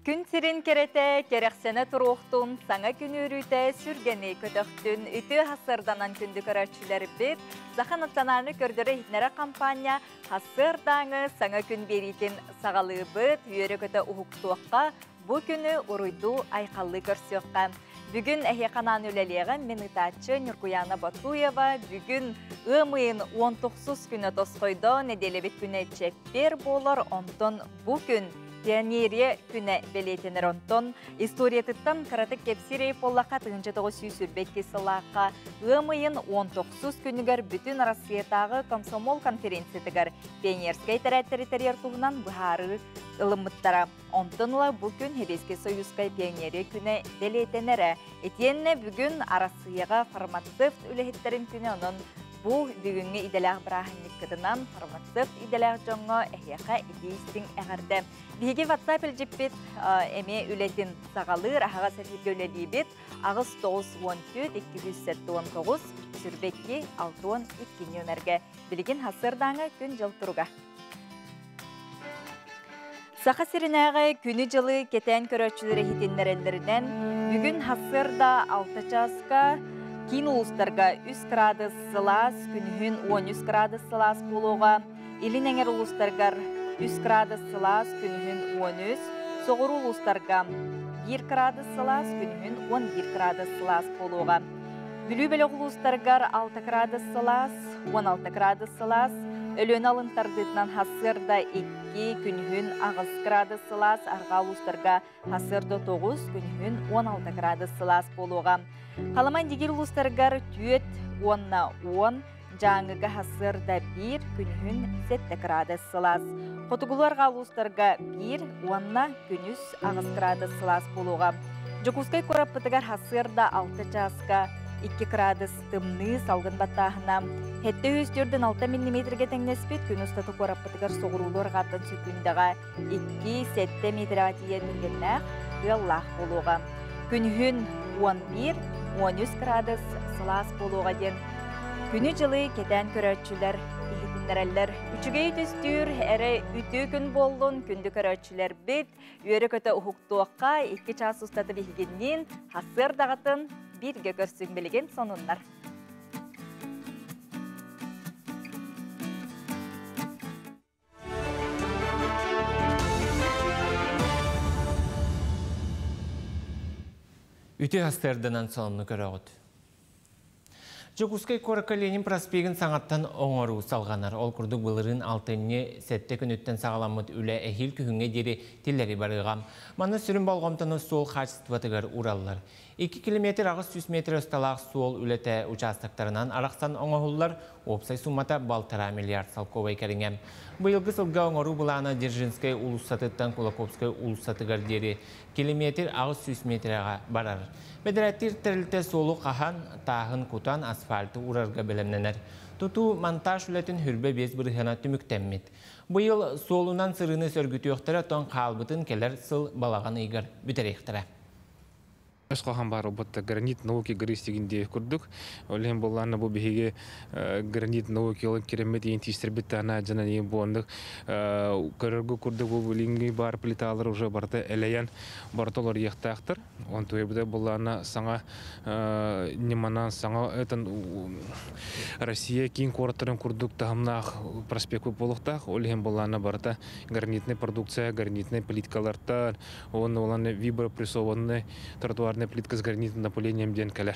Күн сирин керете, керексене туруқтун, саңа күн үрүте, сүргені көтөқтүн, үті хасырданан күнді көрәтшілер бет, Захан Аттананы көрдірі хитнері кампания хасырдаңы саңа күн беритін сағалы бет, үйері көті ұхуқтуаққа, бұ күні ұруйду айқаллы көрсіоққа. Бүгін әхеқанан өлелеғі менітатчы Нұркуяна Батуева бүгін ұмыйын 19 күні тосқойды неделебет күні чеппер болыр, онтон бұ күн Пионерия күні белетенер онтон, историятыттан каратык кепсирей поллақа тыңынчы тоғы сүйсүрбекке сылаққа ұмыйын 19 күнігер бүтін Россиятағы комсомол конференциятығар пионерскай тәрәттері туғынан бұхары ылымыттара. Онтонла бұл күн Хебеске Союзкай пионерия күні белетенері. Етенне бүгін Арасыяға фармацевт үлехеттерін күні оның бұл бүгінгі иделәғ бірахынник кыдынан фармацевт иделәғ жоңға әхияқа идейістің әғарды. Биге WhatsApp әлжіппет әме үлетін сағалыр ағаға сәрхебе өлелейбет ағыз 914-279 сүрбекке 612 нөмерге. Білген хасырдаңы күн жыл тұруға. Сақа сиринәғі күні жылы кетен көрөтчілері хитиннерелерінен бүгін хасырда 6 часқа Кин улустарга 3 градус сылас, күнүхүн 13 градус сылас болуға. Илин әңер улустаргар 3 градус сылас, күнүхүн 13. Соғыр улустарга 1 градус сылас, күнүхүн 11 градус сылас болуға. Бүлі бөлі улустаргар 6 градус сылас, 16 градус сылас. Өлөн алынтардытынан хасырда 2, күнүхүн 9 градус сылас, арға улустарга хасырда 9, күнүхүн 16 градус сылас болуға. Қаламан дегер улустаргар түйет 10-10, жаңыға хасырда 1, күнүхүн 7 градус сылас. Қотығыларға улустарга 1, 10 күнүс 9 градус сылас болуға. Жокускай көраппытыгар хасырда 6 часқа 2 градус тымны салғын баттағына. Хетті өздердің 6 мм-ге тәңнеспет күн ұстаты көраппытыгар соғырулар ғаттан сүкіндіға 2-7 метрға тиен мүнгеннәқ ғыллақ болуға. Күнүхүн 11-13 градус сылас болуға ден. Күні жылы кетен көрәтшілер, ехетіндерәлер. Үчігей түстір, әрі үті күн болдың, күнді көрәтшілер бет, үйері көті ұхуқтуаққа 2 час ұстаты бейгеннен хасыр дағатын бірге көрсің білген сонынлар. Үті хастырдынан соныны көріғыд. Жокускай Корка Ленин проспегін саңаттан оңыру салғанар. Ол күрдік бұлырын алтынне сәтті күніттен сағаламыд үлі әхил күхінге дері тілері барығам. Маны сүрін балғамтаны сол қачыстыватығар уралылар. 2 километр ағыз 100 метр өсталақ суол үлеті участықтарынан арақсан оңығылар опсай суммата балтара миллиард салковай кәрінгем. Бұйылғы сылға оңыру бұланы Держинскай улуссатыттан Кулаковскай улуссатығар дері километр ағыз 100 метрға барар. Бедірәттер тірілті солу қахан, тағын кутан асфальты урарға білімненер. Тұту монтаж үлетін хүрбе без бұрғана түміктәммет. Бұйыл солунан сырыны сөргіті өқтірі тон қалбытын келер сыл балаған үйгір бүтеректірі. Өз қоған бар бұтты гранит науки ғырыстегінде күрдік. Олен болғаны бұл бейге гранит науки олын керемет ең тейстербетті ана жынан ең болғандық. Көріргі күрдік бұл білінгі бар плиталар уже барды әлейен бартолар ектақтыр. Он төйбіде болғаны саңа неманан саңа өтін Россия кейін қораттырын күрдік тағымнақ проспект болықтақ. Олен болғаны барда гранитный продукция, гранитный плиткалардан, оланы вибропрессованный тротуар плитка с гранитным напылением ден кәлер.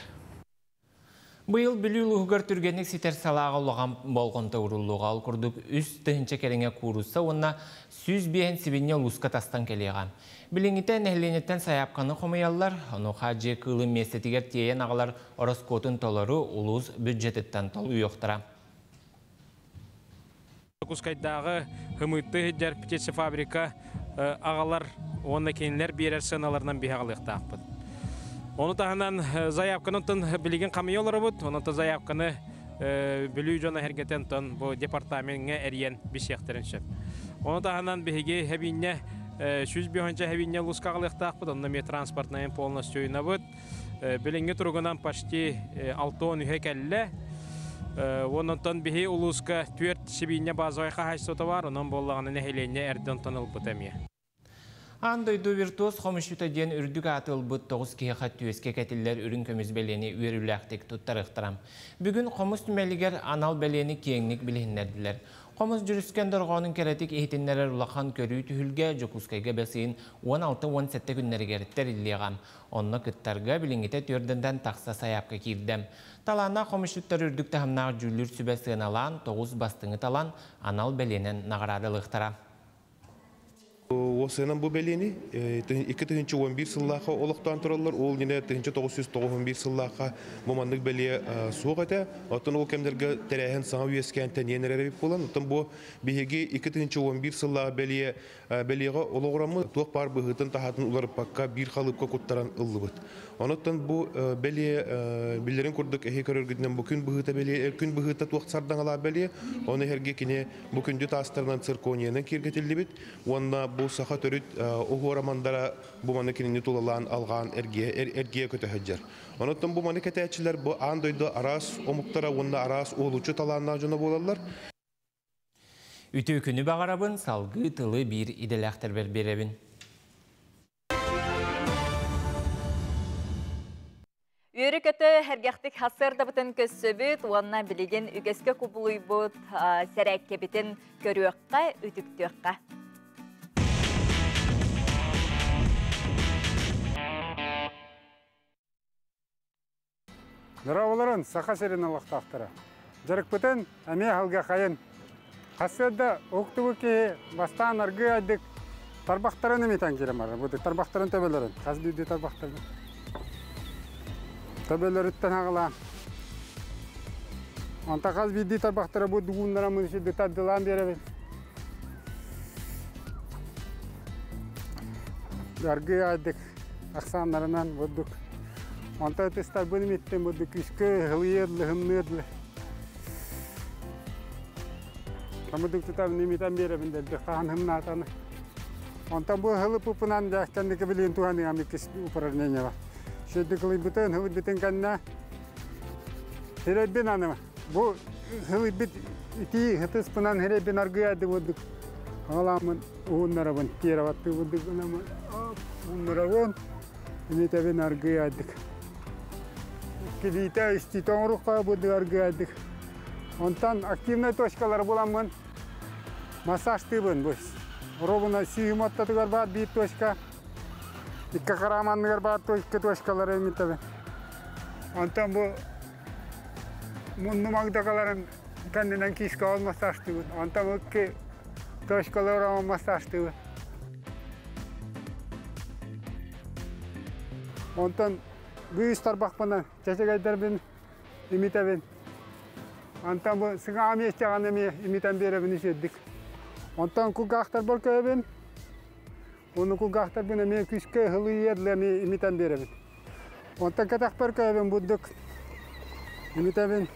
Бұйыл білі ұлығығар түргенік сетер салаға ұлыған болғанта ұрылуға ал күрдік үст түхінче кәріңе күрусса, онына сүз бейін сібіне ұлысқа тастан кәлеған. Біліңітен әхленеттен саяпқаны қомаялар, оны қажы қылы местетігер тейен ағалар орыс көтін толары ұлыз бюджеттен тол үйіқтіра. Кускайдағы ғымытты жар птица фабрика ағалар, онына кейінлер берер сыналарынан бейғалықтақ бұд. Оны тағынан заявканын білеген қамиолары бұд, оны та заявканы білу жона әргетен тон бұл департаментіңе әрген бішектерін шөп. Оны тағынан бейге әбейіне сүз бейханча әбейіне лұсқағылықтақ бұд, онына ме транспортнайын полностью үйіна бұд. Білінге тұрғынан пашти 6-10 үйе кәлі. Онынтан бейге ұлысқа 4 себейіне базуайқа хайсоты бар, онын болағаны нәхелене әрден тоныл бұд әмие. Андойду виртуоз хомышута ден үрдік атыл бұт 9 кеге қаттүйеске кәтілер үрін көміз бәлені үйеріләқтік тұттарықтырам. Бүгін қомыз түмәлігер анал бәлені кеңнік біліннерділер. Қомыз жүріскен дұрғанын кәретік ехетінлерер ұлақан көрі түхілге жокускайға бәсейін 16-17 күннергеріттер иллеғам. Онны күттарға білінгеті түрдінден тақса саяпқа кирдем. Талана қомышуттар үрдік тағымнағы жүлір сүбәсіғын алан, 9 бастыңы талан анал бәленен нағырадылықтыра. Осынан бұл бәлені 2011 сыллаға олықтан тұралар, ол нене 1991 сыллаға мұмандық бәле суық әті. Оттан ол кәмдерге тәрәйін саңа үйескен тәненер әребек болан. Оттан бұл бейге 2011 сыллаға бәлеға олығырамы туық бар бұғытын тағатын олар паққа бір қалыпқа құттаран ұлы бұд. Оныттан бұл бәле білдерін көрдік әхе көрергідінен бұл күн бұғыта туақ сардан ала бәле. Оны әрге кене бұл күнді тастарынан цирконияның кергетілді біт. Онына бұл сақа төріт оғы орамандара бұл маны кенені тулалан алған әрге көті хөджер. Оныттан бұл маны кәтәтшілер бұл андойды арас омықтара, онына арас олучы таланына жона болалар. Үті күні бағарабын салғы тылы бір иделәқтір беребін. Үйері көті әргәқтік хасырда бұтын көссөбіт, уанна білеген үгеске күбілуй бұт, сәрәкке бітін көріөққа, үтіктіөққа. Дыраваларын сақа серін алақтақтыра. Жарық бұтын әме халға қайын. Хасырда оқтығы ке бастан арғы айдық тарбақтарын еметен керем ары. Бұды тарбақтарын төбелерін. Қазбейді тарбақтарын. Төбелер үттен ағыла. Онта қазбейді тарбақтары бұды ғуындара мұнышыды таддылан беребен. Арғы айдық ақсанларынан бұдық. Онта өтістар бұным еттен бұдық үскі ғылыерлі, ғымнырлы. Бұдық тұтабын еметтен беребен дәлді қаған ғымны атаны. Онта бұл ғылып ұпынан жәккендікі білген туғаны ғамекес ұпырарнене бар. Шөйді қылый бұтын, ғылып бұтын қанына херебен аныма. Бұл ғылып бұт үті ғытыс бұнан херебен арғы ады бұдық. Ғаламын ұғынларабын кераватты бұдық ұнамын. Ұғынларабын үметебен арғы адық. Келейті үсті тоңырыққа бұдық арғы адық. Онтан активный точкалар боламын. Массажтыбын бұш. Робына сүйім оттатығар бар бейт точка. Икка қараманығар бар точкалар өметтебен. Онтан бұл мұнны маңдақаларын кәндінен кескі ал массажтыбын. Онтан өкке точкалар орамын массажтыбын. Онтан бүйіс тарбақпынан чәчегайдарбен өметтебен. Онтан бұл сыңа аместеған өметтен беребін үшеддік. Онтан күгақтар бол көбін. Оны күгақтар бұны мен күшке ғылы ерлі өметтен беребін. Онтан кәтақ бар көбін бұддық. Өметтебен.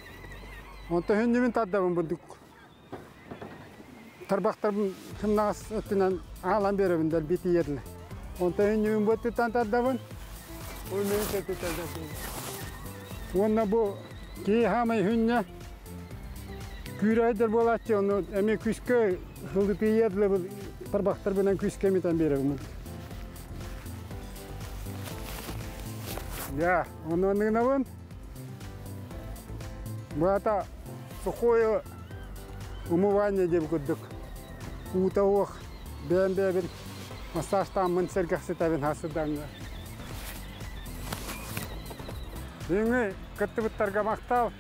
Онтан хүннемін таддабын бұддық. Тарбақтар бұн кімнағыз өттінен ағалан беребін дәл беті ерлі. Онтан хүннемін бұддықтан таддабын. Оймен сөті таддабын. Онна бұл кей хамай хүнне Күрайдар болатшы, оны әме күшке ғылды пейерлі бұл тарбақтар бұнан күшке метен беремін. Я, оны ондығына бұн. Бұғата сухое умывание деп күддік. Ута оқ, бән-бәбін, массажтан мұн сәргақсы тәбін хасыданға. Бүйіңі күтті бұттарға мақтал.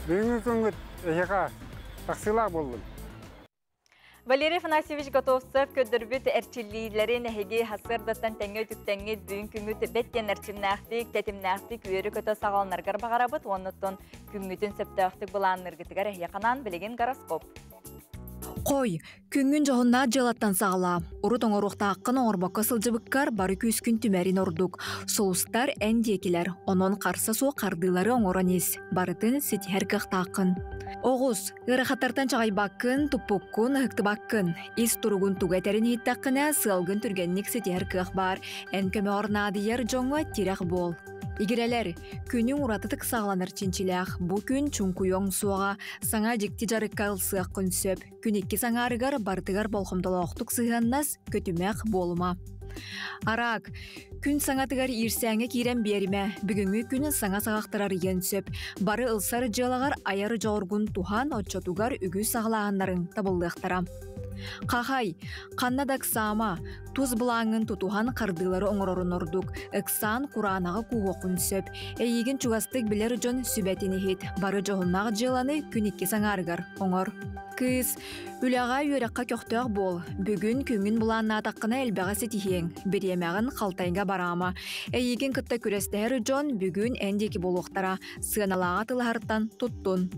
Бүгінгі күнгіт әйеға тақсылақ болдым. Валерий Афанасьевич Готовцев көдірбіт әрчіллейлерін әйге хасырдаттан тәңе түктәңе бүгін күнгіт бәттен әрчімнәқтік, тәтімнәқтік үйері көті сағалынарғар бағарабыт, оныттон күнгітін сөптәқтік бұланырғытығар әйеқанан білеген гороскоп. Қой, күнгін жоғынна жылаттан сағала. Урут оңыруқта аққын оңырбаққа сылжыбыққар бары күз күн түмәрін ордук. Соустар әндекілер, онын қарсы су қардылары оңыранес. Барытын сетихәргіқта ақын. Оғыз, ғырақаттартан чағай баққын, тұппыққын, ұқты баққын. Ис тұрғын тұғайтарын еттаққына сылғын түргеннік сетихәргіқ бар. Әнкөмі орнады ер жоңы тирек бол. Игерелер, күнің ұратытық сағланыр чинчилях, бұ күн чүнкуйоң суаға саңа жекті жарыққа ылсыақ күн сөп, күн екке саңарығар бартығар болхымдалауқтық сығаннас көтімәқ болыма. Арақ, күн саңатығар ирсәңе кейрен беріме, бүгінгі күні саңа сағақтырар ен сөп, бары ылсары жылағар аяры жауыргун тухан отчотугар үгі сағлағанларын табылдықтара. Қағай, қаннадақ сама, туз бұлаңын тутухан қардылары оңырорын ордук, ықсан құранағы куғоқын сөп, әйеген чугастық білер жон сүбәтіні хет, бары жоғыннағы жыланы күнекке саңарығар, оңыр. Кыз, үліға үйераққа көқтіғ бол, бүгін күңін бұланна атаққына әлбәға сетихең, беремәғын қалтайынға барама, әйеген күтті күрестәр жон бүгін әндекі болуқтара, сығаналаға тылғарттан тұттын.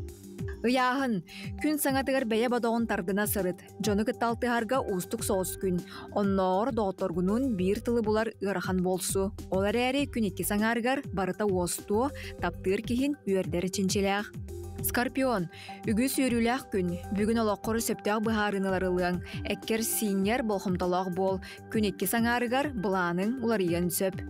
Ыяғын, күн саңатығар бәйе бадауын тардына сырыт. Жоны кытталтығарға ұстық соғыз күн. Онноор доғыторгунун бір тылы бұлар ұрахан болсу. Олар әрі күн екі саңарығар барыта осту, таптыр кейін үйердері чинчелях. Скорпион, үгіз үйрілях күн. Бүгін олаққоры сөптіғ бұхарыныларылың. Әккер синер болхымталақ бол. Күн екі саңарығар бұланың ұларыйын сөп.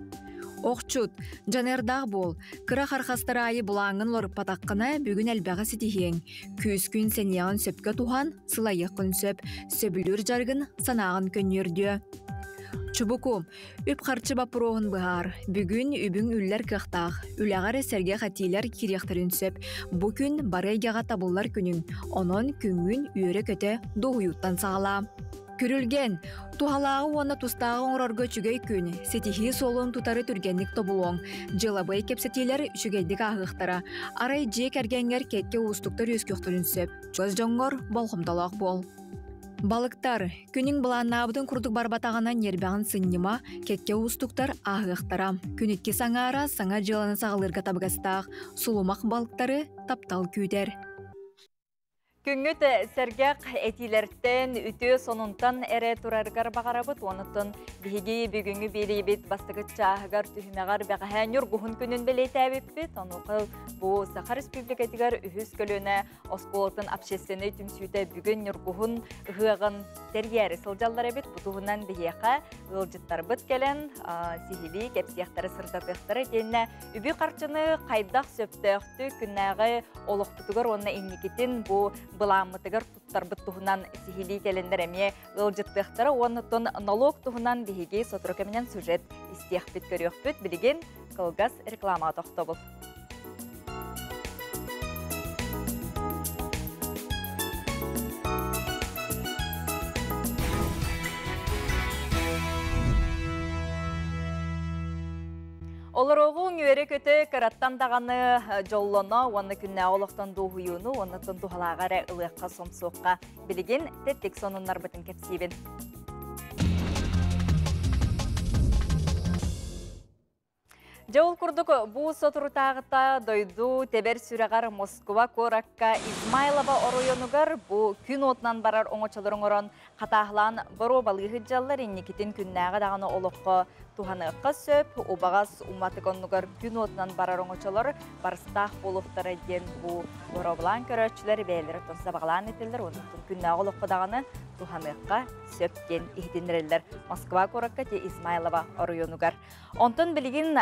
Оқчут, жанердағы бол, кыра қарқастары айы бұлаңын лор патаққына бүгін әлбәға сетихең. Күз күн сәнияғын сөпке туған, сылайық күн сөп, сөбілір жарғын санағын көнерді. Чубуку, үп қарчы бапыроғын бұғар, бүгін үбің үллер қықтақ, үләғар әсерге қатилер керектірін сөп, бұ күн барайгаға табылар күнің, онын күнгін үйері көте доғыюттан сағала. Күрілген, тухалағы оны тустағы оңырарға чүгей күн, сетихи солуын тұтары түргенлік тобуоң, жылабай кепсетелер чүгейдік ағықтара, арай жек әргенгер кетке ұстықтар өскөқтірін сөп, чөз жоңғыр болхымдалақ бол. Балықтар, күнің бұланнабыдың күрдік барбатағынан ербәғын сыннема, кетке ұстықтар ағықтара. Күнікке саңара саңа жыланы сағылырға табығастақ, сұлымақ балықтары таптал күйдер. Күнгіт сәргәқ әтилерттен үті сонунтан әрі тұрарғар бағарабыт, оныттын бігі бүгінгі берейбет бастығыт чағығар түхімеғар бәғән юргуғын күнін білейті әбіппет. Онуқыл бұл Саха Республикатығар үхіз көліні осполытын апшестені түмсүйті бүгін юргуғын ғығын тәргәрі сылжалар әбет. Бұтығынан бігеқа ғылжыттар бұт кәлін, сихили кәпсияқтары сыртатықтары денне үбі қарчыны қайдақ сөптіқті күннәғі олықтытығыр онына инникетін бұл Бұламытығыр тұттар бұт тұғынан сихили кәлендер әме ғылжыттықтары оныттын налог тұғынан бігеге сотрокаменен сюжет істеқ бет көріқ бүт білген қылғас реклама тоқты бұл. Оларогун үйері көті караттан дағаны жоллоно, оны күнне олықтан доғыюны, оны тұндуғалағары ұлыққа сомсуққа білген тәттік сонынлар бұтын кәпсейбін. Жауыл күрдік бұл сотырутағыта дойду тебер сүрәғар Москва коракка Измайлова оройонугар бұл күн отынан барар оңочалырың орын қатағылан бұро балығы жаллар енекетін күннәғы дағаны олыққа туғаныққа сөп, обағас уматығынугар күн отынан барар оңочалыр барыстақ болуқтары ден бұл бұробылан көрәтшілер бәйлері тұнса бағылан етілдер, оның күннәғы олыққа дағаны туғаныққа сөптен ехтендірелдер. Москва коракка те Измайлова оройонугар. Онтын білген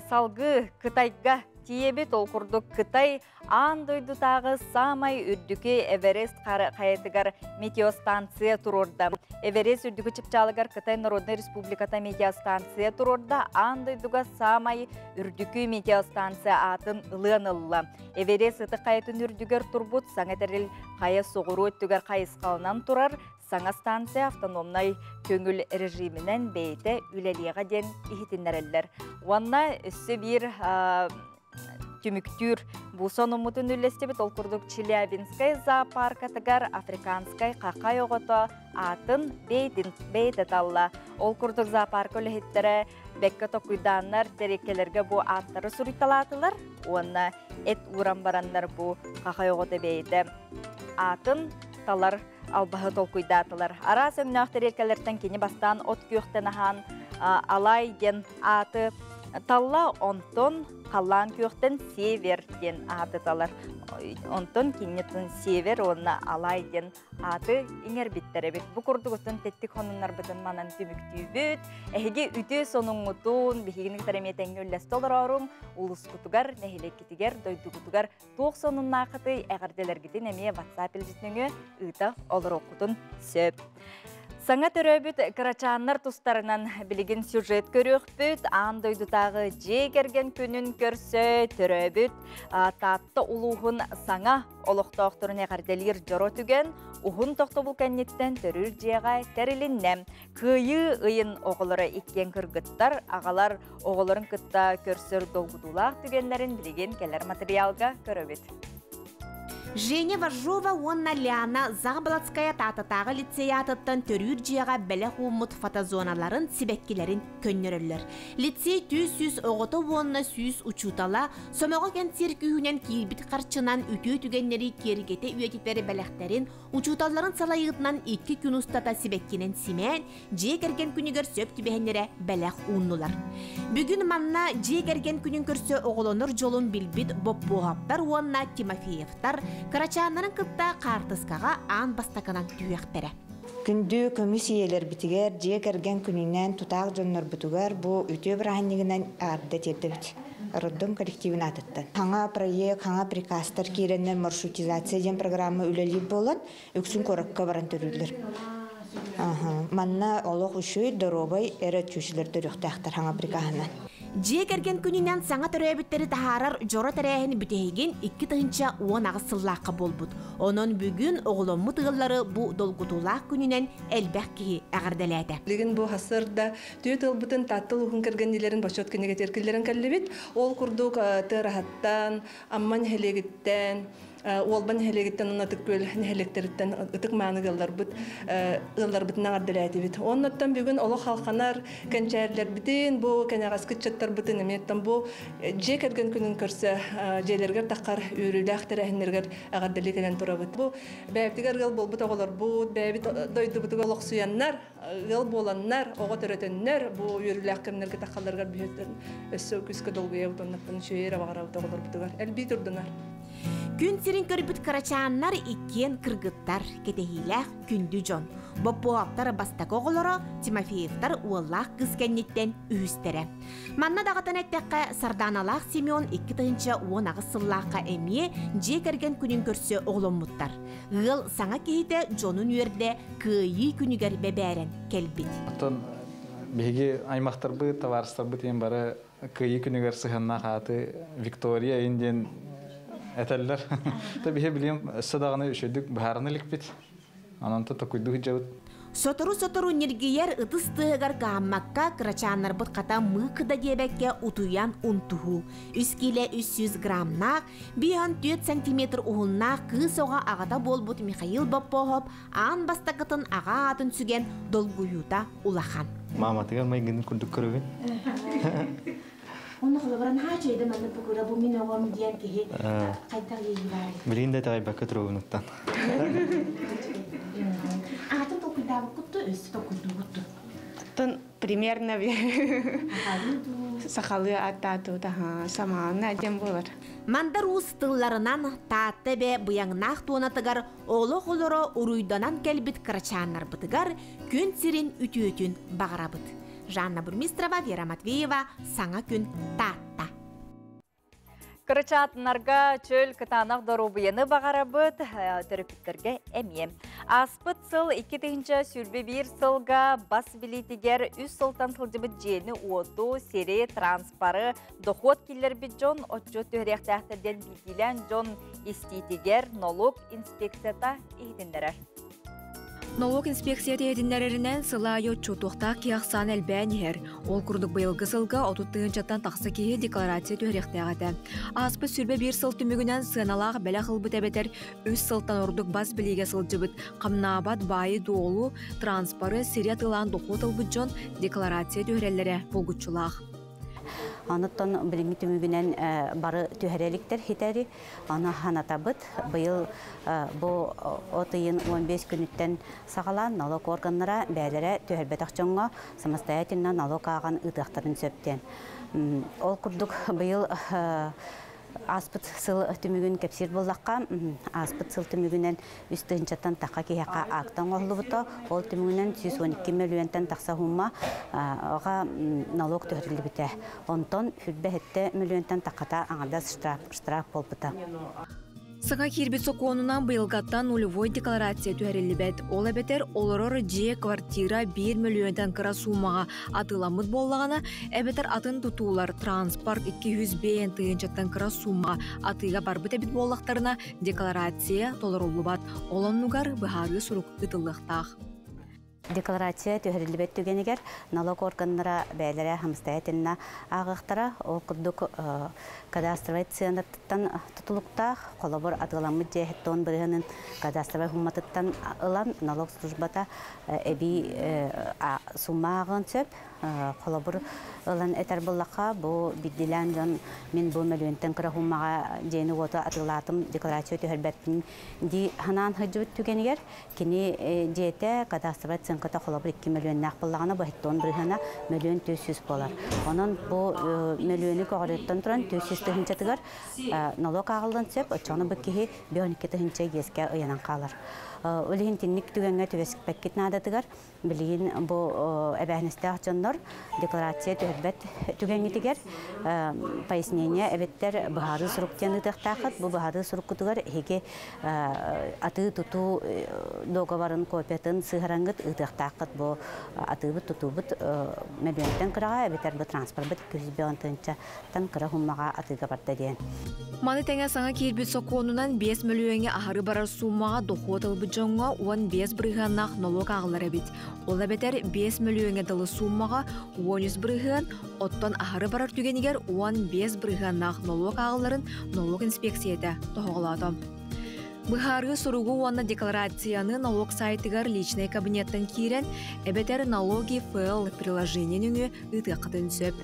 салғы Қытайға тиебет ол күрдік Қытай андойды тағы самай үрдікі Эверест қайетігар метеостанция тұрорда. Эверест үрдікі чіпчалығар Қытай Народный Республиката метеостанция тұрорда андойдыға самай үрдікі метеостанция атын ылын-ылы. Эверест ыты қайетін үрдігер тұрбұт саңетәріл қайы соғыру өттігер қайысқалынан тұрар. Саңа станция автономнай көңіл режимінен бейті үлелеға ден ихетінлерелер. Онна үсі бір түміктүр бұсон ұмытын үлестебет ол күрдік Челябинскай зоопаркатығар африканскай қақай оғыты атын бейті талла. Ол күрдік зоопарк өлігеттері бәккі тоқуйданлар терекелерге бұ аттары сұриталатылар. Онна әт уран баранлар бұ қақай оғыты бейті атын талар албағы толкуйдатылар. Ара сөңнақтыр еркелерден кені бастан от күйіқтен ахан алай ден аты талла онтон қалан күйіқтен север ден аты талар. Онтон кенетін север онына алай ден аты еңер киһиттеребит. Бу курдугутун теттик хонуннар бытын манан түмүктүүбүт. Эһиги үтү сонуңутун бихигиник тареметен өлләсте олорорум, улускутугар, нехилеккитигер, дойдугутугар туох сонуннаакыты эгерделергитин эме WhatsApp илжитнөңө ыта олорокутун сөп. Саңа төрөбүт кырачааннар тустарынан билигин сюжет көрөкпүт, аан дойдутагы же керген күнүн көрсө төрөбүт, таатта улуухун саңа олохтоохторун эгерделир жоро түген, ухун тохтобул кенниттен төрүр жега терилиннем. Кыйы ыйын оголору иккен кыргыттар, агалар оголорун кытта көрсөр долгудулаак түгенлерин билигин келер материалга көрөбүт. Женя Важова онна Ляна Загбалацкая тататағы лицеятыттан төрүр жияға бәлі хуумут фотозоналарын сибеккилерин көннөрөллөр. Лицей түз оғыты онна сүз учутала, сомоға кентер күйінен кирбит қарчынан үтүү түгеннери кергете үйететтері бәләхтерин, учуталарын салайығытынан 2 күн устата сибеккинен симен, же керген күнігер сөп түбәхенлері бәләх уыннулар. Бүгін манна же керген күнін көрсө оғылоныр жолын билбит боппуғаптар онна Тимофеевтар, Карачааннарын кытта қартыскаға аан бастаканан түйяқтары. Күндү комиссиялар битигер, же керген күнүнен тутаак жоннор бутугар бу үтө бираханнигинен арда тердебит. Роддом коллективин атыттан. Хаңа проект, хаңа приказтар киреннен маршрутизация ден программа үлелип болан, үксүн коракка баран төрүлөр. Манна олох үшөй доробай эрет чүшілер төрүктақтар хаңа приказынан. Же керген күнінен саңа төрөбіттері тахарар жоро тәрәйін бүтегін 2 тығынча 10 ағысыллаққа болбуд. Onun бүгін оғылымы тығылары бұ долгутулақ күнінен әлбәқ кейі әғірдәләді. Леген бұ хасырда түйет ылбытын таттыл ұғын кіргенділерін башот кенеге теркілерін кәллебет. Ол күрдук тырахаттан, амман хелегіттен, Олбан хелегеттен онатык көл нехелектериттен ытык маанығылар бұтын ағырдылайды бит. Оннаттан бүгін олы халқанар кәнчәрлер бітін, бұл кәнәғас күтчаттар бұтын еметтен бұл же кәрген күнін көрсі жейлергер таққар үйрілі ақтыр әхінлергер ағырдылы кәлен тұра бұт. Бұл бәйіптігер ғыл бол бұт оғылар бұт, бәйбіт дойды бұтыға олық суяннар, ғыл боланнар, оғы түретеннер, бұл үйрілі ақтырнерге таққаларғар бүйеттен өссі өкіскі долғы еуданнаттан шөйер ағара бұтығылар бұтығар. Әлбей тұрдынар. Күн сирин көрбіт карачааннар иккен кыргыттар кетехилях күнді жон. Боппуаптар бастак оғылары Тимофеевтар уоллах кызкенниттен үйістері. Манна дағатан әттәққа Сарданалақ Семен 2 тығынча 10 ағысыллаққа әмие же керген күнін көрсе оғылыммыттар. Ғыл саңа кейді жонын үйерде күйі күнігер бәбәрен келбет. Атын беге аймақтар бұ, таварыстар бұ тен бары күйі күнігер сығанна қаты Виктория инден Әтәлләр. Табиһе билем садаганы өшөдүк баарны ликбит. Ананта токуйду жабыт. Сотору ниргияр ытыстыгар гаммакка крачаннар бут ката мыкыда дебекке утуян унтуху. 300 граммнак, 1-4 сантиметр уһуннак кысога агата болбут Михаил Боппохов ан бастакытын ага атын сүген долгуюта улахан. Маматыгар майгын күрдүк көрөгөн. Onu kalabaran hacıydı mı bu kadar bu minavamı diyen ki kaytar yiyiler. Birinde de bakı troğunuktan. Atın tokuyda kuttu üstü tokuydu kuttu. Atın примерно сахалы аттату да самана дем болар. Мандар устылларынан тааттебе буяңнах туонатыгар олох олоро уруйданан келбит карачааннар бытыгар күн сирин үтүөтүн багарабыт. Жанна Бурмистрова, Вера Матвеева, Саңа күн татта. Кырычаатынарга чөл кытанақ дорубыяны бағарабыт төріпіттерге әмие. Аспыт сыл 2-тігінші сүрбе 1 сылға бас билетігер 3 сылтан сылжыбыт жені уоту, сері, транспары, доход келер біт жон, отчо төхіректәқтерден білгілен жон иститігер налог инспекцията ехетіндерер. Налог инспекция тегединнереринен сылайы чутуқта кияқсан әлбән ехер. Ол күрдік байылғы сылға 30-тан тақсы кейі декларация төхіректәғады. Аспы сүрбе 1 сыл түмігінен сыналақ бәлі қылбыт әбетер 3 сылтан ордық бас білеге сылжыбыт. Қамнабат байы дуолу, транспары, сириятылан доқот ылбыт жон декларация төхірелері болғытшылақ. Анаттан билими түмүгүнен бары түһәреликтер хитәри аны ханатабыт быйыл бу отыйын 15 күнүттен сагалан налог органнара бәлере түһәрбет акчаңга самостоятельно налог аган ытыктарын сөптен. Ол курдук быйыл аспыт сыл түмүгүн кепсир боллакка аспыт сыл түмүгүнен үстүнчаттан такка кияка актан орлубута ол түмүгүнен 112 миллионтан такса хумма ага налог төрүлүбүтэ онтон хүлбехетте миллионтан такката аңада штраф болбута. Саңа кирбит сокуонунан быйылгаттан нулевой декларация түһәреллибет. Ол әбетер олорор же квартира 1 миллиондан кыра суммага атыламыт боллагана, әбетер атын тутуулар транспорт 200 бен тыйынчаттан кыра суммага атыга барбыт эбит боллактарына декларация толорулубат. Олоннугар быхары сурук ытыллыктах. Декларация түһәреллибет түгенигер налог органнара бәйләре хамстаятынна агыктара ол курдук кадастровый ценаттан тутулуктах колобор атыламыт жехеттон биринин кадастровый хумматыттан ылан налог службата эби суммагын сөп колобор ылан этер боллакка бу биддилен жон мен бу миллионтан кыра хуммага жени гота атылатым декларация түһәрбеттин ди ханан хыжыбыт түгенигер кини жете кадастровый ценката колобор 2 миллион нак боллагана бу хеттон биринина миллион 400 болар. Онон бу миллионы когореттон туран 400 тыгынчатыгар налог агылдан сөп очону бекки 12 тыгынча геске ыянан калар. Олихин тинник түгенге түбесик пакет надатыгар билигин бу эбәһнестә ачаннар декларация төбәт түгенгитигер пояснение эбеттер бахары суруктяны тахтахат бу бахары суруктугар хеге аты туту договорын копиятын сыгарангыт ытахтахат бу атыбыт тутубут миллионтан кырага эбеттер бу транспорт 200 бионтынча тан кыра хуммага атыга барда ден. Маны тәңә саңа кирбит сокуонунан 5 миллионга ахары барар суммага доход албы жоңга 15 брыганнах налог агылар бит. Ол әбетер 5 миллионга далы суммага 13 брыган, оттан ахары барар түгенигер 15 брыганнах налог агыларын налог инспекцияда тоголады. Быхары суругу уанна декларацияны налог сайтыгар личный кабинеттен кирен, әбетер налоги файл приложениеніңі ытықытын сөп.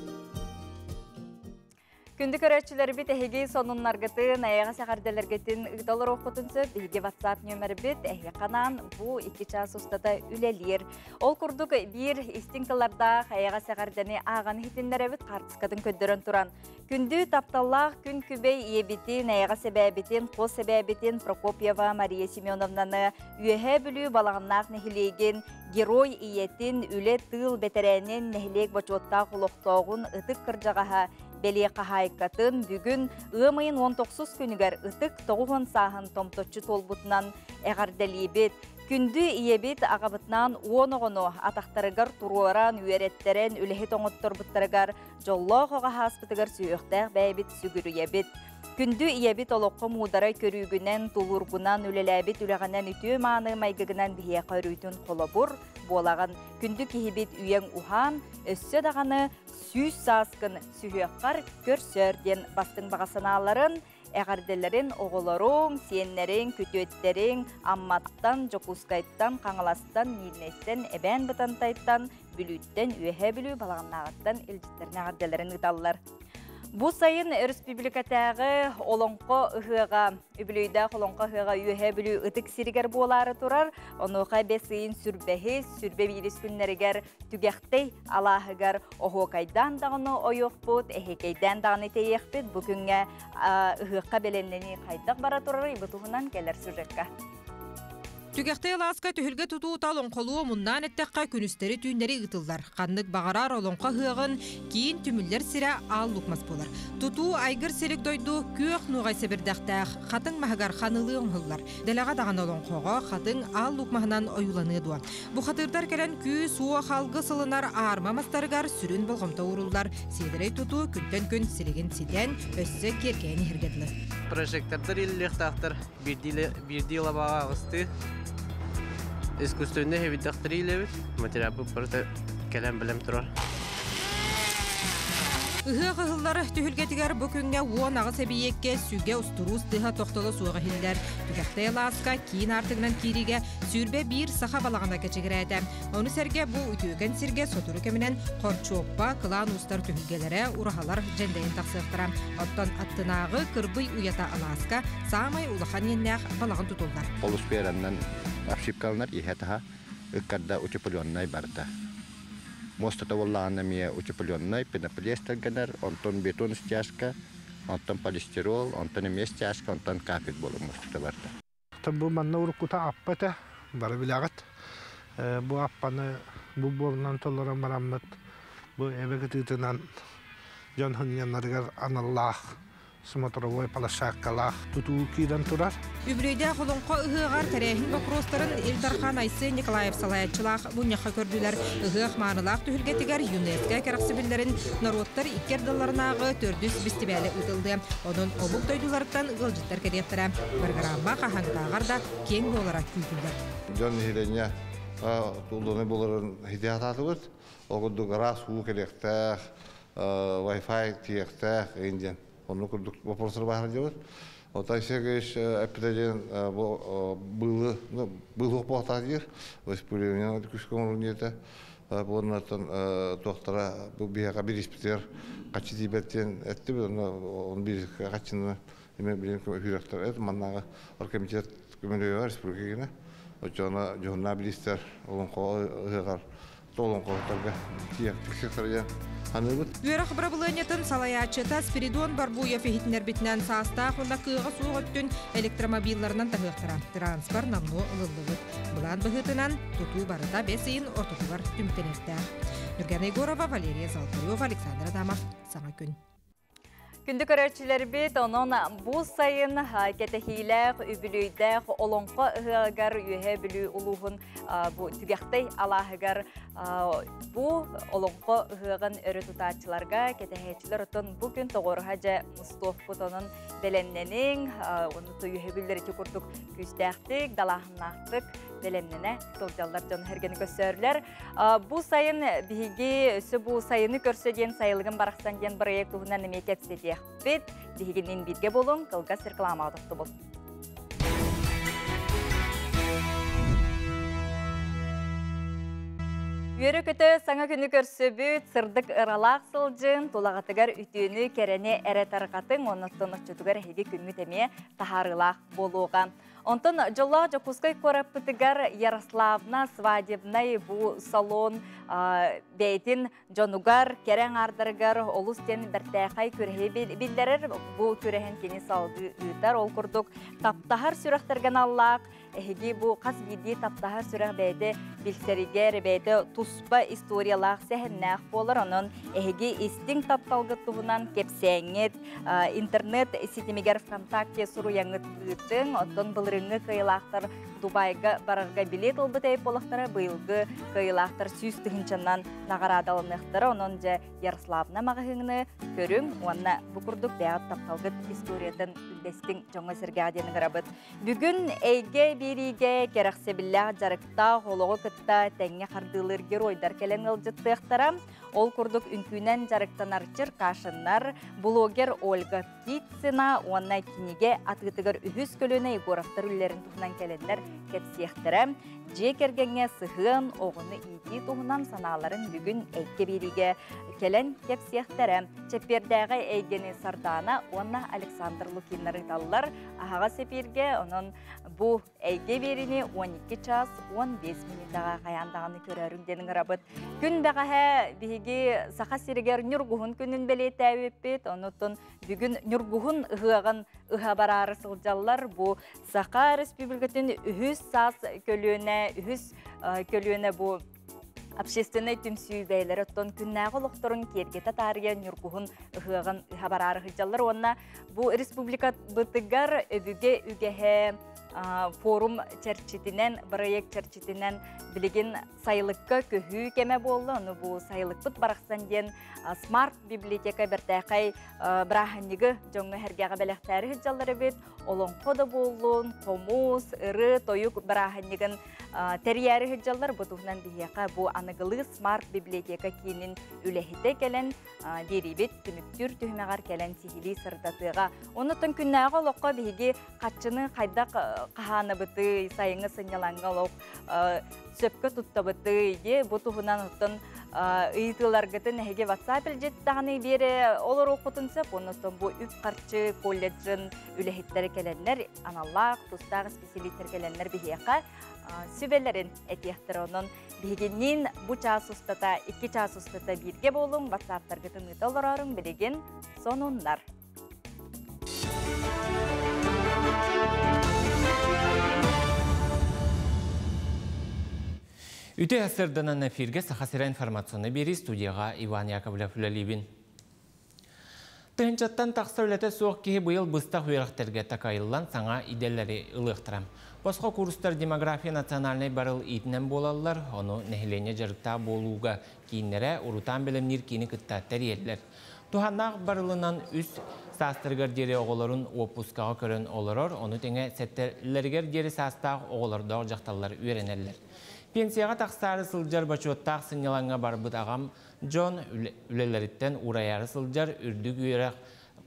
Күнді көрәтшілер бит әйге сонуннаргытын, әйға сәғарделергетін ұғдалар оқытын сөп, әйге WhatsApp нөмір бит, әйге қанан бұ 2 час ұстата үлелер. Ол күрдік бір истинкаларда әйға сәғардені аған хитіндер әбіт қартысқадың көддірін тұран. Күнді тапталлақ күн күбей ебітін, әйға сәбәбітін, қос сәбәбітін Прокопьева Мария Семеновнаны үйе бүлі балағыннақ нәхілеген герой иетін үле тыл бәтәрәнен нәхілек бачуатта құлықтауғын ұтық кіржағаға Бәле қағайқатын бүгін ұмайын 19 күнігер ұтық 9 сағын томточы толбутынан әғардәлейбет. Күнді иебет ағабытынан 10 ғыны атақтарығар тұруаран үйереттерен үліхет оңыттыр бұттарығар жоллы қоға хаспытығар сүйіқтәқ бәйбет сүгіріебет. Күнді иебет олыққы мудара көрігінен тұлырғынан үлеләбет үліғанан үті маны майгығынан бейе қайрүйтін қолы бұр болаған. Күнді кехебет үйен ұхан, өссі дағаны сүйіс сасқын сүйіққар көрсөрден бастың бағасыналарын, әғарделерін оғыларың, сенлерін, күтөттерін, амматтан, жокускайттан, қаңыластан, нилнеттен, әбән бұтантайттан, бүліттен, үйе бүлі балағынағаттан елжіттерін әғарделерін ұдалылар. Бұл сайын республикатағы олонқы ұғыға, үбілейді олонқы ұғыға үйе бүлі ұтық сирігер болары тұрар, онуға бәсейін сүрбәхі, сүрбе бейрес күннерігер түгәқтей алағығар оғуқайдан дағыны ойық бұд, әхекейден дағыны тейек бұд, бүгінге ұғыққа беленнені қайдақ бара тұрар, бұтығынан келер сүрекка. Түгәхтәй ласка түһілге тұту талон қолуы мұндан әттәққа күністері түйіндері ұтылдар. Қанлық бағарар олонқа ғығын кейін түмілдер сірі ал лұқмас болар. Тұту айгыр серік дойду көк нуғай себірдәқтәқ қатын мағығар қанылы оңғылар. Дәліға даған олонқоға қатын ал лұқмағынан ойыланы дуа. Бұ қатырдар кәлін күй суы қалғы сылынар армамастарығар сүрін болғымта ұрылдар. Седірей тұту күнтен күн сіреген сиден өссі керкені хергеділі. Прожектордар еліліктақтар бірді лабаға ағысты. Искусственный хевидақтар елебіз. Материал бұл бұрды кәлем білім тұрар. Үхі қығылары түхілгетігер бүкінге уон ағы сәбейекке сүге ұстыру ұстыға тоқтылы суға хилдер. Түгәқтай ласка кейін артығынан кириге сүрбе бір сақа балағына кәчігір әді. Оны сәрге бұл үтіген сірге сотыру кәмінен қорчуоппа қылан ұстар түхілгелері ұрағалар жәндайын тақсықтыра. Оттан аттынағы кырбый уята ласка самай улахан еннәқ балағын тұтылдар. Полус берәннен апшипкалынар ехетаға үккарда учепылионнай барда. Мостата воллаана мия учепылённой, пенополиэстер генер, онтон бетон стяжка, онтон полистирол, онтон эмес чашка, онтон капит болумустута барда. Бу манна урукута аппата бары билагат. Бу аппаны бу борунан толларан бараммыт. Бу эбегетитинан жон хыняннарыгар аналлах. Смотровой палашаккалах тутуу кийден турар. Үбрөйдә холонко ыгыгар тәрәһин вопростарын Эльдархан Айсы Николаев салаятчылах буняха көрдүләр. Ыгык манылак түһүлгә тигәр ЮНЕСКО керәксебилләрен народтар иккер далларнагы төрдүс бистибәле үтелде. Onun обук тойдулардан гылжыттар керәктәре. Программа кахангагарда кең болара күлдүләр. Жон хиленя тулуны буларын хидиятатыбыз. Огуду гарас уу керәктә, Wi-Fi тиектә инден. Onu kurduk vapurları bahar diyoruz. O da şeymiş epidemiden bu pohtadır. Vespuliyonun küçükümün niyeti. Bunlardan doktora bu bir hakka bir ispiter kaçı dibetten etti. Onun bir kaçını bilmiyorum hürekler et. Mannaga orkemitet kümülüyor Respublika'ya. O cana bir ister onun koğar tolun koğarga diye küçükler Үйрәк брабылынетін салаячыта Спиридон Барбуев ехетінер бітінен саста қонда кыға суық өттін электромобилларынан тағықтыра. Транспар намну ұлылығыт. Бұлан бұғытынан тұту барыта бесейін ортықылар түмтенекті. Нұргана Егорова, Валерия Залтарева, Александр Адамов. Саңа күн. Күнді көрәтшілер бет, оның бұл сайын кетехиләқ, үбілүйдәқ, олонқа ұғығар үйе білі ұлығын түгәқтай алағығар бұл олонқа ұғығын өрі тұтатшыларға кетехетшілер ұтын бұл күн тоғырға жа мұстоқ бұтының беленненің, оны тұйығы білдері күрдік күстәқтік, далағынақтық беленнене тұлжалар жон әргені көсөрлер. Бұл сайын бігі өсі бұл сайыны көрседен сайылығын барақсан ден проект ұғынан немекет седе бит дигинин бирге болун кылга реклама атыпты бол. Үйөрі көті саңа күні көрсөбүт сырдык ыралақ сылжын тулагатыгар үтүүнү керене әрі тарқатын оныттын ұчытыгар әйге күнгі теме тахарылақ болуға. Онтон жолла жокускай кораппытыгар Ярославна свадебнай бу салон бейтин жонугар керен ардыргар олустен бертәқай көрхе билдерер бу көрехен кені салды үйтар ол күрдік таптахар сүрәхтерген аллақ әйге бу қас биди таптахар сүрәх бәйді білсерігер бәйді туспа историялақ сәхіннәқ болар оның әйге истин тапталғыттығынан кепсәңет интернет сетемегер ВКонтакте сұру яңыт үттің оттон бұлырыңы кыйлақтар Дубайга барарга билет олбытай болақтары бұйылғы кыйлақтар сүйіз түгіншаннан нағарадалынықтары оның жа Ярославна мағығыны көрің онына бұқырдық бәғат тапталғыт историятын үлдестің жоңы сіргәденің ғырабыт. Бүгін әйге береге керақсебілі жарықта қолығы күтті тәңе қардылыр геройдар кәлен ұлжыттықтара. Ол күрдік үнкүнен жарықтан арчыр қашынлар блогер Ольга Птицина онына кинеге атғытығыр үхіз көліне Егоровтар үллерін тұхынан кәленлер кетсияқтыры. Жекергенге сығын оғыны иди тұхынан саналарын бүгін әйке береге келен кепсияқтыры. Чепердәғі әйгені сардана онына Александр Лукинлары талылар. Ағаға сеперге оның бұл әйге беріне 12 час 15 минутаға қаяндағаны көрәріңденің ғырабыт. Күн бәғаға бігі сақа сирегер нүргуғын күнін бәле тәуеппет. Онытын бүгін нүргуғын ұғығын ұға барары сылжалар. Бұл сақа республикатын үхіз сас көлуіне бұл общественный түмсүй бәйлері оттон күннәғы лоқтырын керге татария нүргуғын ұғығын ұға барары хыджалар. Онына бұл республика бұтығар өбіге үгеге форум чәрчетінен, проект чәрчетінен білеген сайылыққа көхі кеме болды. Оны бұл сайылықпыт барақсан ден смарт библиотека бәртәқай біраханнығы жоңы әргеға бәліқтәрі хыджалары бет. Олың қоды болуын, қомус, ұры, тойық біраханнығын тәрияри хыджалар бұтуғынан бейеқа бұл анығылы смарт библиотека кейінін үләхеті кәлін деребет түміктүр түхмеғар кәлін сихили сырдатыға. Оны түн күннәға лоққа бейге қатшыны қайдақ қағаны бұты, сайыңы сыняланға лоқ сөпкі тұтта бұты, бұтуғынан ұттын ыйтыларгытын әге WhatsApp жеттағаны бері олар оқытынсып, оныстан бұл үп қарчы колледжін үләхеттері кәләнлер, аналақ, тұстағы специалистер кәләнлер бейеқа сүбелерін әтияқтыр оның бейгеннен бұл час ұстата, 2 час ұстата бірге болың, WhatsApp-таргытын ұталар арың білеген сонынлар. Үте әсірдінен эфирге сақасыра информацияны бері студияға Иван Яковлев үлелейбін. Тыгынчаттан тақса өлеті соқ кейі бұйыл бұстақ үйрақтерге тақайылан саңа иделері ұлықтырам. Босқа курстар демография национальный барыл итінен болалар, оны нәхілене жарықта болуға кейінлері ұрутан білімнер кейіні күттаттар елдер. Туханнақ барылынан үс састыргар дері оғыларын опускаға көрін оларыр, оны теңе сәттерлергер дері састақ оғылардағы жақталар үйренерлер. Пенсияға тақсары сылжар бачуаттақ сынялаңа барбыт ағам Джон үлелеріттен урайары сылжар үрдік үйрақ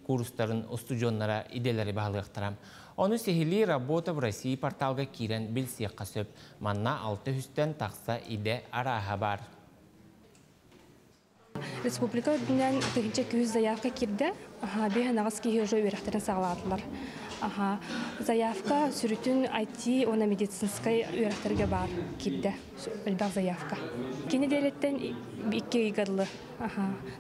курстарын устудионнара иделері бағылықтырам. Оны сехили работа в России порталға кирен білсеққа сөп, манна 600-тен тақса иде араға бар. Республика дүнен тегінче 200 заявка кирді, бейін ағыз кейі жой үйректерін сағыладылар. Заявка сүрітін IT, оны медицинскай үйректерге бар кирді, үлбақ заявка. Кені делеттен 2 үйгадылы,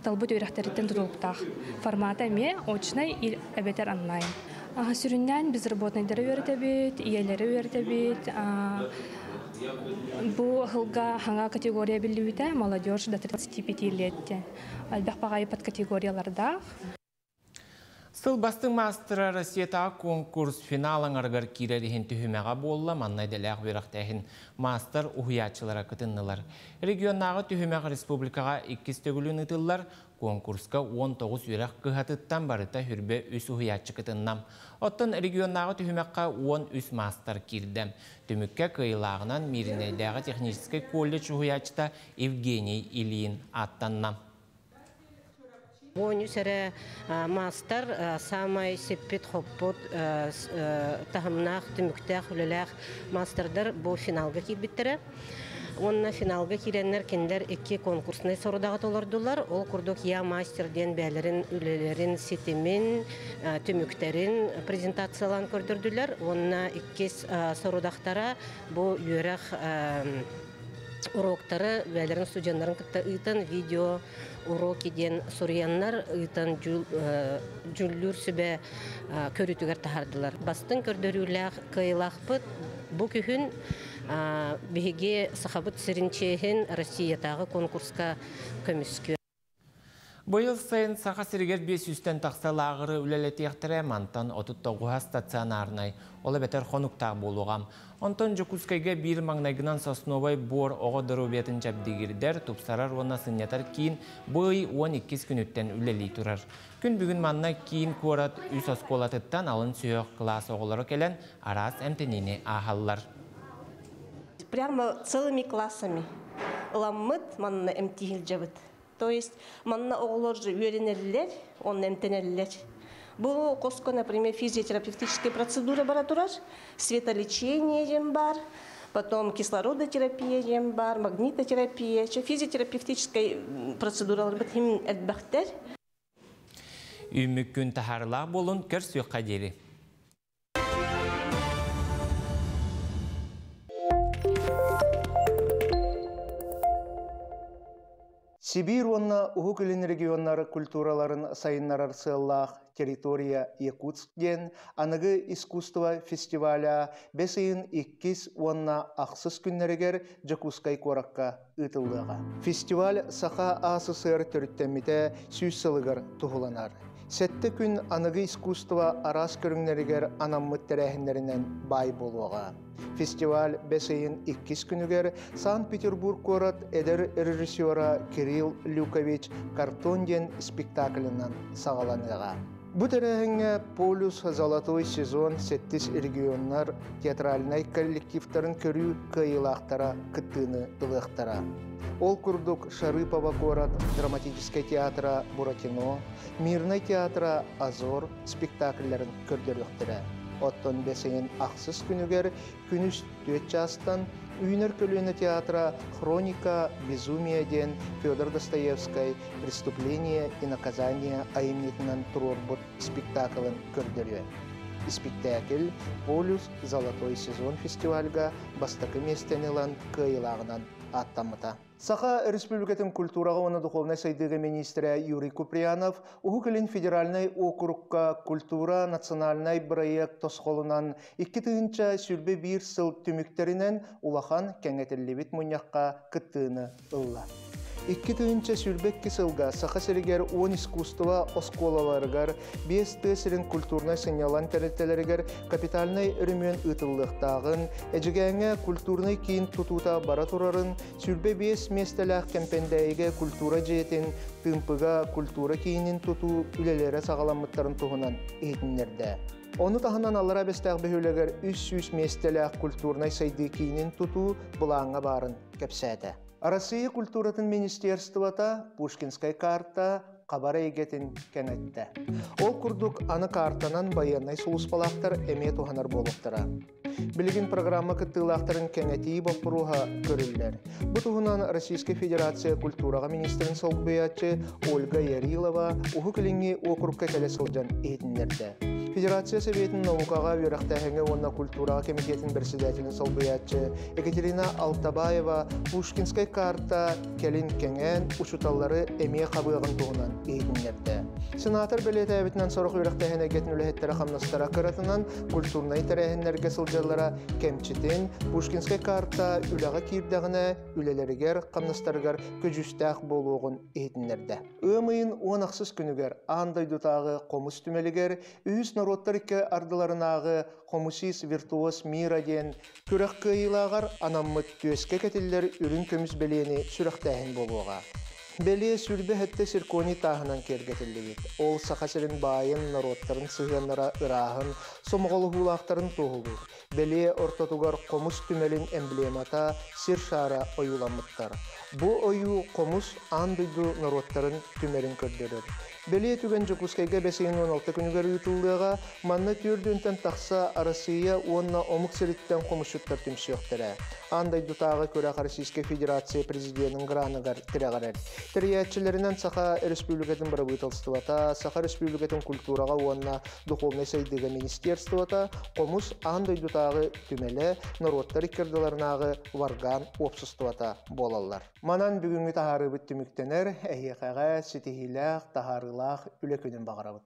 талбыт үйректерден тұтылыптақ. Формата ме, очынай әбетер онлайн. Сүріннен біз работнайдары үйретебет, иелері үйретебет, бұл ғылға хаңа категория білуіті молодежь до 35 летте. Әлбәқ бағайы под категорияларда. Сыл бастың мастера Россиятағы конкурс финалың арғар кирерихін түхімеға болла маннайдалақ верақтайын мастер ұхиятчылара күтіннілар. Регионнағы түхімеға республикаға 2 төгілін ұтылар, конкурска 19 үйрақ күхатыттан барыта хүрбе үс ұхиятчы күтіннам. Оттын регионнағы түхімеққа 13 мастер кирдем. Түмікке кыйлағынан Миринайдағы технический колледж ұхиятчыта Евгений Ильин аттаннам. Боню сәрі мастер самай сеппет хоппот тағымнақ, түміктәқ, үліләқ мастердар бұл финалға кейбіттірі. Онна финалға киреннер кендер 2 конкурсный сорудағат олардылар. Ол күрдік я мастерден бәлерін, үлелерін, сетімен, түміктерін презентациялан көрдірділер. Онна 2 сорудақтара бұл үйерақ уроктары бәлерін студентларын күтті ұйтын видео уроки ден сурьяннар ұйтын жүллүр сүбе көрітігер тахардылар. Бастың көрдіріләқ қиылақ бұд бұл күхін бігеге сақабыт сірінчейін Россиятағы конкурска көміскө. Бұйыл сайын сақа сіргер 500-тен тақса лағыры үлелеті яқтыры мантан 39 стационарнай. Олы бәтер қонуқтақ болуғам. Онтан Жокускайға бір маңнайгынан сосновай бор оғыдыру бетін жабдегірдер тұпсарар оны сынетар кейін бұй 12 күніттен үлелей тұрар. Күн бүгін манна кейін көрат үс осколатыттан алын сүйек класс оғылары келен арас әмтеніне ағалар. Прямо целыми классами. Ламмыт манна әмтегіл жабыт. То есть манна оғылар үйренелілер, он әмтенелілер. Бұл қоско, например, физиотерапевтическая процедура бара турар, светолечение бар, потом кислородотерапия бар, магнитотерапия, физиотерапевтическая процедура бар, хим әлбәқтер. Үмік күн тахарлақ болын көрсі қадері. Сибирь онна угукілін регионнары культураларын сайыннарар сыллақ территория Якутсктен анығы искусство фестиваля бесейін 2 онна ақсыз күннерегер Жокускай кораққа ұтылдыға. Фестиваль Саха АССР түріттеміте сүйсілігір тұғыланар. Сәтті күн анығы искусство арас көріңнерегер анаммыт тәрәхінлерінен бай болуға. Фестиваль бәсейін 2 күнігер Санкт-Петербург корат әдір режиссера Кирилл Люкович Картонден спектаклінен сағаланыға. Бұ тәрәхінге Полюс Золотой сезон 7 регионнар театральнай коллективтарын көрі кайылақтара күттіні дылықтара. Ол күрдік Шарыпова корат драматический театра Буратино, Мирный театра Азор спектакльлерін көрдіріқтірі. Оттон бәсейін ақсыз күнігер күніс 4 жастан Үйнер көліні театра «Хроника безумияден» Федор Достоевский «Преступление и наказание» айымнетінен тұрорбұт спектаклын көрдірі. Спектакль «Полюс Золотой сезон» фестивальга бастақы местенелан кайылағынан аттамыта. Саха республикатын культураға оны духовной сайдығы министрі Юрий Куприянов Ухукелин федеральный округка культура национальный проект тосқолынан 2-тыгынча сүрбе бір сыл түміктерінен улахан кәңетеллебет мұньяққа кыттыны ылла. 2-тыгынча сүрбек кесылға саха сәрігер 10 искусства осколаларығар, 5 тесірін культурной сынялан тәрелтелерігер капитальный үрімен ұтылықтағын, әжігәңе культурный кейін тұтута бара тұрарын, сүрбе 5 местеләқ кәмпендәйге культура жетін, тымпыға культура кейінін тұту үлелері сағаламыттарын тұғынан етінлерді. Оны тағынан алыра бәстәқ бөхілігер 300 местеләқ культурной сайды кейінін тұту бұлаңа барын кәпсәді. Россия культуратын министерствота Пушкинская карта қабара егетін кәнетті. Ол күрдік аны картанан баянай сұлыспалақтар әме туғанар болуқтыра. Білген программа кыттылақтарын кәнетейі бапыруға көрілдер. Бұтығынан Российская Федерация культураға министрін солбыятчы Ольга Ярилова ұғы кіліңі округка кәлі сылжан етіндерді. Федерация Советінің наукаға верақтағыңы онна культураға комитетінің председателін солбыятчы Екатерина Алтабаева Пушкинская карта кәлін кәңән ұшыталары әме қабығын туғынан етіндерді. Сенатор бәлеті әбітінен сорық верақтағын әгетін үліхеттері қамнастара қыратынан культурнай тәрәхінлерге сылжалара кәмчетін Пушкинская карта үліға кирдағына үлелерігер қамнастарығар көжістәқ болуғын етіндерді. Өмейін онақсыз күнігер андайдутағы қомыс түмелігер үйіз народтарыкі ардыларынағы қомусис виртуоз мира ден күрек күйілағар анаммыт төске кәтілдер үрін көміз белені сүріқтәхін болуға. Беле сүрбе хәтте сиркони тағынан кергетілдігіт. Ол сақасырын байын народтарын сығанлара ырағын, сомғолы хулақтарын тоғылыр. Беле ортатугар қомус түмелін эмблемата сир шара ойуламыттар. Бұ ойу қомус андыйду народтарын түмелін көрдерір. Беле түген жүкускайға бәсейін 16 күнігер үйтілдіға манна түрдінтен тақса Россия онна омық сіріттен қомысшыттар түмсіқтірі. Андай дұтағы көрі Российская Федерация президентінің гранығар тірәғарар. Тіріятчілерінен Саха Республикатын бары бұйтылстывата, Саха Республикатын культураға онна духовной сайдығы министерствота қомыс андай дұтағы түмелі народтар икерділерінағы варган опсыстывата болалар. Манан бүгінгі тахары бұт түміктенер, әйеқаға сетихилақ, тахарылақ үлекөнен бағарабыд.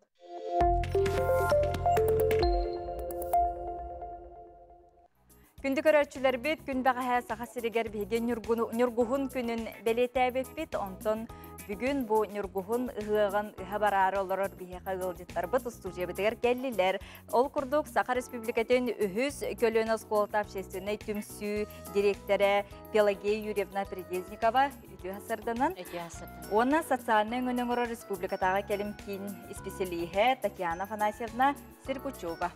Күнді көрәтшілер бет, күндағы хә саға сірігер бейген нүргуғын күнін бәлетәбет бет, онтон бүгін бұл нүргуғын ұғыған ұға барары оларыр бейе қағылдеттар бұт ұстужия бітігер кәлілер. Ол күрдік Сақа Республикатын үхіз көлін осколта общественный түмсі директоры Пелагея Юрьевна Предезникова үті ғасырдынан. Оны социальный өңінің республикатаға кәлім кейін специалиге Татьяна Афанасьевна Сергучева.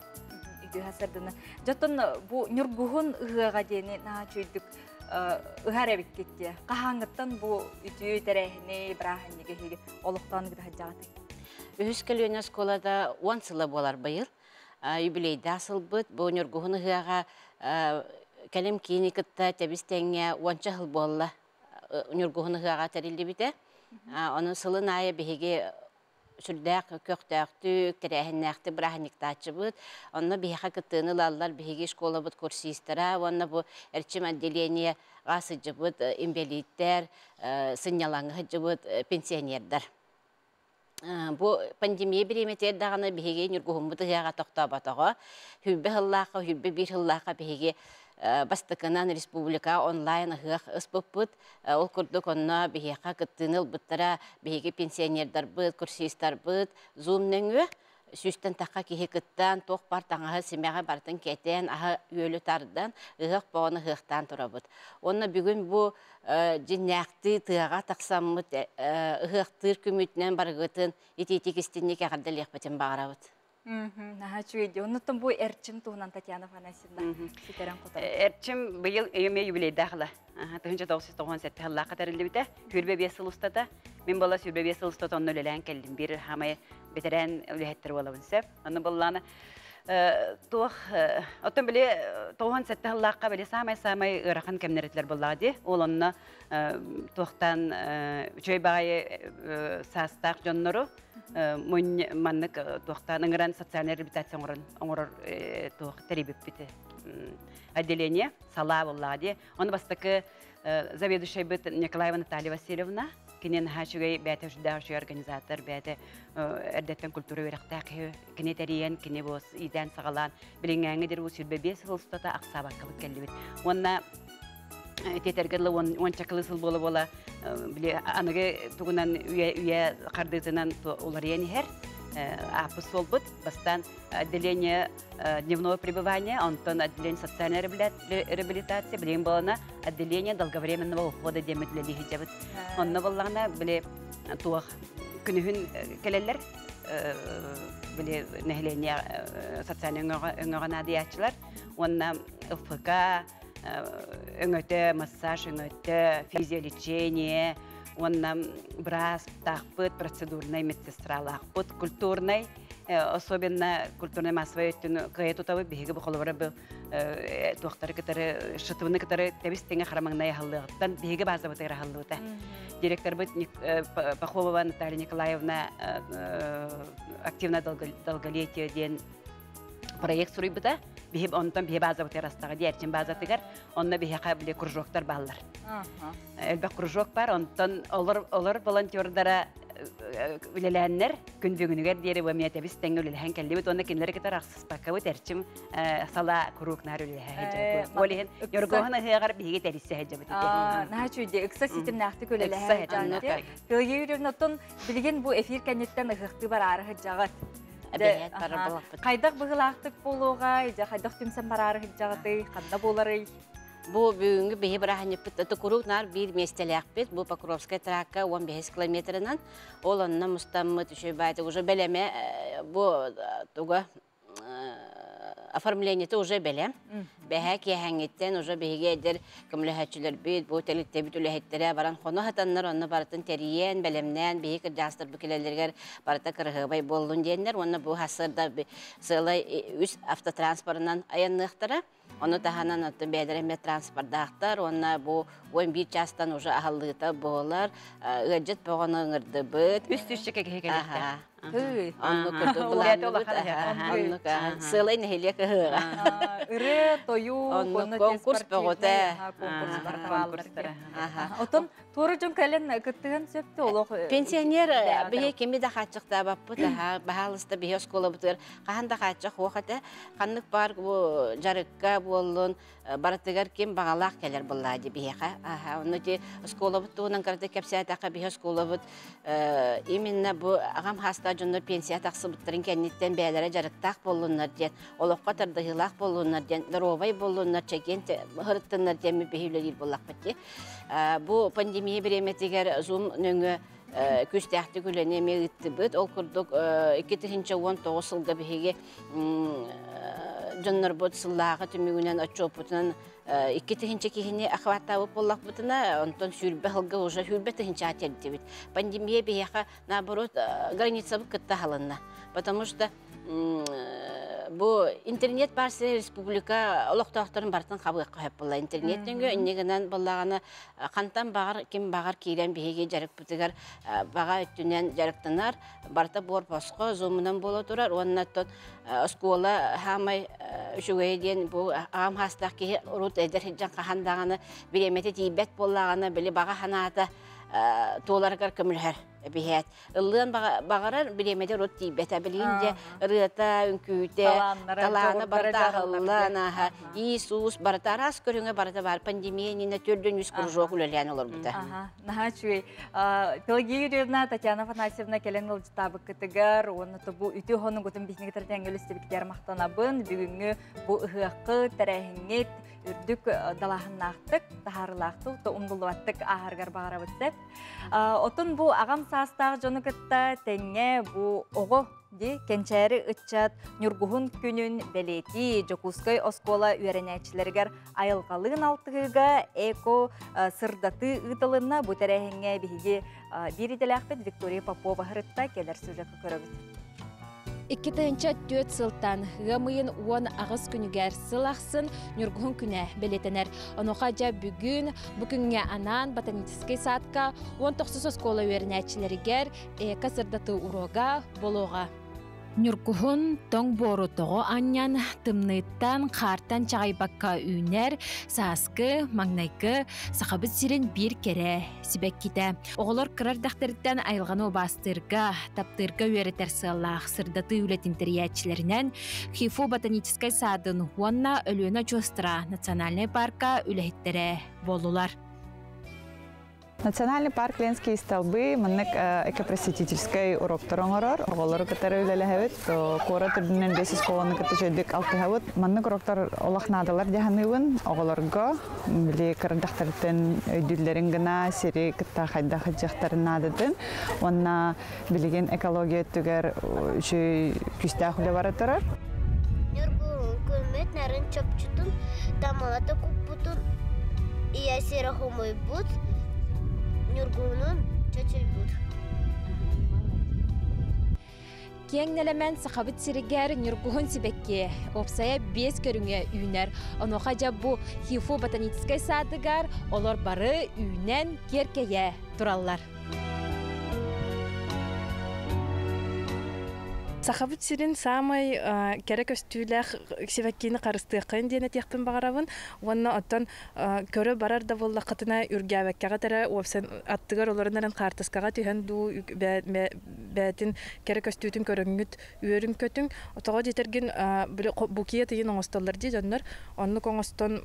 Жаттан бұл нүргуғын ұғыға дейіне наға чөйдік ұғар әбік кетті. Қағаңыттан бұл үті тәрәхіне, бірағынеге олықтан ұғыда жағаты. Үхіз көліне сколада 10 сылы болар байыл. Юбилейді асыл бұд. Бұл нүргуғын ұғыға кәлім кейіні күтті тәбістәңе 10 жыл болы нүргуғын ұғыға тәрелді біті. Оның сылын айы бейге сүрдәк, көқтәқтік, тәрәхіннәқті бірағынықтачы бұд. Онына бейға күттіні лалылар бейге школа бұд курсистара. Онына бұл әрчім отделение ғасыжы бұд, имбелиттер, сынялаңы бұд, пенсионердар. Бұл пандемия біреметер дағаны бейге нүргуғын бұды ғаға тоқта батаға. Хүлбе ғыллаққа, хүлбе бір ғыллаққа бейге бастықынан республика онлайн ғық ұспып бұд. Ол күрдік онына бейеқа күттіныл бұттара бейге пенсионердар бұд, курсистар бұд, зумнен ө, сүстен таққа кейі күттен, тоқ бар таңағы семеға бартын кетен, аға өлі тардан, ғық бағыны ғықтан тұра бұд. Онына бүгін бұл жинәқті тұғаға тақсам мұд, ғықтыр күмітінен барғытын, еті-етекістінне кәғарды леқпетін бағыра бұд. Наға чүйді. Онытын бұл әрчім туғынан Татьяна Афанасьевна сетерен құтар. Әрчім бұйыл өйме юбилейді ақылы. 1997 ғыллаққа тәрілді біті. Хүрбе 5 сыл ұстата. Мен бола сүрбе 5 сыл ұстата оны өлелән кәлдім. Bir хамай бетерән өліхеттір болабын сәп. Оны болланы Оттон біле 97 ғыллаққа біле самай ұрақын кәмнереттілер боллады. Ол онына тоқтан чөй бағайы састақ жонныру. Маннык тоқтан ыңыран социальный реабилитация оңырыр тоқ тәребіп біті отделение, сала боллады. Оны бастықы заведующая бит Николаева Наталья Васильевна, кинен хашугай бәте жүдәші организатор, бәте әрдеттен культура верақтақ, кине тәрейен, кине бос идән сағалан, біліңәңі дер өсір бәбес ғылыстата ақсабақ қылып кәлі бит. Онна тетергерлі ончақылы сыл бола-бола, анығы тұғынан үйе қардызынан олар ені хәр, апы сол бұд, бастан отделение дневного пребывания, онтон отделение социальной реабилитации, білен болана отделение долговременного ухода деметлі хиджабыт. Онны болағына біле туақ күнігін келелер, біле нәхіление социальный өңіғана диячылар, онна ФК, өңөті массаж, өңөті физиолечение, онна брас, тақпыт, процедурный медсестралақпыт, культурный, особенно культурный массовый өттін қайет ұтабы бейгі бұқылы бары туақтары кітары, шытуыны кітары тәбістеңі қарамаңнай қалдығыттан бейгі базы бұтайры қалдығыта. Директор бұд Пахомова Наталья Николаевна активно долголетие ден проект сұрый бұта. Бейіп онтан бейіп база бұтай растағы дәрчен база тігер, онна бейіға біле кружоктар балылар. Әлбәк кружок бар, онтан олар волонтердара үлеләннер, күнбігінігер дері өмет әбіс тәңі үлелән кәлі бұд, онна кенлері кетер ақсыз баққа бұд әрчім сала күрукнар үлелән. Олеген, yorgoğun ıhıgar beyge terisi həcə бұд. Наға чүйде, ұқса сетім нәқті көлелән həcə. Көлге үйрен отын білген бұл эфир кәнеттен ұқықты бар ары həcəғат. Қайдақ бұғылақтық болуға, қайдақ түмсен барары жағыды, қанда болары? Бұл бүгінгі бейі бір ағын еппіт. Тұқырықнар бір местелек бет. Бұл Покровская тракка 15 километрінен. Ол онына мұстаммыт үші бәйті. Уже бәлеме бұл тұға оформлениеті уже бәлем. Бәхәк ехәңеттен уже бейге әдір көміліхәтшілер бейт. Бұл тәлікте біт үліхеттері баран. Қоны хатанлар оны барытын тәрейен, бәлемнен, бейі кірдястыр бүкелелергер барыта кірғыбай болуын дейінлер. Оны бұл хасырда сылай үз автотранспорынан аянлықтары. Оны таханан атын бәдірәмет транспорттақтар, оны бұл 11 частан уже ағалыта болар, ғаджет боғаны ғырды бұд. Үст-үстші кәкекелікті. Онны күрді бұланы бұд. Сылай нәхеле кіғыға. Үрі, тойу, конкурс боғыта. Отын, торы жон кәлін күттіген сөпті олық? Пенсионер бейе кемі да қатшықта баппы, бағалысты бейе скола бұтыр. Қаған да қатшық оғыта, қанлық бар жарыққа болын, барытығар кем бағалақ кәлер бұллады бейеға. Оны де скола бұтты, онын қарды кәпсия таққа бейе скола бұт. Именно бұл ағам хаста жонлар пенсия тақсы бұттырын кәнеттен бәлері жарықтақ болынлар ден, олыққа тардығылақ болынлар ден, дұровай болынлар чәкен ғырыттынлар ден бейілер ел болақ бітте. Бұл пандемия біреметігер зұм нөңі күстәқті күліне мегітті бұд. Ол күрдік 2019 сылға бейге жонлар бұд сыллағы түмігінен отчоп бұтынан 2-тігінші кейіне ақваттауып болақ бұтына, онтан сүрбі ғылға уже сүрбі тігінші әтерді бід. Пандемия бейеға, наоборот, граница бұд күтті халынна. Потому что бұл интернет барсы республика олықтақтарын бартын қабық қойып бұлла. Интернеттенге үнегінен бұллағаны қантан бағар, кем бағар кейлен бейге жарық бұтығар баға өттінен жарықтынар. Барта бор посқо, зумынан болу тұрар. Онына тот скола хамай үшігейден бұл ағам хастақ кейі ұрут әдір жан қағандағаны біреметі дейбет боллағаны білі баға ханаты толарғар көмілер. Бихет. Ыллын бағарар биремеде рот тибет абилинде рыта үнкүйте таланы бартағыллан Иисус барта рас көріңе барта бар пандемия нина төрден үз кружок үлелен олар бұта. Наға чуй. Пелагеевна Татьяна Афанасьевна келен ылжытабы кітігер, оны бұл үті хоның көтін бейснігітерден өлістебіктер мақтанабын, бүгінгі бұл ұғықы тәрәхіңет үрдік далағыннақтық, тахарылақтық, ұмдылуаттық ағарғар бағара бұтсеп. Отын бұл ағам састағы жоны кітті тәңе бұл оғы кенчәрі ұтчат нүргуғын күнін бәлеті Жокускай оскола үйәренәчілергер айылғалығын алтығыға эко сырдаты ұтылына бұл тәрәхіңе бігі беределәқпет Виктория Попова ғырытта келер сөзікі көрігіт. 2-4 сылтан ғамыйын 10 ағыз күнігер сылақсын нүргуғын күні белетенер. Оноға жа бүгінге анан ботанический садқа 19 оскола үйерін әчілерігер касырдаты урога болуға. Нюркуһун тоң бору тоҕо аньян тымныттан хартан чағайбакка үүнер сааскы, маңнайкы сахабыт сирин бир кере сибекките. Оҕолор кырардахтарыттан айылғаны обастырга, таптырга үеретер сыллах сырдаты үлетин териячлеринен Хифу ботаническай садын уонна өлүөнө чостра национальный парка үлэхиттере болулар. Национальный парк Ленские столбы, маннык экопросветительский урок тороңорор, оголору катары үлелехебит, кора түрдүнен 5 колоны катышөйдүк алтыхабыт. Маннык уроктор олахнадалар жаханыбын, оголорго, били кырдактарыттен өйдүллерин гына сири кытта хайда хаджактарын надыдын. Онна билеген экология түгер үшөй күстах үле баратырар. Нюргун көмет нарын чөпчүтүн, тамалата куппутун, ия сера хомой бут, Нюргунун чөчүлбүт. Кеңнелемен сахабыт сиригер Нюргун сибекке опсая 5 көрүңе үйнер. Оноха жабу Хифу ботаническай садыгар олар бары үйнен керкeye тураллар. Сахабыт сирин самай керек өстүлэх сибеккини карыстыакын дене тектин багарабын. Онна оттон көрө барар да болла катына үргәбеккәгә тәрә опсын аттыгар оларынан картаскага тиһән ду бәтин керек өстүтүн көрөңүт үрүн көтүң. Отога жетерген букие тыйын оңостоллар ди жаннар. Онны коңостон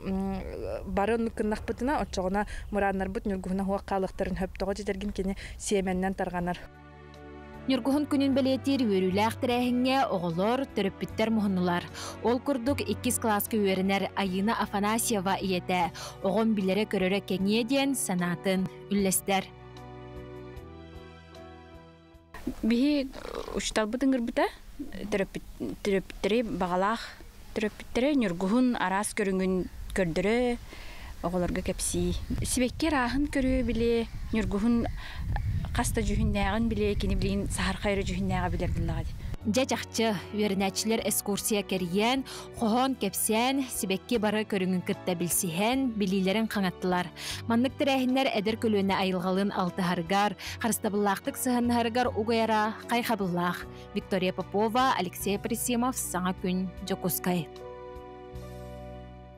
барын кыннакпытына отчогына мураннар бут Нюргуна хуа калыктарын хөптога жетерген кене семеннен тарганар. Нюргуһун күнүн белетир үрүлээх тирээһиҥҥэ оҕолор төрөппүттэр муһуннулар. Ол курдук 2 класска үөрэнэр Айына Афанасьева ийэтэ оҕон билере көрөрө кеңие диэн санаатын үллэстэр. Биһи учталбытын гырбыта төрөппүттери багалаах төрөппүттери Нюргуһун арас көрүңүн көрдөрө оҕолорго кепси. Сибекке раахын көрүү биле Нюргуһун Каста жүхүннәгын биле кини билин сахар хайры жүхүннәгә билердиләр. Жачакчы үрнәчләр экскурсия керген, хоһон кепсән, сибекке бары көрүңүн кытта билсиһен, билиләрен каңаттылар. Маннык тирәһиннәр әдер көлүнә айылгалын алтыһаргар, харстабыллактык сыһаннаргар угаяра кайхабыллах. Виктория Попова, Алексей Присимов, Саңа күн, Жокускай.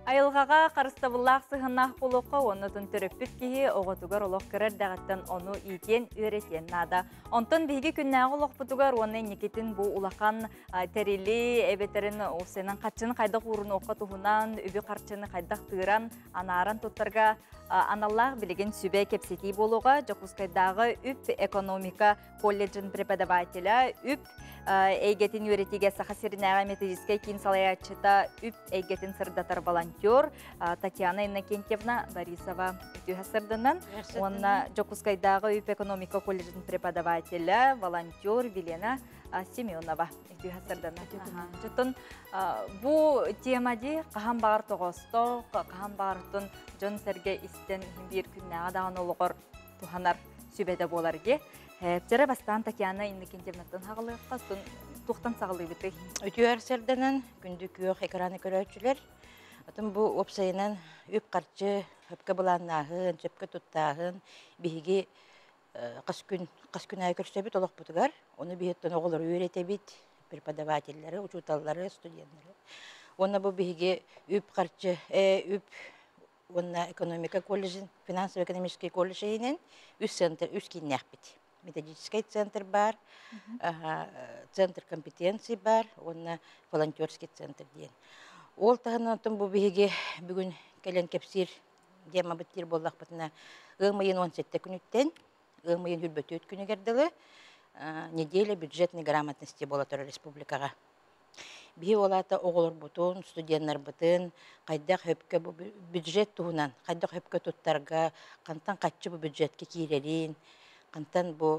Айылғаға қарыстабыллақ сығыннақ болуқы, оны түн түріппіт кейі оғытуғар олық кірір дағыттан оны ийтен өретен нада. Онтын бейгі күннәғы олық бұтуғар оны некетін бұл улақан тәрелі әбетерін осының қатшыны қайдақ ұрын оқы тұхынан, үбі қарчыны қайдақ тығыран, анаран тұттарға аналлах билеген сүбе кепсети болуға, Жокускайдағы үп экономика колледжін преподавателя, үп әйгетін өретеге сақасырынағы методистке кейін салаячыта үп әйгетін сырдатар волонтер Татьяна Иннокентьевна Борисова өтіғасырдынан. Онна Жокускайдағы үп экономика колледжін преподавателя, волонтер Велена Семенова өтіғасырдынан. Жөттін бұл темаде қаған бағар тоғысты, қаған бағартын жон сәрге істен бір күннәға дағын олығыр туғанар сөбеді боларге. Әптері бастан Татьяна Иннокентьевнатын хағылыққа тұқтан сағылы біті. Өтіуәр сәрденен күнді күйеқ экраны көрәтшілер. Отын бұл опсайынан өп қарчы, өпке бұланнағын, жөпке тұттағын, бейге қас күн ай көрсөбіт олық бұтығар. Оны бейеттен оғылыр үйрете бит, преподавательлері, учуталлары, студенттері. Оны бұл бейге өп қарчы, онна экономика колледжин, финансово-экономический колледжинен үс кейіннәқ бит. Методический центр бар, центр компетенции бар, онна волонтерский центр дейін. Ол тағынан тұн бұл бейге бүгін кәлен кепсир дема біттер боллақ бұтына ғылмайын 17 күніттен, ғылмайын үрбөті өткіні керділі, неделя бюджетной грамотности бола тұры республикаға. Бей олата оғылыр бұтын, студенттер бұтын, қайдақ өпке бюджет туғынан, қайдақ өпке тұттарға, қантан қатшы бұл бюджетке кейлерін, қантан бұл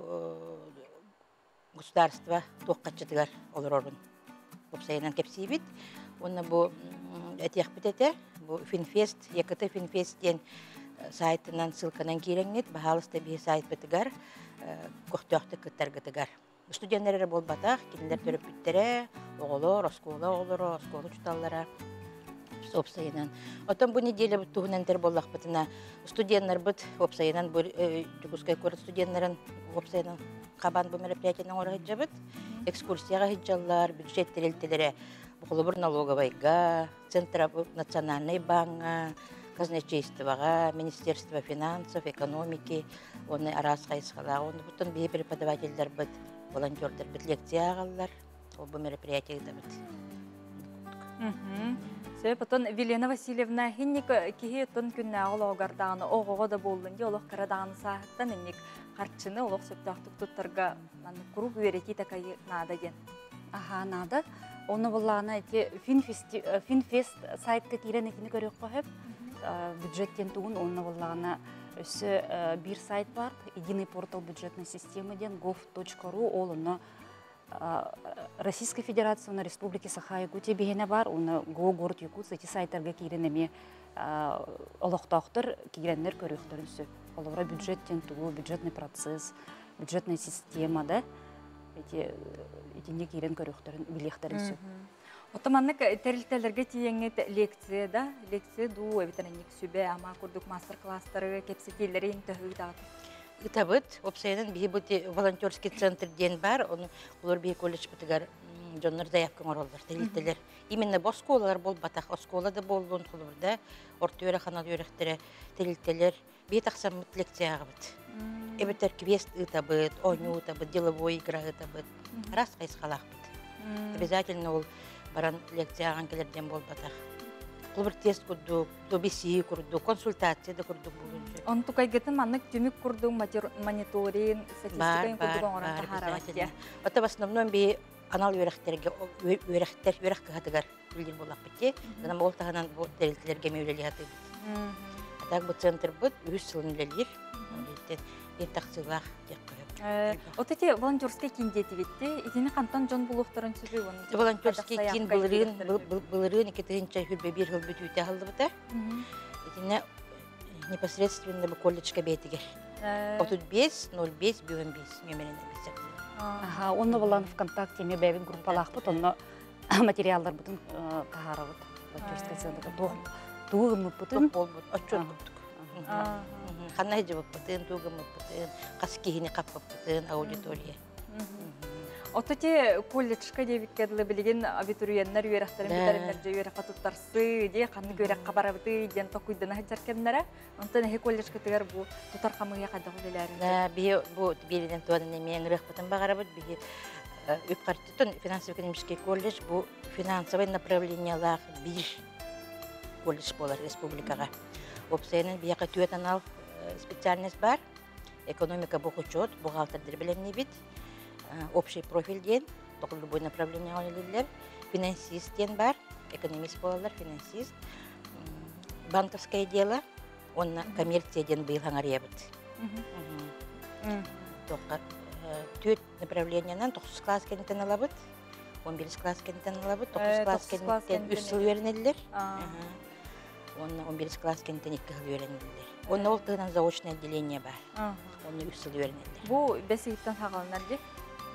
государство тоқ қатшытығар олар орын. Опсайынан кепсей бит. Оны бұл әтеқ бітеті, бұл Финфест, Екіті Финфесттен сайтынан сылқанан кереңнет, бағалысты бей сайт бітігар, көқтөқті күттарғытығар. Студенттері бол батақ, келіндер төріп біттері, оғылыр, осколы оғылыр, осколы чуталлара. Опсайынан. Отан бұл неделя бұт туғынан тер боллақ бұтына студенттер бұт опсайынан, Жокускай көрі студенттерін опсайынан қабан бұл мероприятияның орғы жабыт. экскурсияға хиджаллар, бюджет терелтелері, бұқылыбыр налоговайға, Центра национальной банка, казначействоға, Министерство финансов, экономики, оны арас қайсықала, оны бұтын бей преподавательдер бұд, волонтердер бұд лекция ағалар, ол бұл мероприятие бұд. Потом Велена Васильевна хинник кихи тон күнне ағыл оғардағаны оғыға да болдың де олық қарадағаны сағыттан енник қарчыны олық сөптақтық тұттарға құру өреті тақайы нада ген. Аха, нада. Оны болағына Финфест сайтқа кейрен екені көрек қойып, бюджеттен туын оны болағына өсі бір сайт бар, единый портал бюджетной системы ден gov.ru, олыны Российской Федерации, на Республике Саха-Якутия бігені бар, оны город Якутс, эти сайттарға кейренеме олықтақтыр, кейренлер көріқтерін сөп. Олығыра бюджеттен туы, бюджетный процесс, бюджетная система, да? Этінде кейрен көріқтерін, билектерін сөп. Отаманнык тәрілтелерге тиеңет лекция, да? Лекция ду, әбітінінік сөбе, ама күрдік мастер-кластары, кепсетелері ең төхігі дағды. Итабыт, опсайдан бии бути волонтерский центр ден бар, олар бии колледж бутыгар жоннор заявкан оролдар, тәрілтелер. Именно бо сколалар бол батақ, осколада болуын құлырда, орты өрі қанал өріқтері тәрілтелер, бии тақсамыт лекцияға бұт. Эбетер квест итабыт, ойну итабыт, деловой игра итабыт, раз қайсқалақ бұт. Обязательно ол баран лекцияған келерден бол батақ. Құлбір тест күрдік, добиси күрдік, консультация да күрдік болуыншы. Он тұқайгетін манық түмік күрдік, мониторин, статистикаен күрдік оңыран тахараватия. Ота в основном бей анал өріқтерге, өріқ қағатығар білдер болақ бітте. Ғанам ол тағанан дәрілтілерге мәулелі ғаты бітті. Атақ бұл центр бұд, өз сылын үлелер. Ен тақсылақ деп қойып. Отете волонтерский кин дети битти, итини кантан жон булуктарын сүрү он. Волонтерский кин былырын икетинче хүрбе бир жыл бүтүтө алды бута. Итине непосредственно бу колледжга бетигер. 35-05 95 номерин бисек. Аха, онны болан ВКонтакте ме бебин группалак бут, онны материалдар бутун кахарабыт. Волонтерский центр тугым бутун болбут, отчет буттук. Ханна жабып бутун, тугым бутун, каскихини капып бутун аудитория. Отте колледжка дебиккедле билген абитуриенттер үйрәхтәрен битәреннәрҗә үйрәк тутарсы, ди ханны үйрәк кабарабыты дигән токуйдана һәҗәркәмнәре. Онтан һе колледжка тигәр бу тутар камыга кадак үләләре. Да, бу билдән туган мен рөхбәтен багарабыт бии үпкәртүтен финансово-экономический колледж бу финансовый направлениелар бир колледж булар республикага. Опсайнын бияка түетанал специальность бар. Экономика бухучет, бухгалтердер белән ни бит. Общий профиль ден, только любое направление олилер. Финансист ден бар, экономист болалар, финансист. Банковское дело, он на коммерция ден был хангаребит. Только түет направлениеннен 9 класс кенетен алабыт, 11 класс кенетен алабыт, 9 класс кенетен үсіл үйренелер. Он 11 класс кенетен 2 жыл үйренелер. Он олтығынан заочное отделение бар. Он үсіл үйренелер. Бу бесейттен хағалынар де?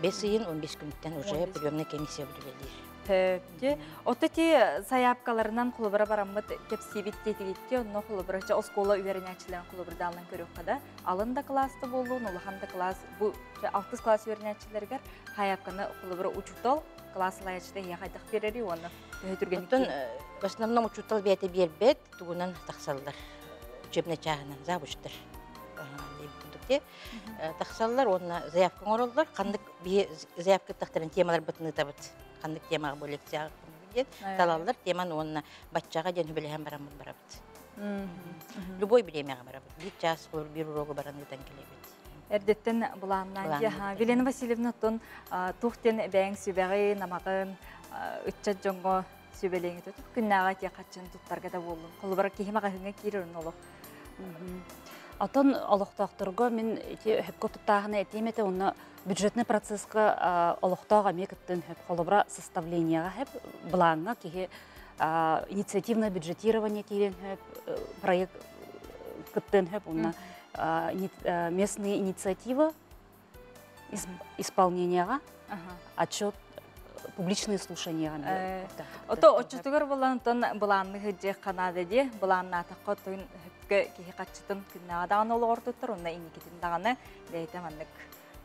5 июн 15 күнттен уже приемная комиссия бүлелер. Төпте. Отте саяпкаларынан кулыбыра барамыт кепсибит тетигитте, онно кулыбырача оскола үйренячилерин кулыбырда алын көрөккада. Алында класты болуун, улаханда класс, бу 6 класс үйренячилергер саяпканы кулыбыра учутал, класс лаячта яхайдык берери оны төтүрген. Оттон в основном учутал бете бербет, тугунан таксалдар. Учебный чагынан забуштыр. Тахсаллар онна заявка оролдор, кандык бие заявка тахтарын темалар бытыны табыт. Кандык темага бу лекция ден, талаллар теманы онна батчага ден билген барамын барабыт. Любой билемега барабыт. Бир час болор, бир урогу барандытан келебит. Эрдеттен буланна. Велена Васильевна тон тухтен бәң сүбәгы намагын үтчат жоңго сүбелеңи тутуп күннага те качын туттарга да болдум. Колбара кихимага хыңга кирерин олох. Атын олықтақтырға мен хөпкі тұттағына әтеметі оны бюджетный процессқа олықтаға мекіттін хөп қолыбыра составленияға хөп бұлаңға кеге инициативное бюджетирование кейлен хөп проект кіттін хөп оны местные инициативы исполненияға отчет публичные слушания. Ото очутугар бұланны хүджек қанады де, бұланны атаққа тойын кихи качытын күннага даган олор туттар, онна иникитин даганы дейте маннык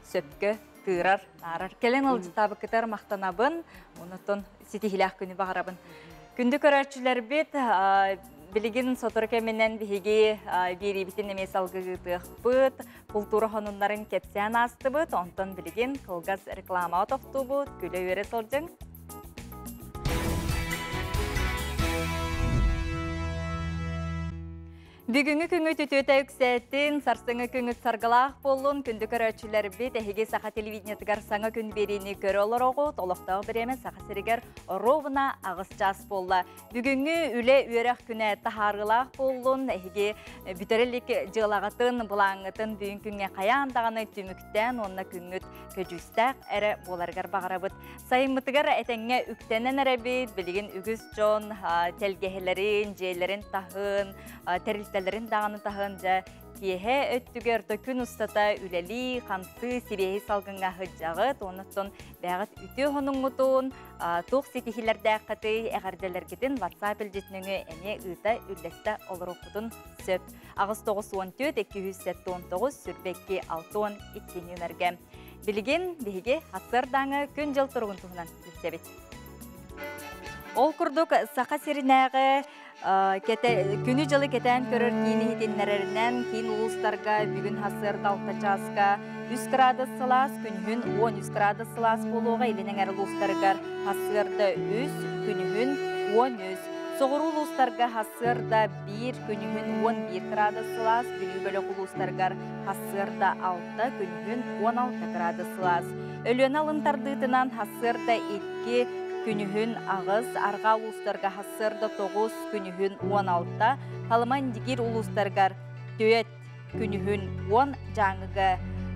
сөпкө тырар, нарар. Келен ылжытабы кытар мақтанабын, онытын сетихилях күні бағарабын. Күнді көрәрчілер бет, білігін сотырке менен бігі бері бітін емес алғығытық бұд, культура хонунларын кепсиян асты бұд, онтын білігін қылғаз реклама отоқты бұд, күлі өре солжың. Бүгінгі күңі түтөті үксәттін, сарсыңы күңі сарғалақ болын, күнді көрәтшілер бет, әхеге сақа телевидениятығар саңа күн берені көрі олар оғы, толықтағы біреме сақа сірігер ровына ағыс жас болла. Бүгінгі үлі өрәқ күні тахарғылақ болын, әхеге бүтәрелік жылағытын, бұлаңытын бүгін күнге қаяндағаны түміктен, онына күнгіт көжістәқ әрі боларғар бағарабыд. Сайымытығар әтәңе үктенен әрәбет, білігін үгіз жон, телгехелерін, жейлерін тахын, тәрілтелерін дағаны тахынжа, кие өттігер төкін ұстата үләли, қамсы, себейі салғынға ғыджағыт, оныттың бәғыт үті ғыныңғытын, тоқ сетихилерді әққаты әғарделер кетін WhatsApp үлжетніңі әне ұйта үлдесті олыр оқытын сөп. Ағыз 9-14-279 сүрбекке 6-12 нөмірге. Білген бейге асырдаңы күн жыл тұрғын тұғынан үлсебет. Ол күрдік сақа серінәғі күні жылы кетен көрір кейіні хетенлерінен кейін ұлыстарға бүгін хасырда 6 жасқа 100 градус сылас, күнігін 10 градус сылас болуға елінің әрі ұлыстарға хасырда 100, күнігін 10. Соғыру ұлыстарға хасырда 1, күнігін 11 градус сылас, бүлі бөлік ұлыстарға хасырда 6, күнігін 16 градус сылас. Өлен алынтардытынан хасырда 2, күнігін ағыз, арға ұлыстарға хасырда 9, күнігін 16, қалыман дегер ұлыстарға 4, күнігін 10, жаңыға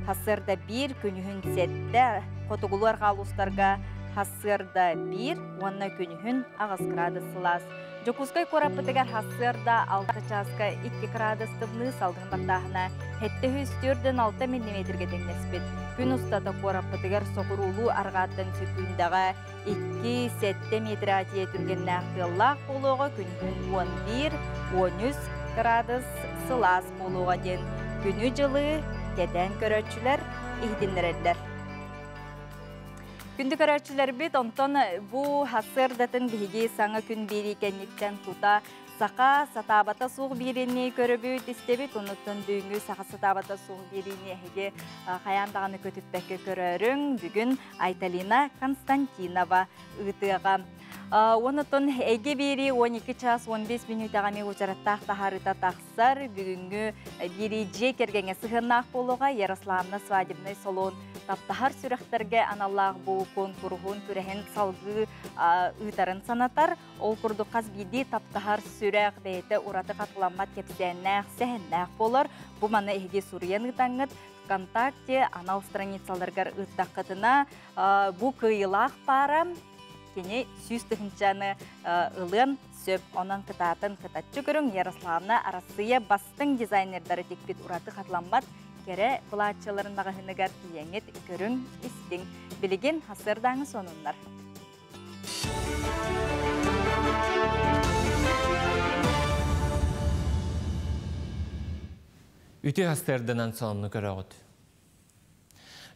хасырда 1, күнігін 7, қотығыларға ұлыстарға хасырда 1, онына күнігін ағыз градус сылас. Жокускай корапытыгар хасырда 6 жасқа 2 градус тывны салдың баттағына хетті хүстірден 6 мм-ге теңнеспет. Күн ұстата корапытыгар соғырулу арғаттың сүкіндағы 2-7 метр атия түрген нәқтыллақ болуға күнігін 11-13 градус сылас болуға ден. Күні жылы кеден көрәтшілер ихдинлерелдер. Күнді көрәтшілер бет, онтон бұ хасырдатын бігі саңа күн бері кәнеттен тута сақа сатабата суғы беріне көрібі дестебет, оныттын бүгінгі сақа сатабата суғы беріне әйге қаяндағаны көтіппәкі көрерің бүгін Айталина Константинова ұйтыға. Оныттын әйге бері 12 час 15 минутағаме ұжараттақ тахарыта тақсар бүгінгі бері жекергенге сығыннақ болуға Ярославна свадебный салон таптахар сүрәхтерге аналлах бу конкурсун күрәһен салгы ыйтарын санатар. Ол курду каз биди таптахар сүрәх бәйте ураты катламат кепсәннәх сәһәннәх болар. Бу маны эге Суриян ытаңыт ВКонтакте анал страницаларга ыттакытына бу кыйлах пара кене сүстүхүнчаны ылын сөп онан кытатын кытатчы көрүң Ярославна Россия бастың дизайнерлары текпет ураты катламат кере бұлатчыларын бағынығар киеңет көрің істің. Білеген хасырдаңы сонынлар. Үте хастырдынан соныны көріғыд.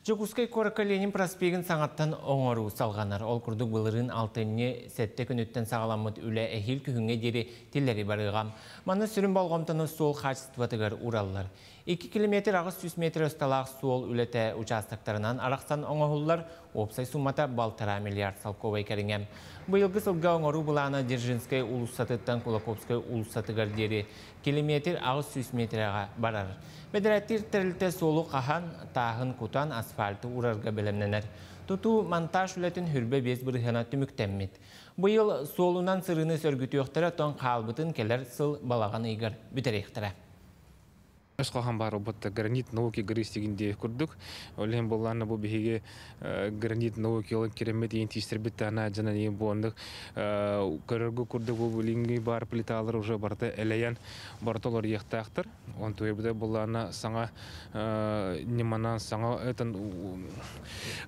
Жокускай Корка Ленин проспегін саңаттан оңару салғанар. Ол күрдік бұлырын алтынне сәтті күніттен сағаламыд үлі әхил күхінге дері тілері барығам. Маны сүрін балғамтаны сол қачыстыватығар уралылар. 2 километр ағыз 100 метр өсталақ суол үлеті участықтарынан арақсан оңағылар опсай суммата балтара миллиард салковай кәріңем. Бұйылғы сылға оңару бұланы Держинскай улуссатыттан Кулаковскай улуссатығар дері километр ағыз 100 метрға барар. Бедірәттер тірілті солу қахан, тағын кутан асфальты урарға білімненер. Тұту монтаж үлетін хүрбе без бұрғана түміктәммет. Бұйыл солунан сырыны сөргіті өқтірі тон қалбытын келер сыл балаған үйгір бүтеректірі. Өз қоған бар обытта гранит науки гырыстегінде күрдік. Олен болғаны бұл бейге гранит науки олын керемет ең тейстербетті ана жана ең болғандық. Көріргі күрдік бұл білінгі бар плиталар уже барда әләйен бартолар ектақтыр. Он төйбіде болғаны саңа неманан саңа өтін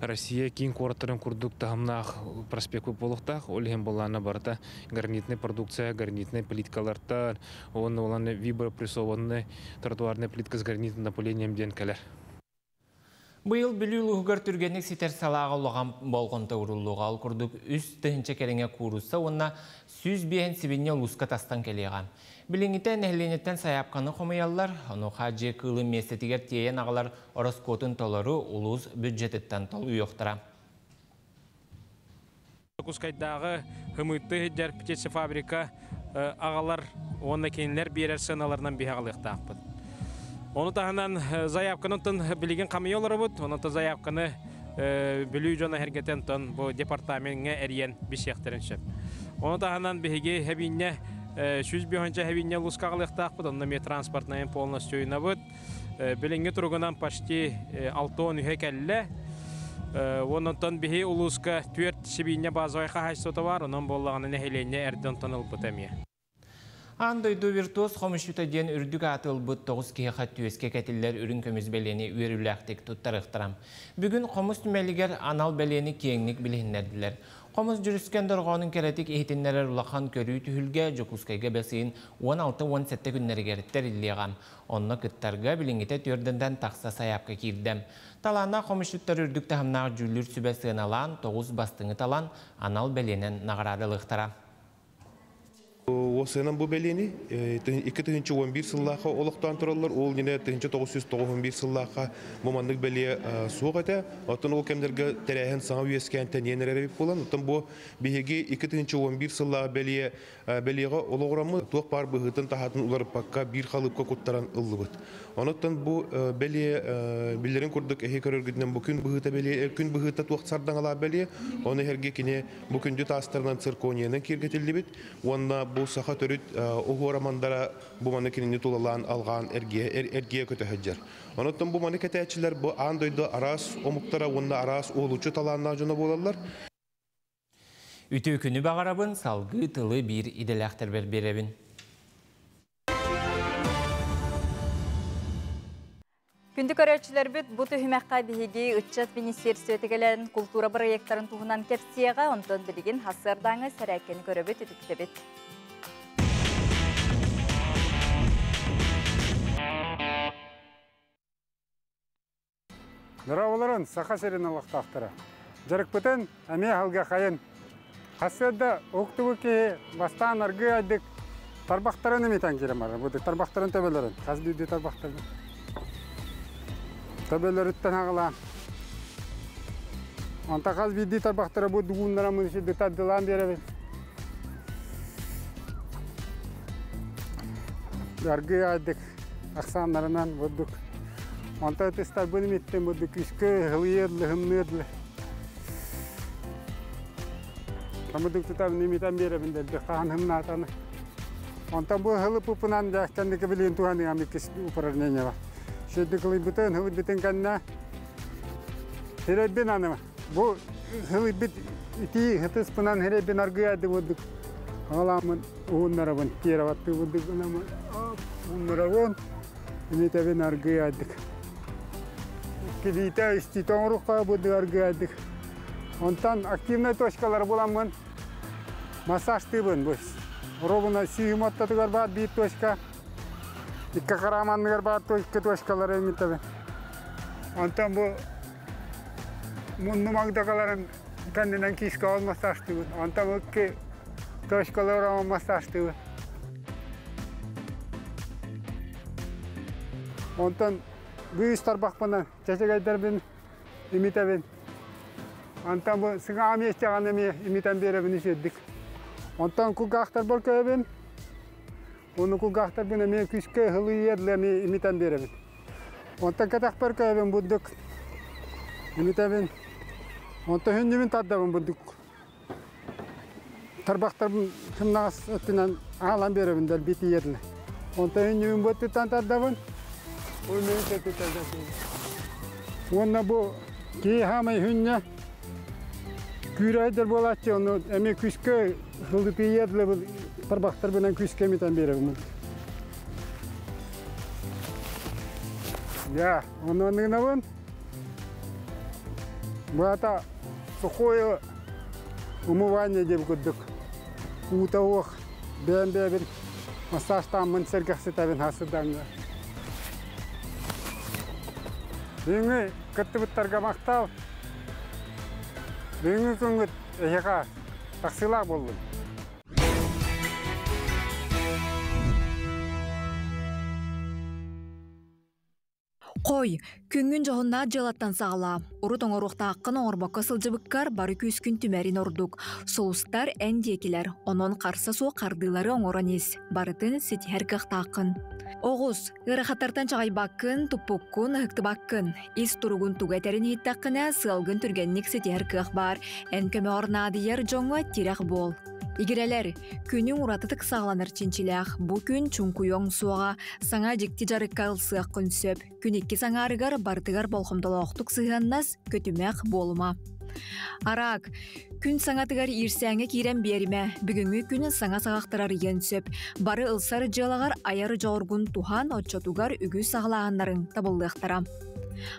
Россия кейін қораттырын күрдік тағымнақ проспект болықтақ. Олен болғаны барда гранитный продукция, гранитный плиткаларттар, оланы вибропрессованный тротуар плитка с гранитным напылением ден кәлер. Быйыл бүлі ұлығығыр түргенік сетер салаға ұлыған болғынты ұрылуға ал күрдік үст тыхынча кереңе курусса, онна сүз бейін сибинне ұлысқа тастан келеған. Біліңіттен әхленеттен саяпқаны қомаялар, оны қажы кылы местетігер тейен ағалар ороскотын толары ұлыз бюджеттен тол үйоқтыра. Кускайдағы хымытты хеджер птица фабрика ағалар оны кейінлер берер сыналарынан бейғалықта ақпыд. Оны тағынан заявканын білеген қамиолары бұд, оны та заявканы білу жона әргетен тон бұл департаментіңе әрген бішектерін шеп. Оны тағынан бейге әбейіне сүз бейханча әбейіне лұсқағылықта ақпыд, оны ме транспортнайын полностью үйіна бұд. Білінге тұрғынан пашти 6-10 үйе кәлі. Онын бейге ұлысқа 4 сибейіне базуайқа хайсоты бар, оның болағының әхелейіне әрден тоныл бұд әмие. Андойду виртуоз қомышута ден үрдік атыл бұд 9 кейқат түйеске кәтілер үрін көміз бәлені үйеріләқтік тұттарықтырам. Бүгін қомыс түмәлігер анал бәлені кеңнік біліннәділер. Қомыс жүріскен дұрғанын кәретік ехетінлері ұлақан көрі түхілге жүкускайға бәсейін 16-17 күннері кәріттер іллеғам. Онны күттарға білінгеті түрдінден тақса саяпқа кирдім. Талана қомышуттар үрдік тағымнағы жүлір сүбә сығыналан 9 бастыңы талан анал бәленен нағырадылықтыра. Осынан бұл бәлені 2011 сыллаға олықтан тұралар, ол нене 1991 сыллаға мұмандық бәле суық әті. Оттан ол кәмдерге тәрәйін саңа үйескәнтен енер әрәбіп болан. Оттан бұл бейге 2011 сыллаға бәлеға олығырамы туақ бар бұғытын тағатын ұлар паққа бір қалыпқа құттаран ұлы бұд. Оныттан бұл бәле білдерін көрдік әхе көрергідінен бұл күн бұғыта туақ сардан ала бәле. Оны әрге кене бұл күнді тастарынан цирконияның кергетілді біт. Онына бұл сақа төріт оғы орамандара бұл маны кенені тұлалан алған әрге көті хөджер. Оныттан бұл маны кәтәчілер бұл андойды арас омықтара, онына арас олучы таланына жона болалар. Үті күні бағарабын салғы тылы бір иделәқтер беребін. Күнді көрәтшілер бүт бұт үхімәққа бейге үтчат министерсиятігілерін культура проекттарын туғынан кепсияға онтон білген хасырдаңы сәрәкен көрөбіт үтіктебіт. Нұравыларын сақа серен алақтақтыры. Жарық бұтын әме халға қайын. Қасырда оқтығы ке бастан арғы айдық тарбақтарын еметен керем ары. Бұды тарбақтарын төбелерін. Қазды үйде тарбақтарын. Төбелер үттен ағылан. Онта қаз бейді тарбақтары бұд ұғынлара мұншеді таддылан беребін. Арғы айдық ақсанларынан бұддық. Онта өтестар бұным еттен бұддық үшкі ғылыерлі, ғымнырлы. Бұддық тұтабын еметен беребін дәлді қаған ғымна атаны. Онта бұл ғылып ұпынан жәқтендікі білген туғаны ғамекес ұпырарнене бар. Шөйді қылы бұтын, ғылып бітін қанына херебен аныма. Бұл ғылып біт ити ғытыс бұнан херебен арғы ады бұддық. Ғаламын ұғынларабын, кераватты бұддық бұнамын. Ұғынларабын, еметебен арғы аддық. Кедейті үсті тоңырыққа бұддық арғы аддық. Онтан активный точкалар боламын. Массажты бұн бұш. Робына сүйім оттатығар бар бейт точка. Икка қараманығар бар точкалар еметебен. Онтан бұл мұнды мағдағаларын кәндінен кешкі ал массажты бұн. Онтан өкке точкалар оған массажты бұн. Онтан бүйіс тарбақпына чәчегайдар бен еметебен. Онтан бұл сыңа аместеған еме еметен беребін ішеддік. Онтан күгақтар бол көбен. Оны күгақтар бен еме күшке ғылы еділі еметен беребін. Онтан кәтақ бір көбен бұддық. Еметебен. Онтан хүндімен таддабын бұддық. Тарбақтар бұн кімнағыз өттінен ағалан беребін дәл беті еділі. Онтан хүндімен бұддықтан таддабын. Онна бұл кей хамай хүнне күрайдыр болатшы, оны әме күшке ғылды пейеділі бұл тарбақтар бінен күшке метен беріп. Я, оны ондығына бұн. Бұл ата сухое умывание деп күддік. Ута оқ, бән-бәбін, массажтан мұн сәргақсы тәбін хасырдаңға. Еңі кыттыбыттарга мактал. Бүгүнкү күнгө эжека таксыйлар болду. Қой, күнгін жоғынна жылаттан сағала. Урут оңоруқта аққын оңорбаққа сылжыбықкар бары күз күн түмәрін ордук. Соустар әндекілер, онон қарса су қардылары оңоранес. Барытын сетихер қақта ақын. Оғыз, ырахаттартан чағай баққын, тұппыққын, ұқты баққын. Ис тұруғын тұғайтерін еттаққына сылғын түргеннік сетихер қақ бар. Әнкөмі орнадыер жоңға тирек бол. Игерелер, күнің ұратытық сағланыр чинчилях. Бұ күн чүнкуйоң суға, саңа жекті жарыққа ылсық күн сөп. Күн екке саңа арығар бартығар болхымдалы оқтық сығаннас көтімәқ болыма. Арак, күн саңатығар ирсәңе кейрен беріме, бүгінгі күн саңа сағақтырар ен сөп. Бары ылсар жылағар аяры жоғырғын тухан отчотугар үгі сағлағанларын табылдықтара.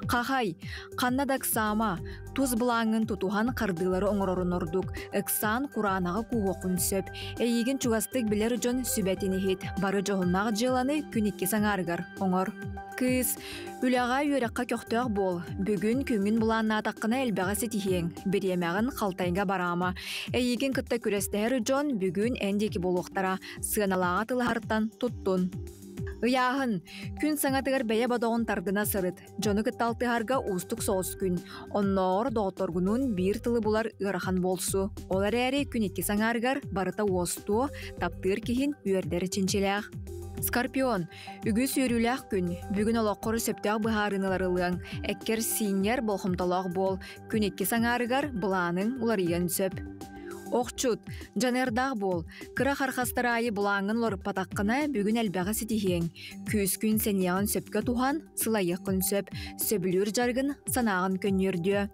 Қағай, қаннадақ сама, туз бұлаңын тұтуған қардылары оңырорын ордук, ықсан құранағы куғоқын сөп, әйеген чуғастық білер жон сүбәтіні хет, бары жоғыннағы жыланы күн икке саңарығар, оңыр. Кыз, үліға үйераққа көқтөк бол, бүгін күңін бұланна атаққына әлбәға сетихең, біремәғін қалтайынға барама, әйеген күтті күрестәр жон бүгін әндекі болуқтара, сығаналаға тылғарттан тұттын. Ыяғын, күн саңатығар бәйе бадауын тардына сырыт. Жоны кытталтығарға ұстық соғыз күн. Онноор доғыторгунун бір тылы бұлар ұрахан болсу. Олар әрі күн етке саңарғар барыта осту, таптыр кейін үйердері чинчелях. Скорпион, үгіз үйрілях күн. Бүгін олаққоры сөптәқ бұхарыныларылың. Әккер синер болхымталақ бол. Күн етке саңарғар бұланың ұларыйын сөп. Оқчут, жанердағы бол, кыра қарқастары айы бұлаңын лор патаққына бүгін әлбәға сетихең. Күз күн сәнияғын сөпке туған, сылайық күн сөп, сөбілер жарғын санағын көнерді.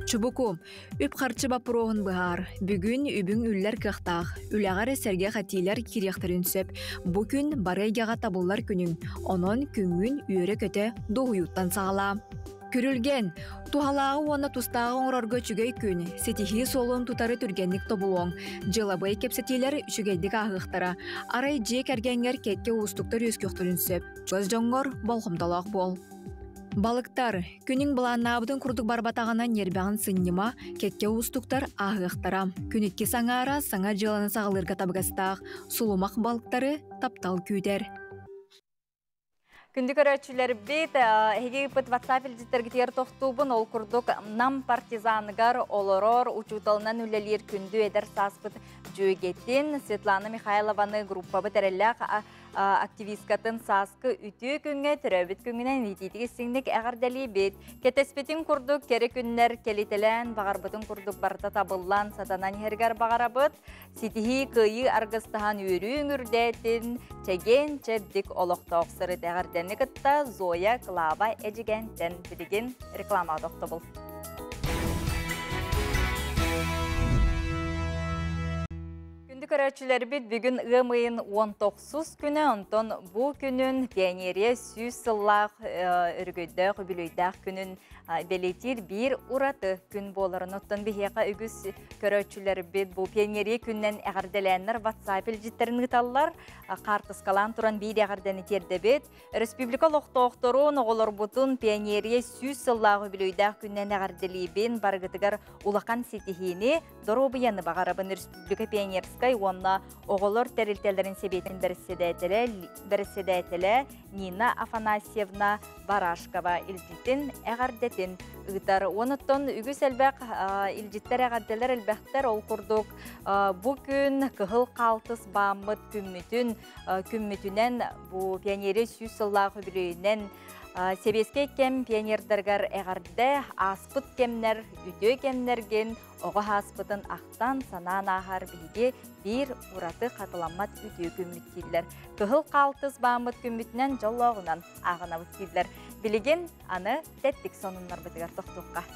Чубуку, үп қарчы бапыроғын бұғар, бүгін үбің үллер қықтақ, үләғар әсерге қатилер керектерін сөп, бұ күн барайгаға табылар күнің, онын күнгін үйері көте доғыюттан сағала. Күрілген, тухалағы оны тустағы оңырарға чүгей күн, сетихи солын тұтары түргенлік тобулоң, жылабай кепсетелер чүгейдік ағықтара, арай жек әргенгер кетке ұстықтар өскөқтірін сөп, чөз жоңғыр болхымдалақ бол. Балықтар, күнің бұланнабыдың күрдік барбатағынан ербәғын сыннема, кетке ұстықтар ағықтара. Күнетке саңара саңа жыланы сағылырға табығастақ, сұлымақ балықтары таптал күйдер. Күнді көрәтшілер бет, әйге үпіт WhatsApp үлдетергетер тоқтуыбын ол күрдік нам партизаныгар олорор учуталынан үлелер күнді әдір саспыт жүйгеттен Светлана Михайлованы группа бітірілік активисткатын саскы үті күнге түрәбіт күнгінен ететігі сіңдік әғардәлі бет. Кетеспетін күрдік кері күннер келетелен, бағарбытын күрдік барта табылан сатанан ергер бағарабыт, сетихи күйі арғыстыған үйрі үңірдәтін, чәген чәддік олықта оқсыры әғардәні күтті Зоя Клава әжігентен білген реклама доқты бұл. Көрәтшілер бит бүгін ғымайын 19 күні, онтон бұл күнін пионерия сүйіз сыллақ үргөйдіқ, үбілейдіқ күнін белетер бір ұраты күн боларын. Оттон бігеға үгіз көрәтшілер бит бұл пионерия күннен әғарделәнір WhatsApp үлжеттерін ғыталылар, қартысқалан тұран бір әғардені терді бет. Республика лоқтоқтырын оғылыр бұтын пионерия сүйіз сыллақ үбілейдіқ күннен әғарделі бен барғытығар улақан сетихіне доробияны бағарабын Республика пионерскай онна оғылыр тәрілтелерін себетін бірісседәтілі Нина Афанасьевна Барашкова илжетін әғардетін ұғытар. Оныттон үгіз әлбәқ илжеттер әғарделер әлбәқтер ол күрдік. Бұ күн күхіл қалтыс бамыт күммітінен бұл пионері сүйіз сыллағы білейінен себеске кем пионердергар әғарды аспыт кемнер, үті кемнерген оғы аспытын ақтан санан ағар біге бір ұраты қатыламат үті күмміттілер. Күхіл қалтыс бамыт күммітінен жоллағынан ағына бұттілер. Білеген аны тәттік сонынлар бітігер тоқтуққа.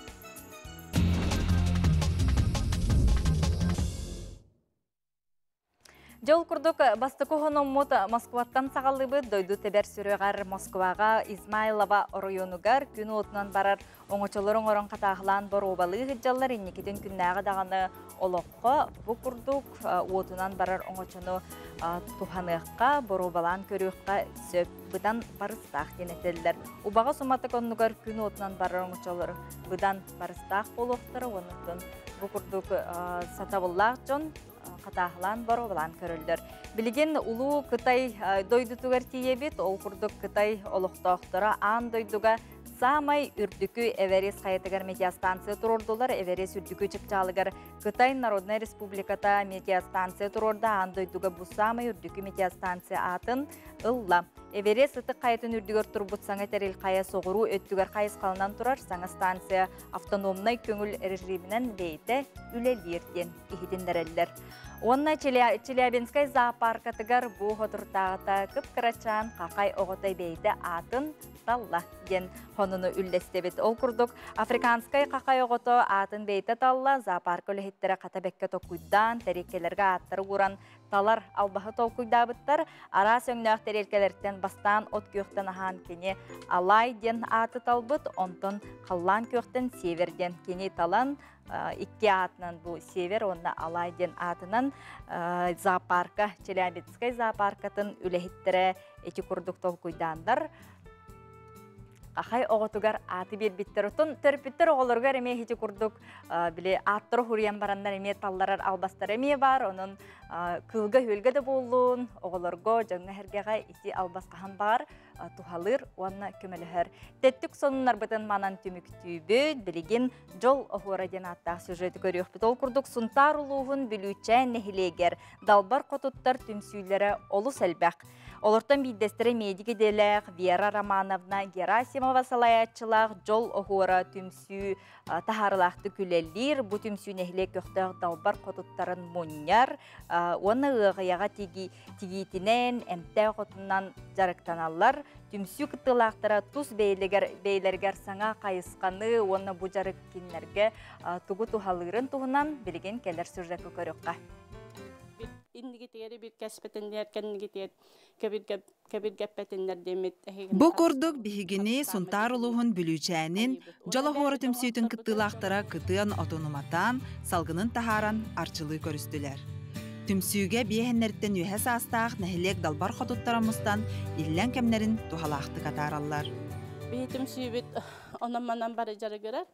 Жол курдук бастыкохономмут Москваттан сағалыбы дойду тебер сүрөғар Москваға Измайлова районугар күн отынан барар оңочолорың орын қатағылан бар обалы ғыджалар иннекеден күннәғы дағаны олыққа бұ курдук отынан барар оңочону туханыққа бар обалан көріққа сөп бұдан барыстақ денетелдер. Убаға суматы коннугар күн отынан барар оңочолор бұдан барыстақ болуқтыры онытын бұ курдук сатабыллақ жон қатағылан бар обалан көрілдір. Білген улу Кытай дойдутугар тиебет, ол курдук Кытай олықтақтыра ан дойдуга самай үрдүкү Эверес қайытыгар медиастанция турордулар. Эверес үрдүкү чыкчалыгар Кытай Народная Республиката медиастанция турорда ан дойдуга бу самай үрдүкү медиастанция атын ылла. Эверес ытык қайытын үрдүгөр турбут саңа терил қая соғыру өттүгөр қайыс қалынан турар саңа станция автономнай көңіл режимінен бейті үлелерден ихидіндерелдер. Онна Челябинскай зоопаркатыгар бу хотуртағыта кып-кырачан қақай оғытай бейді атын талла ген хонуну үллестебет. Ол күрдік Африканскай қақай оғыты атын бейті талла зоопарк өліхеттері қатабекке тоқуйдан тәрекелерге аттыры құран талар албағы толкуйдабыттар. Ара сөңнәқ тәрелкелерден бастан от көқтен ахан кене алай ден аты талбыт, онтын қаллан көқтен северден кене талан икки атынан бу север, онна алай ден атынан зоопарка, Челябинскай зоопаркатын үлехеттері эти күрдік толкуйдандар. Қақай оғытугар аты бербиттер ұтын, төрпіттер оғылырғар еме хеті күрдік біле аттыры хүриян барандар еме талларар албастар еме бар, оның кылға өлгі де болуын, оғылырғы жаңна әргеға ити албасқахан бар, тухалыр, онна көмелігір. Тәттік сонынар бұтын манан түміктүйбі, білеген жол оғыраден аттақ сюжеті көріқ бұт. Ол күрдік сұнтар ұлуғын білучән нәхілегер, далбар қотуттар түмсүйлері олу сәлбәқ. Олортан биддестері медики делек, Вера Романовна, Герасимова салаятчылақ, жол оғыра түмсүй тахарлақты күлелер, бұ түмсүй нәхіле көқтіғ далбар қотуттарын мұньяр, оны ұғыяға тегейтінен, әмтә қотынан жарықтаналар, түмсүй күттілақтыра тұз бейлергер саңа қайысқаны, оны бұ жарық кенлерге тұғы тухалырын тұғынан білген келер сүрдәкі көріққа. Бу кордук бихигини сунтар улуғын бүлүчәнин, жолохоры түмсүйтін кыттылақтыра кытыан отонуматан, салгынын тахаран арчылы көрістілер. Түмсүйге биехеннерттен үйәс астақ нәхілек далбар хотуттарамыстан иллен кемнерін тухалақты катаралар. Бихи түмсүйбіт онаманан бары жарыгырар.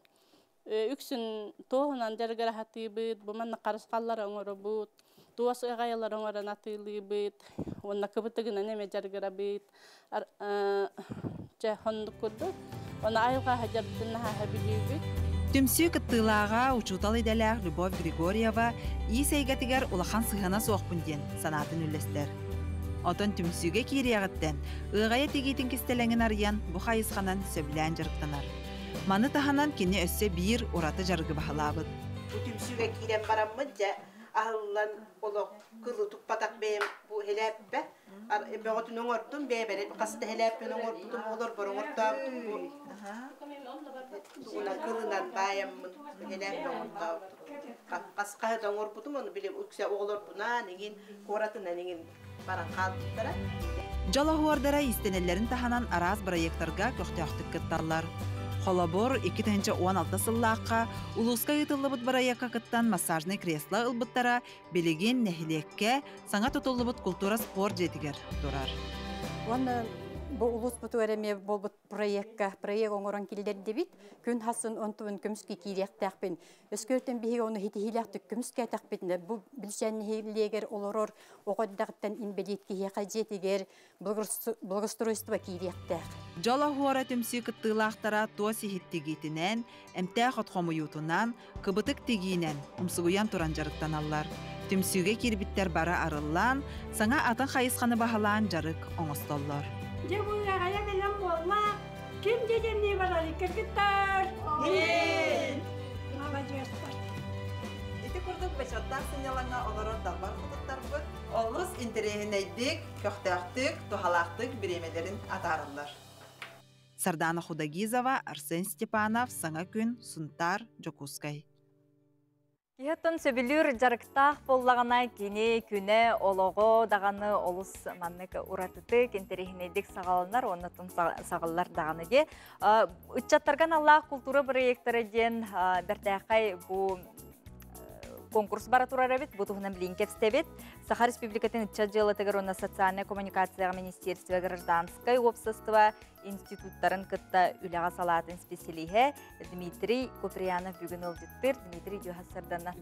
Үксін тоғынан жарыгыра хаты бұд, бұманна қарысқалар оңыры бұд. Туас ығайылар оңырын атылы бұд, онна кыбытығына неме жаргыра бұд, хондық күрді, онна айылға хажабдың наға білі бұд. Түмсүй кыттылаға учутал иделер Любовь Григорьева исейгатигер улахан сығана соқпынден санатын үлестер. Отон түмсүйге кейрияғыттен, ығайы тегейтін кестелеңін ариян бұқа исқанан сөбілән жарықтанар. Маны таханан кені өссе бір ораты жарғы бағалабыд. Түмсүйге кейрен барамын жа, Ahlan olo kılı tukpatak beyim bu helapbe. Beğotun oğurtun beyberit. Kasıda helapbe oğurtun olur bu oğurtun bu. Ona kılından bayamın helapbe oğurtun. Kasıda da oğurtun onu bile uksa oğulur buna negin koratın negin baran kaldıklara. Jalahuardara istenellerin tahanan araz proyektlarga köxtəxtik kıttallar. Холобор 2016 сыллаққа улуска ытылыбыт бараяққа кыттан массажный кресло ылбыттара белеген нәхилекке саңа тұтылыбыт культура спорт жетігер тұрар. Оны бұл улус бұты өреме бұл проект оңыран келдер дебит, күн хасын онтуын көміске кейлектәқпен. Өскөртен бігі оны хитихилақты көміске тәқпетіне бұл білшәнні хейлегер олырор оғаддағыттан инбелетке хеқаджетігер бұлғыстыройстыва кейлектәқ. Жала хуара түмсі кыттылақтара тоси хиттигетінен, әмтәқ отқомуютунан, кыбытык тегінен, умсугуян туран жарықтан аллар. Түмсіге кербіттер бара арылан, саңа атын қайысқаны бағалан жарық оңыстоллар. Жабуғағая белем болма, кем дедемне барали кіргіттар? Молодежтар. Эти күрдік бәшаттар сынялаңа оларар далбар құдықтар бұд. Олғыз интерегінейдік, көқтәқтік, тухалақтық біремелерін атарылар. Сардана Худагизова, Арсен Степанов, Саңа күн, Сунтар, Жокускай. Киһеттон сөбүлүр жарыктаах боллагана кини күнэ олого даганы олус маннык уратыты кентерихинедик сагаланар оннотун сагаллар дагыныге ыччаттарган Аллах культура проекттары ден бертакай бу конкурс бара турарабит бутугунан блинкевстебит Саха Республикатын ыччат жылытыгар онна социальная коммуникация министерства гражданской общества институттарын кытта үлага салатын специалиhe Дмитрий Куприянов бүгін олжеттір. Дмитрий Дюхасарданна.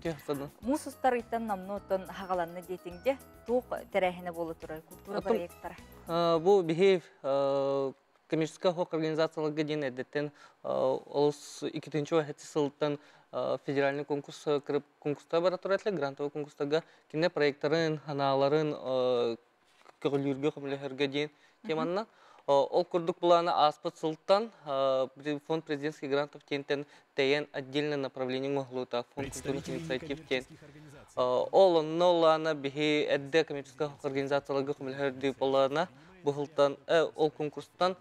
Мусустар иттан намнотон хағаланны детинде туқ тәрәхіне болы турар культура проекттары. Бұл бихев коммерческая хок организацияларға ден әдеттен олыс 2-ші әтті сылттан федеральный конкурста бара турарлы, грантовый конкурстага кине проекттарын, ханаларын көгілерге көмілерге дейін теманна. Ол күрдік бұланы аспыт сылттан фонд президентских грантов тентен тәйен отдельное направление мұғылута фонд культурных инициатив тен. Ол оннолана бихи әдді коммерческая хок организацияларға көмілерге болана бұғылтан ол конкурстан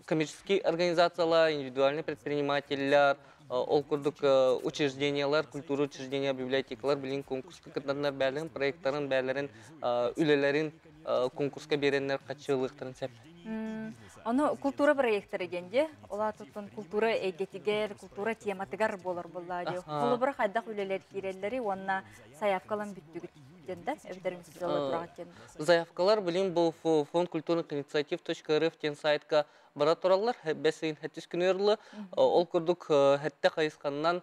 коммерческие организациялар, индивидуальные предприниматели, ол күрдік учреждениялар, культура учреждения, библиотекалар білін конкурсқа кітандар бәлін, проекттарын бәлерін, үлелерін конкурсқа беренлер қатшылықтарын сәп. Оны культура проекттары денде, ола тұттын культура әйгетігер, культура тематығар болар болады. Қолы бір қайдақ үлелер керелері, онына саяфқалан бүттігіт денді, өбдеріңіз жолы тұрағат денді. Заявкалар білін бұл фонд культурных инициатив.рф тен сайтқа бара туралар, бәсейін әттіс күн өрлі, ол күрдік әтті қайысқаннан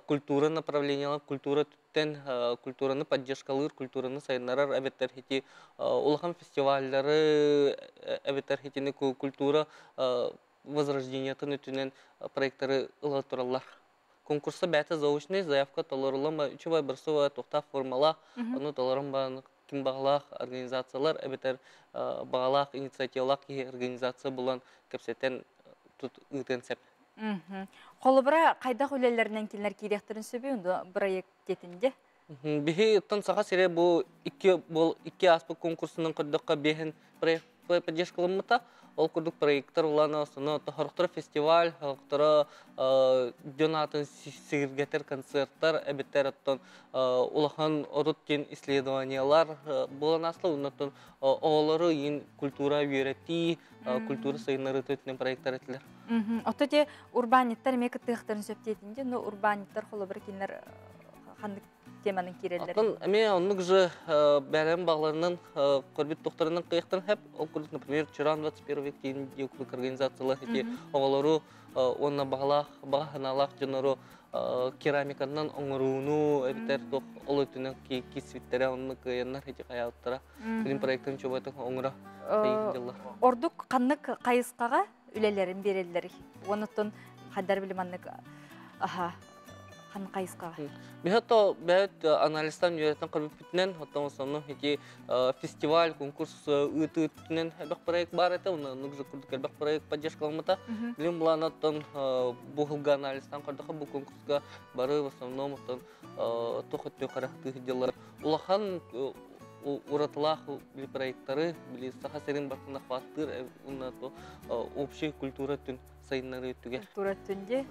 культура направлениялар, культура түттен, культураны поддержкалыр, культураны сайынларар, әбеттер хети, улахан фестивальдары, әбеттер хетіні культура возрождениятын өтінен проекттары ұлы туралар. Конкурса бәті заочный, заявка толырылыма, үші бай бірсуа тоқтақ формалақ, оны толырым бағаны кім бағалақ организациялар, әбеттер бағалақ, инициативалақ организация болан көпсеттен тұт ұйтын сәп. Қолыбыра қайдақ өлелерінен келінер керектерін сөбе, онда проект детінде? Бихи ұттан саға сере бұл 2 аспы конкурсының құрдыққа бейін проект поддержкалымыта, ол күрдік проекттар оланы осыны тұхарықтыры фестиваль, тұхарықтыры донатын сигіргетер концерттар, әбеттер ұттан олахан орыттен исследованиялар болан асылы, ұнаттан оғылары ең культура үйреті, культура сайынлары төтінен проекттар әтілер. Отто де урбаниттар мекі тұйықтарын сөптетінде, но урбаниттар қолы бір келінер қандық теманың керелері? Әме онық жы бәлем бағларының көрбет тоқтарының қиықтан әп, ол көрдік, например, Чиран 21 век дейін деуклік организациялар әте оғалары онына бағаналақ жыныры керамиканнан оңыруыну әбітер тоқ ол өтінен кесветтері онына қияннар әте қаяуыттара. Білім проекттің чөбайтың оңыра қиындылар. Ордық қанық қайысқаға үлелерін берелері? Оныттың қадар біліманның қан қайысқаға? Бихатто бәйт анализтан үйреттен қырбіп бүтінен, оттан осының фестиваль, конкурс үйті үттінен әлбәқ проект бар әті, оны нүгізі күрдік әлбәқ проект поддержкалымыта. Білім бұлан оттан бұғылға анализтан қырдыққа бұл конкурсқа бары в основном оттан тоқыттың қарақты ғыделар. Улахан уратылақ білі проекттары, білі сақа серін бартында қуаттыр, общий культура түн сайынлары өттіге. Культура түнде,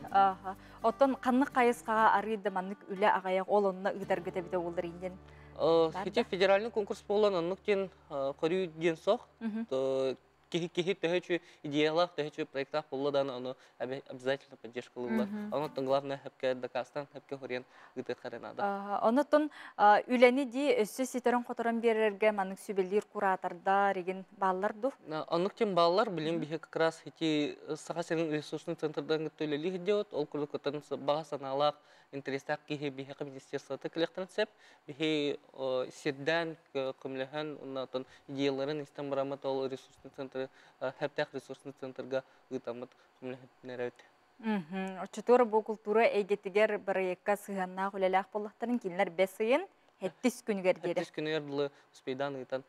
оттан қанық қайысқаға арыйды манық үлі ағаяқ ол онына ұйдарғы дәбіде олдар инден? Хете федеральный конкурс болан онық кен қорю ден соқ, кехи төхөчү идеялах, төхөчү проекттах болладан оны обязательно поддержкалылар. Онытын главное хэпке Дакастан, хэпке хорен гытыт харенада. Онытын үләні де өссі сетерін қотырын берерге манық сөбелдер куратарда реген баллар ду? Онықтен баллар білем бихе как раз хети сағасының ресурсный центрдан гыттөлелі хедеот, ол күрді көтін баға саналақ, интересах кихе бихе министерствоты кілектірін сәп, бихе седден көмлеген онатын идеяларын истен барамат ол ресурсный центр хэптах ресурсный центрга гытамат көмлеген өт. Очетура бұл культура әйгетігер проектқа сығанна құлелақ болықтарын келінер бәсейін әттіс күнігер дері. Әттіс күнігер бұлы ұспейдан ұйтан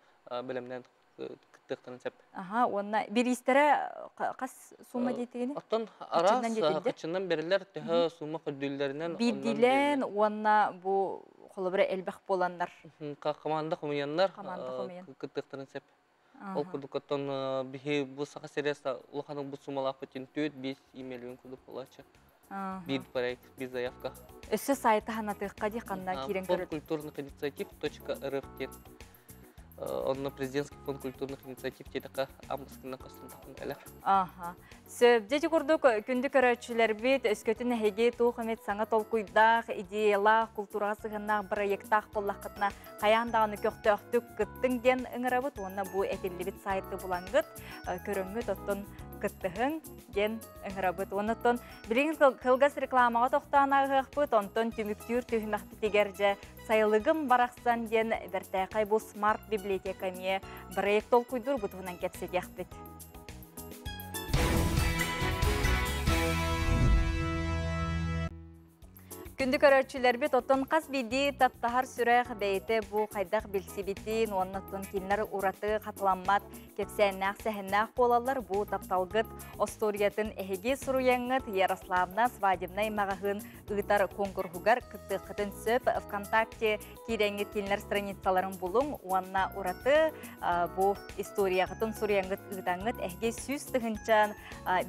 білімден күттіқтарын сәп. Онна бір істері қас сума дейтігені? Оттан арас қачыннан берілер түхі сума құддүйлерінен. Бидилен, онна бұл қолы бірі әлбәқ боландар. Қаманда құмыяндар күттіқтарын сәп. Ол күрдік оттан бихи бұл сақа сереста ұлғаның бұл сумалақ өтін 4-5 имелуін күрдік болачы. Бир проект, бир заявка. Өссө сайты ханатыгка диханна кирен Фонд культурных инициатив.рф тет. Он президентский фонд культурных инициатив тетака амбаскына кастын талар. Сөбдети курдук күндү көрөчүлөр бит өскөтүн хеге тухамет саңа толкуйдах идеялах культурага сыгыннак проекттах боллакытна каяндаганы көктөктүк кыттың ден ыңырабыт онна бу этиллибит сайты булангыт көрөңгү тоттон кыттыгын ден ыңырабыт оннотон билин кылгас рекламага токтоонагыхпыт онтон түмүктүр түхмактигерже сайылыгым бараксан ден бертекай бу смарт библиотекаме проект толкуйдур бутунан кепсегехпит. Күнді көрөчүлөр бит оттон қас биди таптахар сүрэх бейте бу қайдақ билсибитин, оннаттон кинлер ураты қатыламмат, кепсәннақ сәхіннақ болалар бу тапталгыт осториятын эхеге суруяңыт Ярославна свадебнай мағағын ұйтар конкурхугар кыттықытын сөп ВКонтакте киреңгет кинлер страницаларын булуң, уанна ураты бу историяғытын суруяңыт ұйтаңыт эхеге сүз тығынчан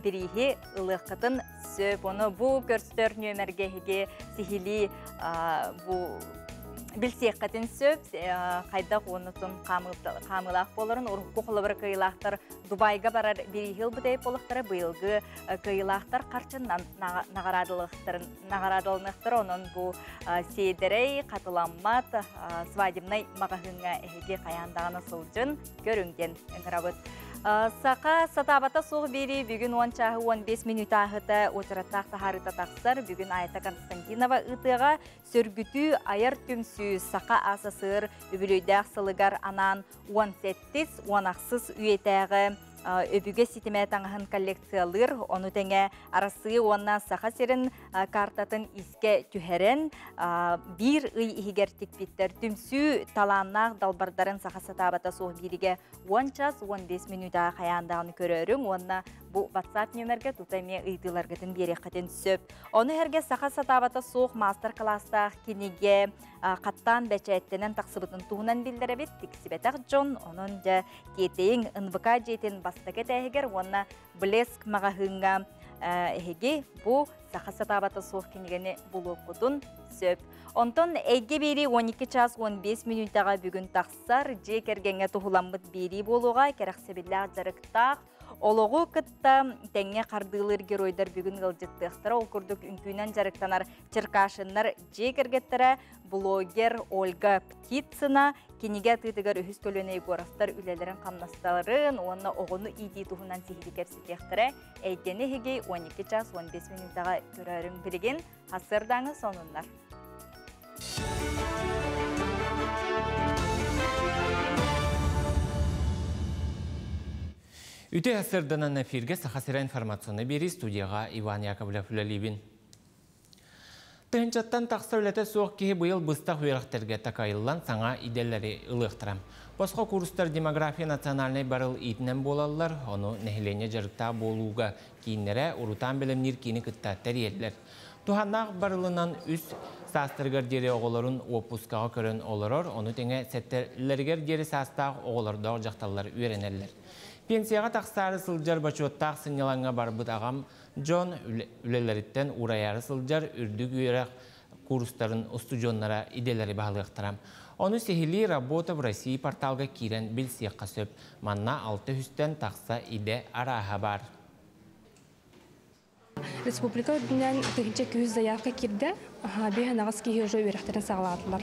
бірихе ылықытын сөп, оны бу көрстөр нөмерге эхеге сихили бу билсеккатын сөп кайдак онутун камылак болорун урукку холобор кыйлактар Дубайга барар бир ел бутей болуктары быйылгы кыйлактар карчын нагарадылныктар онун бу сейдерей катыламмат свадебный магазинга эге каяндаганы сылжын көрүңден ыңырабыт. Сақа сатабата соғы бері бүгін 10-15 минут ағыта отыраттақ тахарыта тақсар бүгін Айта Константинова ұтыға сөргүті аяр түмсі сақа асасыр үбілейдәқ сылығар анан 17-10-ақсыз үйетәғі өбіге сетеме таңғын коллекциялыр, оны тәңе арасы онна сақа серін картатын иске түхерен бір үй игертік биттер түмсі таланнақ далбардарын сақа сатабата соғы беріге 10-15 минута қаяндағын көрерің, онна bu WhatsApp нөмерге тутайме ыйдыларгытын берекетін сөп. Оны herге сақа сатабата соқ мастер-класстақ кенеге қаттан бәчәттенен тақсыбытын туғынан білдіребет тексібетақ Джон, оның да кетейін ынбыка жетін бастығы тәйгер, оны Блеск мағағынға әйге bu сақа сатабата соқ кенегені бұлы құдын сөп. Онтон әйге бері 12:15 минутаға бүгін тақсар, же кергенге тұғыламбыт бері болуға керақсебілі жарықтақ, Олоғу кытта тәңе қардылыр геройдар бүгін ғылжеттіқтара ол күрдік үнкүйнен жарықтанар Черкашынлар жекергеттері блогер Ольга Птицына кенеге тыдығар үхіз көліне Егоровтар үлелерін қамнасталарын, оны оғыны иди тұғынан сихиді кепсетектірі әйдені хеге 12:15 минутаға көрерін білген хасырдаңы сонынлар. Үте әсірдінен эфирге сақасыра информацияны бері студияға Иван Яковлев үлелейбін. Тыгынчаттан тақса өлеті соқ кейі бұйыл бұстақ үйрақтерге тақайылан саңа иделері ұлықтырам. Босқа курстар демография национальный барыл итінен болалар, оны нәхілене жарықта болуға кейінлері ұрутан білімнер кейіні күттаттар елдер. Туханнақ барылынан үс састыргар дері оғыларын опускаға көрін оларыр, оны теңе сәттерлергер дері састақ оғылардағы жақталар үйренерлер. Пенсияға тақсары сылжар бачуаттақ сыняланға барбыт ағам Джон үлелеріттен урайары сылжар үрдік үйерақ курстарын устудионнара иделері бағылықтырам. Оны сехили работа в России порталға кирен білсеққа сөп, манна 600-тен тақса иде араға бар. Республика өдінен тығынча 200 заявка кирді, бейін ағыз кейі уже үйректерін сағаладылар.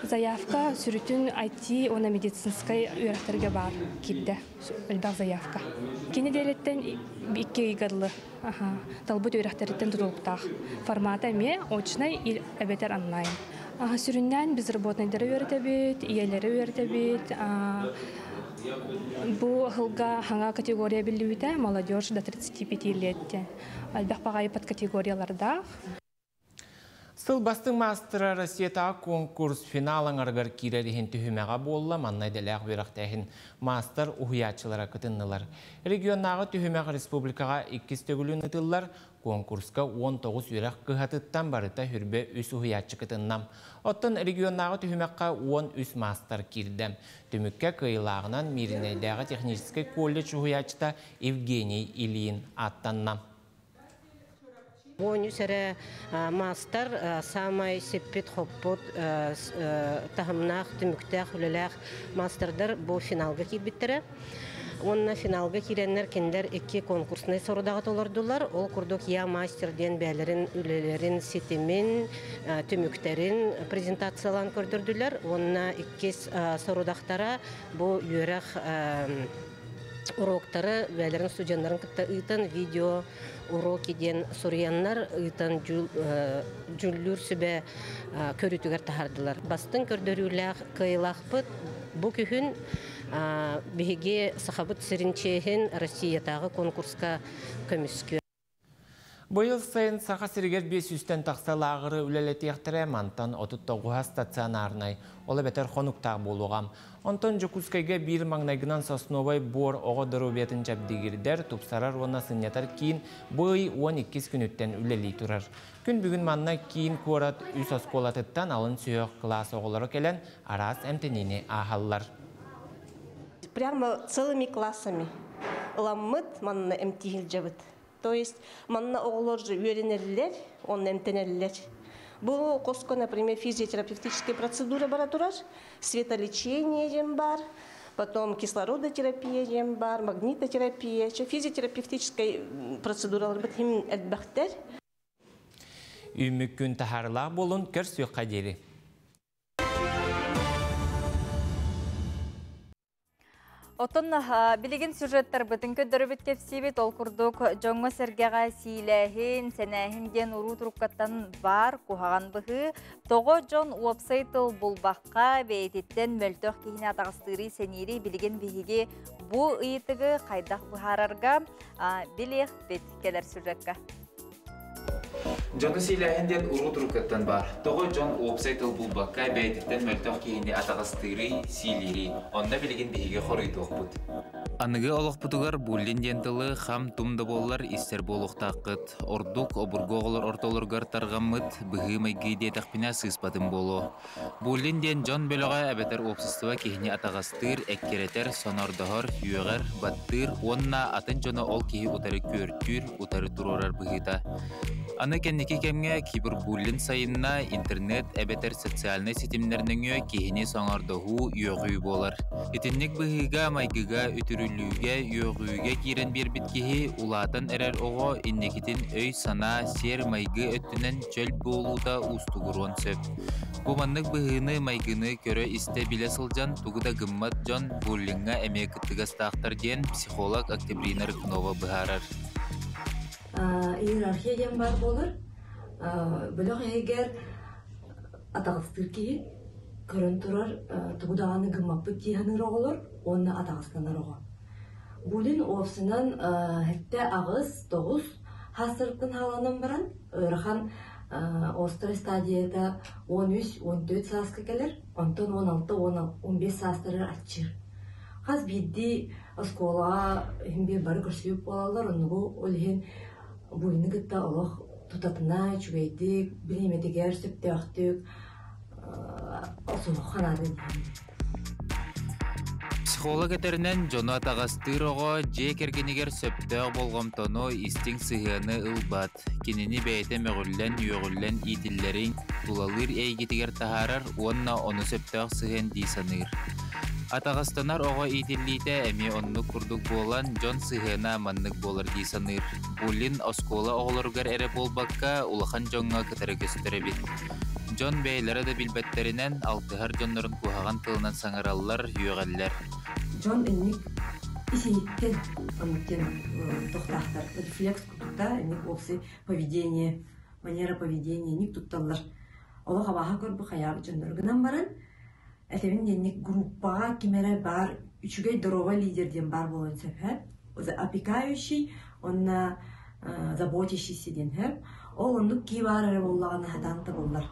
Заявка сүрүтүн IT, она медицинская үйректерге бар кирді, үлбақ заявка. Кені делеттен 2 үйгадылы, талбыт үйректерден тұтылыптақ. Формата ме, очнай ил әбетер онлайн. Сүрүннен біз работнайдары үйретебет, иелері үйретебет, Бу хылга ханга категория билүүтэ молодежь до 35 лет. Албах багай под категорияларда. Сыл бастың мастера Россията конкурс финалын аргар кирерихин түхімеға болла маннайдалақ верақтайын мастер ұхиятчылара кытыннылар. Регионнағы түхімеға республикаға 2 төгілін ұтылар, конкурска 19 верақ кығатыттан барыта хүрбе үс ұхиятчы кытыннам. Оттын регионнағы түхімеққа 13 мастер кирді. Түмікке кыйлағынан Миринайдағы технический колледж ұхиятчыта Евгений Ильин аттаннам. Боню сәрі мастер самай сеппет хоппот тахымнақ, түміктәқ, үліләқ мастердар бұл финалға кейбіттірі. Онна финалга киреннер кендер 2 конкурсный сорудага толордулар. Ол курдук я мастерден бәлерин, үлелерин, сетемен, төмүктерин презентациялан көрдүрдүлөр. Онна 2 сорудактара бу юрак уроктары бәлерин студентларын кытта ыйтын видео уроки ден сурьяннар ыйтын жүллүр сүбе көрүтүгөр тахардылар. Бастын көрдөрүләк кыйлакпыт бу күхүн биһиги сахабыт сиринчеһин Россиятагы конкурска көмүскө. Быйыл сайын саха сиригер 500-тен тақсалағыры үлелетектірі мантан 39 стационарнай. Олы бәтер қонуқтақ болуғам. Онтон жүкускайға бір маңнайгынан сосновай бор оғы дыру бетін жабдегірдер тұпсарар оны сынятар кейін бый 12 күніттен үлелей тұрар. Күн бүгін манна кейін көрат үс осколатыттан алын сүйек класс оғылары келен арас әмтеніне ағалар. Прямо целыми классами ламмыт манна эмтигил жабыт. То есть манна оғылар же үйренелілер, он эмтенелілер. Бұл қоско, например, физиотерапевтическая процедура бара турар, светолечение бар, потом кислородотерапия бар, магнитотерапия, физиотерапевтическая процедура бар, им әлбәқтер. Үймік күн тахарлақ болын көр сүйек қадері. Отын білеген сюжеттер бұтын көдірі біткеп сейбет ол күрдік жоңғы сәргеға сейләхін, сәнәхінден ұру тұрыққаттан бар құхаған бұғы. Тоғы жон уапсайтыл бұлбаққа бәйтеттен мөлтөқ кейіне атағыстыры сәнері білеген бігеге бұ ұйытығы қайдақ бұхарарға білек бет келер сюжетка. Жоны сейләхінден ұру тұрқаттан бар. Тоғы жон уапсайтыл бұлбаққа бәйтеттен мөлтөқ кейіне атағыстыры сейлері. Онда білеген бігеге қорыйды оқпыд. Анығы олықпытығар бұллин дентілі хам тұмды болар істер болуқтаққыт. Ордук обырғы оғылар ортолырғар тарғамыд бұғы майгейде тақпина сыспадым болу. Бұллин ден жон бөліға әбетер опсыстыва кейіне атағастыр, әккеретер, сонардығар, үйеғар, баттыр, онна атын жоны ол кейі ұтары көрттүр, ұтары тұрорар бұғыта. Аны кәннеке кәмге кибір бұллин сайынна интернет әбетер социальный сетімдерніңі кейіне соңардығы үйеғүй болар. Етіннік бұғыға майгыға үтірілуге үйеғүйге керен бір біткеге ұлатын әрер оғы иннекетін өй сана сер майгы өттінен чөл болуда ұстығырон сөп. Бұманнық бұғыны майгыны көрі істе біле сылжан тұғыда гыммат жон бұллинға әмекіттігістақтар ден психолог Октябрина Рыкнова бұғарар. Иерархия ден бар болыр. Бұлық егер атағыстыр кейін көрін тұрар тұғыдағаны гыммапы тияныр оғылыр, оны атағыстанар оғы. Бұлін офсынан әтті ағыз 9 хастырықтың халанын баран, өріған острый стадияда 13-14 сасқы келер, онтын 16-15 састырыр атчыр. Қаз бейді осколаға хімбе бары көрсейіп болалар, онығы өлген бұлыны күтті олық тұтатына чүгейдік, білеметігер сөпті ақтық, Психолог әтерінен жоны атағастыр оғы же кергенігер сөптіғ болғымтону истің сығыны ұлбат. Кенені бәйті мәғүллен, үйіғүллен итиллерін тұлалыр әйгетігер тахарар, онна оны сөптіғ сығын дейсаныр. Атағастанар оғы итиллейті әме онны күрдік болан жон сығына маннық болар дейсаныр. Бұлін оскола оғылырғар әрі болбаққа улахан жоңға кітірі көстірі бет. Жон бәйлері де білбәттерінен алтығар жонларын куғаған тылынан саңыралылар, үйеғалілер. Жон әнік исенеттен, тоқтақтар, рефлекс күтікта, әнік опсы поведение, манера поведения, әнік тұтталар. Олы қабаға көрбі қаяғы жонларғынан баран, әтемін әнік группаға кемері бар, үшігей дұрова лидерден бар болын сөп, опекающий, онна заботящийся ден хөп, ол ондық кей бар әрі болағаны хатанты болар.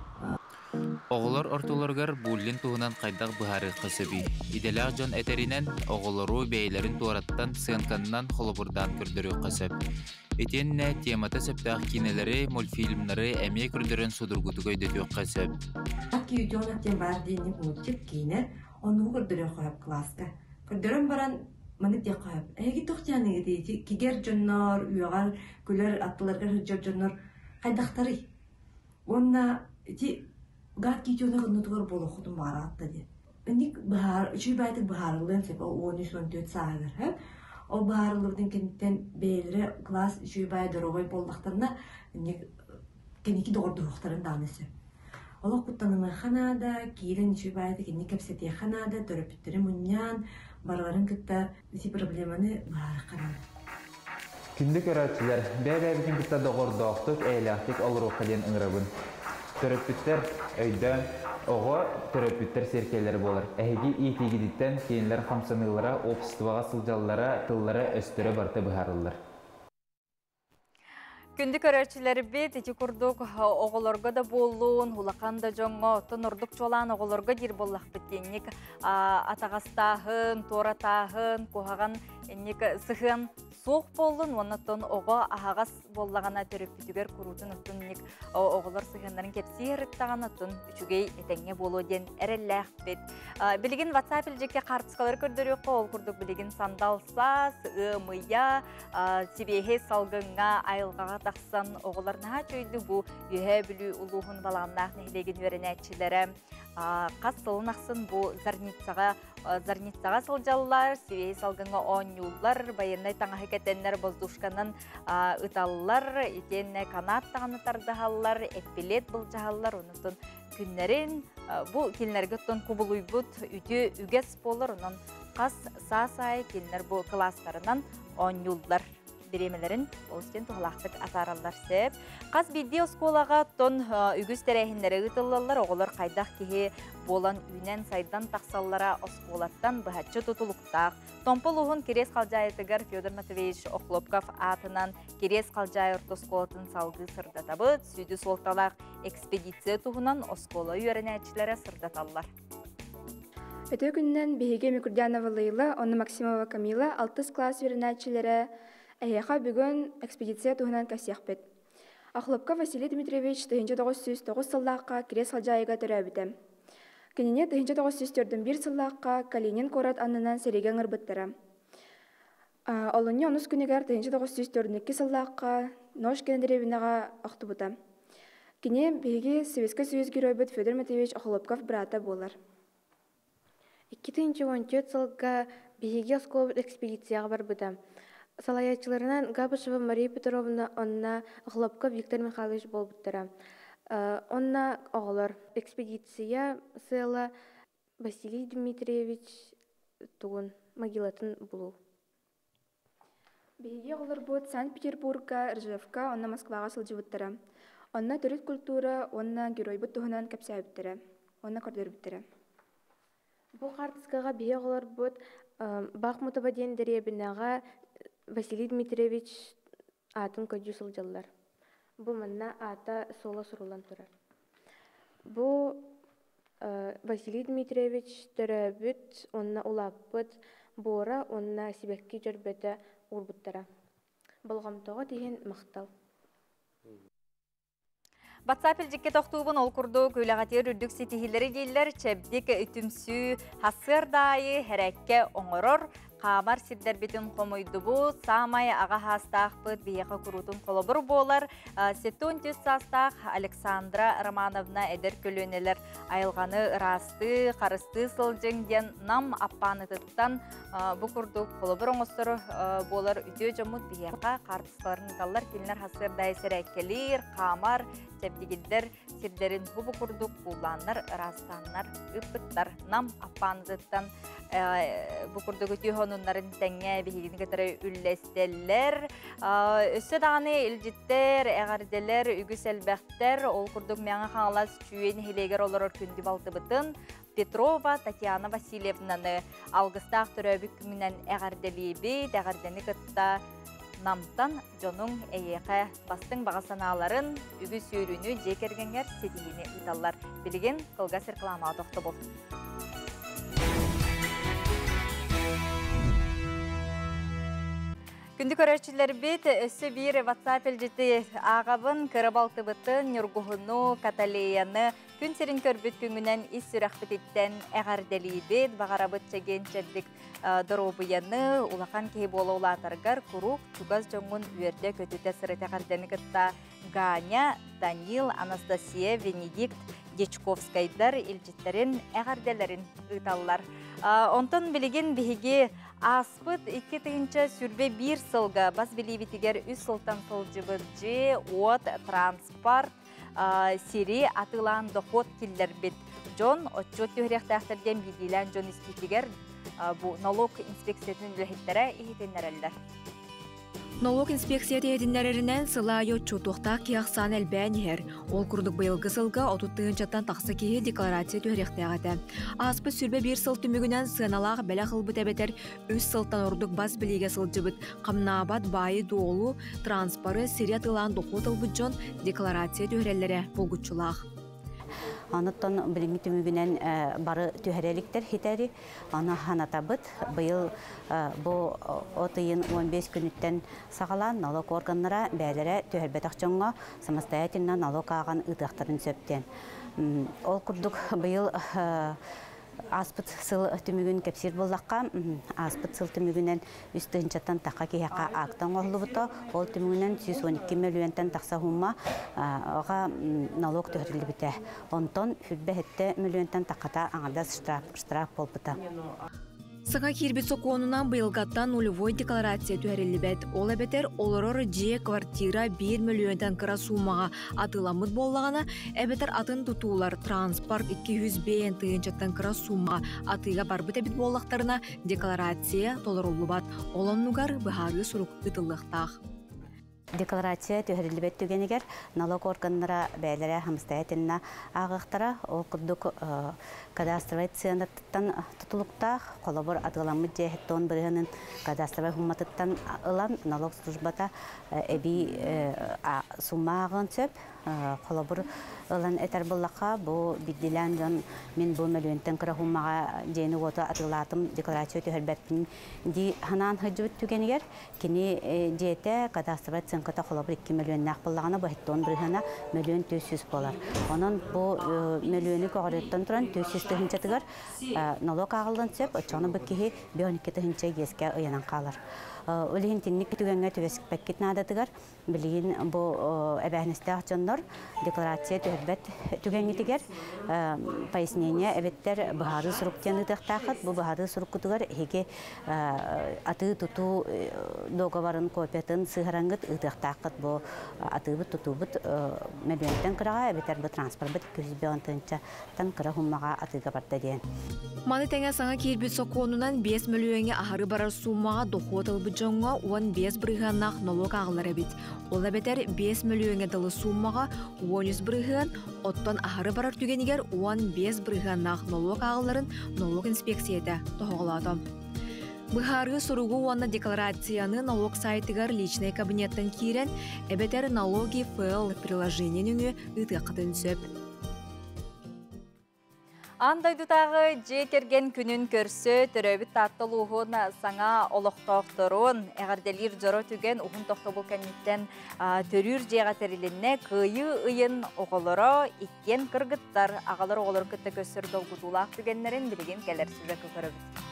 Оғылар ортоларғар бұллин туғынан қайдақ бұхары қысыби. Иделақ жон әтерінен оғылару бәйлерін туараттан сығынқанынан қолыбырдан көрдірі қысып. Етенне темата сөптақ кинелері, мультфильмлары әме көрдірін судырғытығы өйдөті қысып. Аки үйдеонаттен бар дейінік мультик кейінер, оны көрдірі қойып класқа. Көрдірін баран маны де қойып. Әйгі тоқтияны дейті, кегер жоннор, үйеғар, көлер аттыларға жыр жоннор хайдақтары. Онна ти гад китюны гыннытыгар болохутун баратта де. Ник бахар, үчүй байтык бахарлын сеп 13-14 саагыр. Ол бахарлырдын кенттен бейлері класс үчүй бай дорогой болдактарына ник кеники дордуруктарын данысы. Олох куттанымы ханада, киилен үчүй байды кенни кепсетия ханада, төрөпүттөрү муннян, барларын кытта ити проблеманы баары карады. Күндік өрәтшілер, бәбәбітін күтті доғырдоқтық, әйләқтік олыруққа ден ұңырабын. Төрөпүттер өйдөн, оғы төрөпүттер серкелері болыр. Әйгі итегідіктен кейінлер қамсанылара, опсытываға сылжалылара, тыллары өстірі барты бұхарылыр. Күнді көрәтшілері бет, еті күрдік оғылырға да болуын, хулақан да жоңы, тұн ұрдық жолан оғылырға дер болақ біттеннік атағастағын, торатағын, қоғаған сығын соқ болын, оннаттан оғы ағағас боллағана төріп бүтігер күрутын ұттыннік оғылыр сығындарын кепсі еріттаған ұттын үшігей етеңе болу ден әрелләқ бет. Білігін WhatsApp үлжекке қартысқалар көрдірі қол күрдік білігін сандалса, ұмыя, себейхе салғынға айылғаға тақсан оғыларына чөйді бұ үйе білі ұлуғын балағынақ нәйлеген өрен әтшілері. Қас сылын ақсын бұ зарницаға сылжалылар, себейхе салғынға 10 юллар, байынай таңа хекетенлер боздушканын ыталылар, етен канат тағаны тардығалылар, әппелет бұл жағалылар, онытын күннерін бұл келінерге тұн күбілуй бұд үті үгес болыр, онын қас сасай келінер бұл кластарынан 10 юллар беремелерін олыстен тұғылақтық атаралар сәп. Қас бидде осколаға тон үгіз тәрәхіндері ұтылылар, оғылар қайдақ кеге болан үйнен сайдан тақсаллара осколаттан бұхатшы тұтылықтақ. Томпыл ұғын керес қалжайытығар Федор Матвеевич Охлопков атынан керес қалжай ұрты осколатын салғы сырдатабыд, сүйді солталақ экспедиция тұғынан оскола үйерін әтшілері сырдаталар. Өте күннен Беге Микурдянова Лейла, оны Максимова Камила, 6 класс үйерін әтшілері әйеға бүгін экспедиция тұғынан кәсияқпет. Охлопков Василий Дмитриевич 1909 сыллаққа керес қалжайыға түрі әбіті. Кенене 1904 сыллаққа Калинин корат анынан сереген ұрбыттыры. Олыне 10 күнігер 1904 сыллаққа Нож кенедеревінаға ақты бұта. Кене беге Советский Союз геройбыт Федор Матвеевич Охлопков брата болар. 2014 сылға беге осколы экспедицияға бар бұта. Салаячыларынан Габышева Мария Петровна, онна Охлопков Виктор Михайлович бол бұттыра. Онна оғылар экспедиция сыйла Василий Дмитриевич туғын могилатын бұлу. Беге оғылар бұд Санкт-Петербургка, Ржевка, онна Москваға сылжы бұттыра. Онна түріт культура, онна герой бұд тұғынан кәпсә бұттыра. Онна көрдер бұттыра. Бұл қартысқаға беге оғылар бұд Бақмутова ден дәребінаға Василий Дмитриевич атын көджі сылжалар. Бұл манна ата сола сұрулан тұрар. Бұл Василий Дмитриевич түрәбіт, онна улаппыт, бора, онна сибәкки жүрбеті урбуттара. Бұлғамтоға деген мақтал. Батсапел жекке тоқтуыбын ол күрді көйлағатер үрдік сетихилері дейлер, чәбдік үтімсі хасырдайы әрәкке оңырыр, Қамар сирдер бетін қомойды бұ, самай аға хастақ бұд бейеқа күрутын қолыбыр болар. Сеттон төс састақ Александра Романовна әдер көлөнелер айылғаны расты, қарысты сылжың ден нам аппаныдықтан бұ күрді қолыбыр оңыстыр болар. Үте жамыд бейеқа қартыстыларын талар келінер хасырдай сәрәккелер, Қамар сәбдегілдер сирдерін бұ күрді құланыр, растанар, үппіттар, нам аппаныдықтан бұ күрді онların tenge bihigini getire üllesteller. Össe dağını ilcitter, eğerdeler, ügüs elbekter, ol kurduk meğen xanalaz çüyen hileger olur kündü baltı bıtın. Petrova Tatiana Vasilyevna'nı algıstaq türöbük kümünen eğerdeliği eğerdeni kıtta namtan jonun eyeğe bastın bağısanaların ügüs yürünü cekergenger setihini itallar. Bilgin kılga sirklama adıqtı bol. Күнді көрәтшілер бет өсі бір WhatsApp әлжеті ағабын, кірібалты бұтын, нүргұхыну, каталияны, күн серін көрбіт күнгінен ис сүрәқ бітеттен әғардәлі бет, бағара бұт чәген чәддік дұробыяны, улақан кей болу олатырғар, күрук, чугаз жоңын үйерде көтіте сырыты қардәні күтта Ганя, Данил, Анастасия, Венедикт, Дечковскайдар илчеттерин әғардәлерін ұйталылар. Онтон білеген бігеге аспыт 2-тігінші сүрбе 1 сылға бас білейбетігер 3 сылтан сылжыбыржы от транспорт сири атылан доход келдер бет. Джон отчет түйректәқтерден бедейлен Джон испетігер бұл налог инспекциятын үліхеттері ехетенлерелер. Налог инспекция тегединнереринен сылайы чутуқта кияқсан әлбән ехер. Ол күрдік бұйылғы сылға отуттығын жаттан тақсы кейі декларация түйректәғады. Аспы сүрбе 1 сыл түмігінен сыналақ бәлі қылбыт әбетер 3 сылтан ордық бас білеге сылжыбыт. Қамнабат байы дуолу транспоры сириятылан доқот ылбыт жон декларация түйрелері болғытшылақ. Анаттан білімі түмігінен бары түйәреліктер хитәрі, аны ханатабыт, бұйыл бұл отыйын 15 күніттен сағалан налог органлара бәлері түйәрбет ақчонға самостоятельно налог аған ұтықтарын сөптен. Ол күрдік бұйыл аспыт сыл түмігін кәпсер болдаққа, аспыт сыл түмігінен үстігіншаттан таққа кейяқа ақтан оғылы бұта, ол түмігінен 112 миллионтан тақса хума оға налог төхірілі біте. Онтон хүрбе хетті миллионтан таққата аңада штраф бол бұта. Сыға кирбет соқуынынан бұйылғаттан нулевой декларация түйәрелі бәд. Ол әбетер оларыр же квартира 1 миллионтан кыра сумаға атыламыд боллағана, әбетер атын тұтулар транспорт 200 бейін тыйынчаттан кыра сумаға атыға барбыт әбет боллақтарына декларация толырулы бат. Оланнугар бұхары сұрук ұтылықтақ. Декларация түйәрелбет түгенігер налог органлара бәлері хамстоятельна ағықтара, ол күрдік кадастровай ценаттан тұтылықтақ, қолабыр атыламы жехеттон бірігінің кадастровай хуматыттан ылан налог службата әбі сумма ағын сөп, қолабыр ылан әтер боллаққа, бұл бидділен жон мен бұл миллионтен кіра хумаға жені оты атылатым декларация түйәрбеттің ди ханан хыджыбыт түгенігер, кені жете кадастровай ценката қолабыр 2 миллион нақ боллағына бұхеттон бірігіна миллион 200 болар. Онын бұл миллионы көғыреттен тұран 200 тыгынчатыгар налог ағылдан сөп, очоны бүккеге 12 тыгынча еске ұянан қалар. Олеген теннік түгенге түвесік пәккет надатыгар, білген бұл әбәністі ақчонлар декларация түйірбәт түгенгетігер пояснение әбеттер бұхары сұруктен ұтықтақыт, бұл бұхары сұруктығар еге аты тұту договарын копиятын сығараңғыт ұтықтақыт, бұл аты бұт тұту бұт миллионтен қыраға әбеттер бұл транспорт бұт 200 қыра хумаға атыға барда дейін. Маны тәңе саңа кейірбет соқуынынан 5 миллионге ахары барар сумаға доқуат ылбы жоңға 15 бірғаннақ налог ағылар әбет. Ол әбетер 5 миллионге далы сумаға 13 бірған, оттан ахары барар түгенігер 15 бірғаннақ налог ағыларын налог инспекцияда тоғылады. Бұхары сұруғы уанна декларацияны налог сайтыгар личный кабинеттен кейрен әбетер налоги файл приложениеніңі ұтықытын сөп. Андайдутағы жекерген күнін көрсі түрөбіт таттылуғын саңа олықтақтырын әғарделер жоры түген ұғын тоқты бұл кәнеттен түрір жеға тәрілінне қыйы ұйын оғылыры иккен кіргіттар ағалар оғылыр күтті көсір долғудулақ түгенлерін білген кәлер сүзі көрібіт.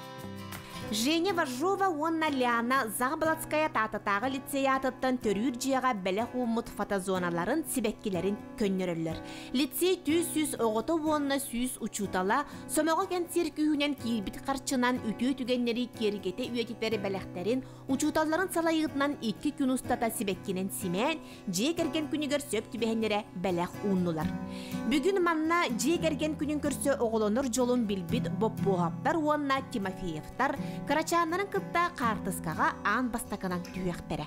Женя Важова онна Ляна Загбалатская тататағы лицеятыттан төрүр жияға бәлі хуымыт фотозоналарын сибәккелерін көннөрілер. Лицей түз оғыты онна сүз учутала, сомоға кәнтер күйінен кейбіт қарчынан үті түгеннері кергете үйететтері бәләқтерін, учуталарын салайығытынан 2 күн ұстата сибәккенен симен, же керген күнігер сөп түбәхенлері бәләқ ұннулар. Бүгін манна же керген күнін көрсі оғылыныр жолын білбіт боппуғаптар онна Тимофеевтар, Карачанların кытта қартысқаға аң бастақынан түйек бәрі.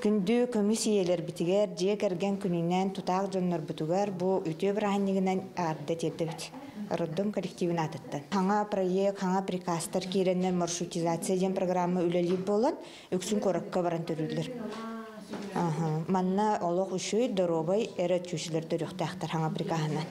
Күнді комиссиялар бітігер, жек әрген күнінен тұтақ жонлар бұтығар, бұл өте бір ағынығынан арды терді біт. Роддом коллективін атытты. Хаңа проект, хаңа прикастар кереннен маршрутизация ден программы үлелі болан, өксін қорыққа баран түрілдір. Манна олық үші дұробай әрі түйшілер дүріқтақтар хаңа прикағынан.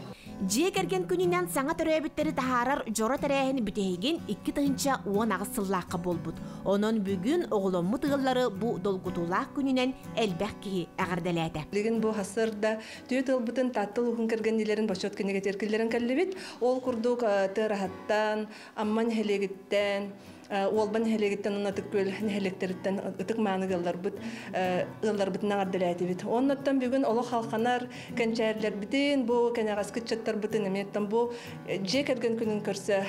Жекерген күнінен саңа төрөбіттері тахарар жора тәрәхін бүтейген 2 тыгынча 10 ағысыллаққа болбуд. Onun бүгін оғылымы тығылары бұ долгутулақ күнінен әлбәқ кейі әғірдәләді. Леген бұл хасырда түйет ылбытын таттыл ұғын кіргенділерін башот кенеге теркілерін кәлібет, ол күрдік тырахаттан, амман хелегіттен, Олбан хелегиттен онатык көл нехелектериттен ытык маанығылар бұд, ылар бұтынан ардылайты бит. Оннаттан бүгін олы халқанар кәнчәрлер бітін, бұл кәнеғас күтчаттар бұтын еметтен бұл же кәрген күнін көрсі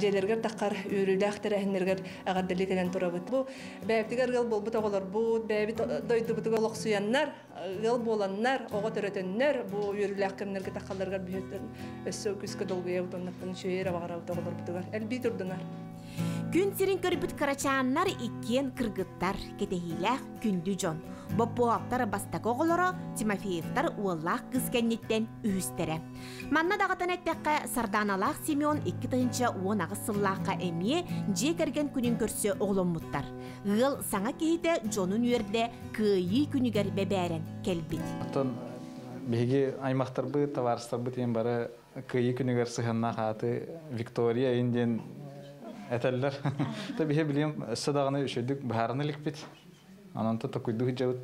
жерлергер таққар үйрілі ақтырәхінлергер ағардылы кәлен тұра бұд. Бұл бәйбдігер ғыл бол бұт оғылар бұд, бәйбіт дойды бұтыға олық суяннар, ғыл боланнар, оға түретеннер, бұл үйрілі ақтырнерге таққаларғар бүйеттен өссі күскі долғыя бұтыннаттан шөйер авағара бұтығылар бұтығар. Әлбей тұрдынар. Күн сирин көрбіт карачааннар иккен кыргыттар кетехилэх күндү жон. Бопуактар бастак оголоро Тимофеевтар уоллах кызкенниттен үһүстере. Манна дагатан эттекке Сарданалах Семен 2 тыгынча 10 агысыллаакка эмие же керген күнүн көрсө оголоммуттар. Ыл саңа кейте жонун үйөрде кыйы күнүгер беберен келбит. Тон беги аймактар бы товарстар бы тем бары кыйы күнүгер сыханна хаты Виктория инден Этеллер. Табиһе билем садаганы өшөдүк баарны ликбит. Ананта токуйдук жабыт.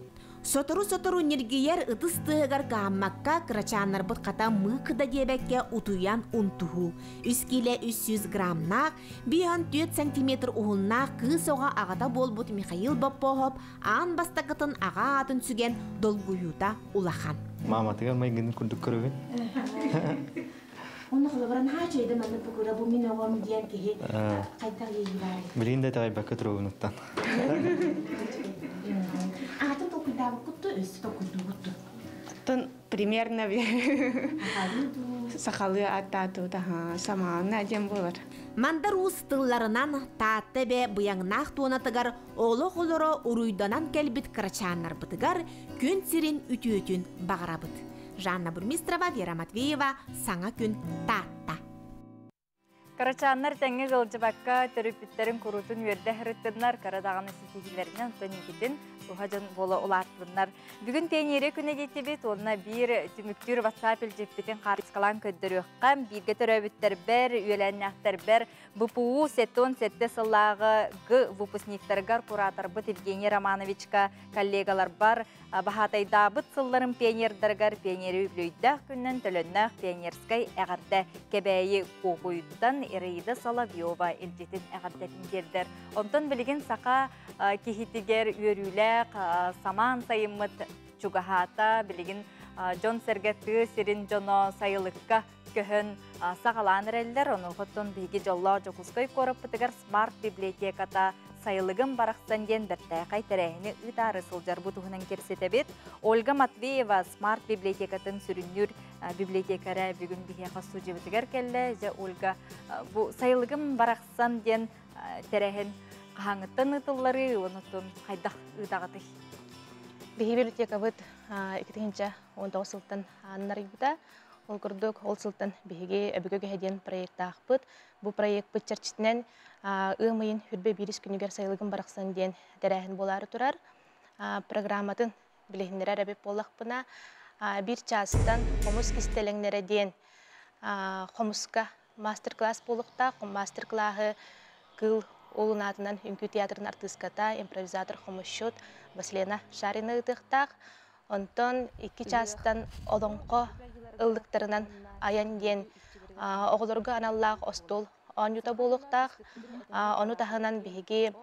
Сотору ниргияр ытыстыгар гаммакка крачаннар бут ката мыкыда дебекке утуян унтуху. 300 грамнак, 1-4 сантиметр уһуннак кысога агата болбут Михаил Баппохов ан бастакытын ага атын сүген долгуюта улахан. Мама тегер майгын күндүк көрөгөн. Onu kılıbıran her şeyde bana bu kura bu minavamı diyen ki kaytar yeğiler. Bilinde de kaybaka troğunuktan. Atın tokuyda kuttu üstü tokuydu kuttu. Тон примерно сахалы аттату таха самаана жем болар. Мандар устылларынан тааттебе буяңнах туонатыгар оло холоро уруйданан келбит карачаннар бытыгар күн сирин үтүөтүн багарабыт. Жанна Бурмистрова, Вера Матвеева, Саңа күн татта. Карачаннар тәңге ғылжыбаққа төріпіттерін құрутын өрді әріттінлар қарадағаны сетегілерінен төнекетін ұғажын болы олартылынлар. Бүгін тәңері күні детебет, онына бір түміктір ватсапел жеппетін қарыскалан көддірі өққам, бірге төрөбіттер бір, үйеләннәқтер бір, БПУ сеттон сетті сыллағы ғы выпускниктаргар куратор бұт Евгений Романовичка коллегалар бар, Бахатайда бұт сылларын пионердаргар пионері үйлейдіқ күннен төліннәқ пионерскай әғарда кәбәйі қоғуйдыдан Ираида Соловьева елжетін әғардатын дердер. Онтан білген сақа кехитігер үйеріләқ, саман сайымыт чугахата, білген Джон Сергеті сирин жоно сайылыққа көхін сағалан әрелдер. Оны ғыттон бейге жолла жоқызғай көріп бұтығар смарт библиотеката сайылығын барақсан ден біртәй қайтарайыны ұтары сылжар бұтығынан керсетебет. Ольга Матвеева смарт библиотекатын сүріннүр библиотекары бүгін бейге қасу жебітігер келі. Ольга сайылығын барақсан ден тәрәйін қағаңыттан ұтылары, онытын қайдақ ұтағаты. Бейге библиотека бұд 2019 сылтын аннар ебіта. Ол күрдік ол сылтын бейге әбігөге әден проекта ақпыд. Бұл проект бұд чарчитінен ұмайын үрбе беріс күнігер сайылығын барақсан ден дәрәхін болары тұрар. Программатын білігіндері әрәбеп болақпына бір частан қомыс кестеліңдері ден қомысқа мастер-класс болықта. Мастер-клағы күл олын атынан үңкі театрын артыската импровизатор қомысшот Василена Шарина ұтықтақ. Онтон 2 частан олонқо ылдықтарынан аян ден оғылырғы аналлақ остол онюта болықтақ. Оны тағынан бейге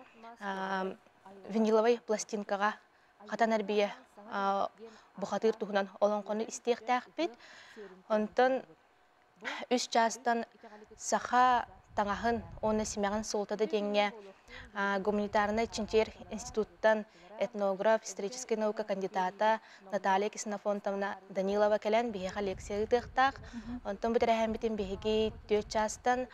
виниловай пластинкаға қатан әрбейе бұқатыр тұғынан олонқоны істеқтақ бет. Онтон 3 частан саха таңағын оны семяғын солтады денге гуманитарный Чинчер институттан этнограф, историческая наука кандидата Наталья Киснафонтовна Данилова келен бейеға лекция ұтықтақ. Онтон бұтырәхен бітін бейге 4 частан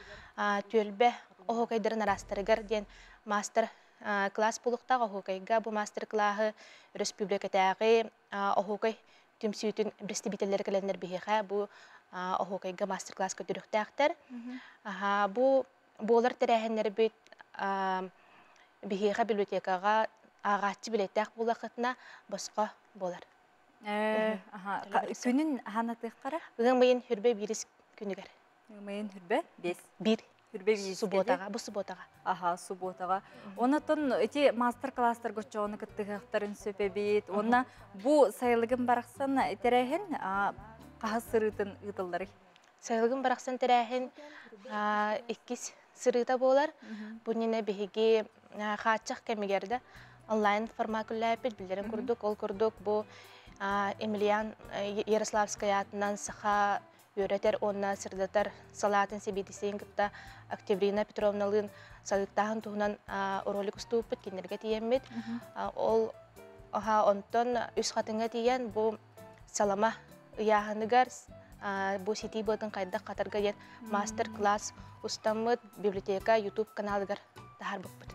төлбе оғықайдырын арастырығыр ден мастер-класс болықтақ оғықайға. Бұл мастер-клағы республикатағы оғықай түмсүйетін брестибителер келендер бейеға. Бұл оғықайға мастер-класс көтіріқтақтар. Бұл болар тәрәхенлер бейт бейеға библиотекаға ағатчы білеттәк болақытына босқа болар. Күнін ғанатық қара? Үгін байын хүрбе беріс күнігер. Ымайын хүрбе? 5. 1. Хүрбе 5. Суботаға, бұл суботаға. Аха, суботаға. Онытын эти мастер-класстар көчөөнү кыттыгактарын сөпебит. Онна бу сайылыгын бараксан терехин кахас сырытын ытылдары. Сайылыгын бараксан терехин 2 сырыта болар. Бунина биһиги хаачак кемигерде онлайн формат күлләпит билдерин курдук, ол курдук бу Емельян Ярославская атынан саха өретер онна сырдатар салатын себетисен кытта Октябрина Петровналын салыктагын туһунан ролик уступпут кинерге тиеммит. Ол онтон үс хатынга тиен бу салама яһаныгар бу сети бытын кайда катарга ет мастер-класс устаммыт библиотека YouTube каналыгар тахар буппут.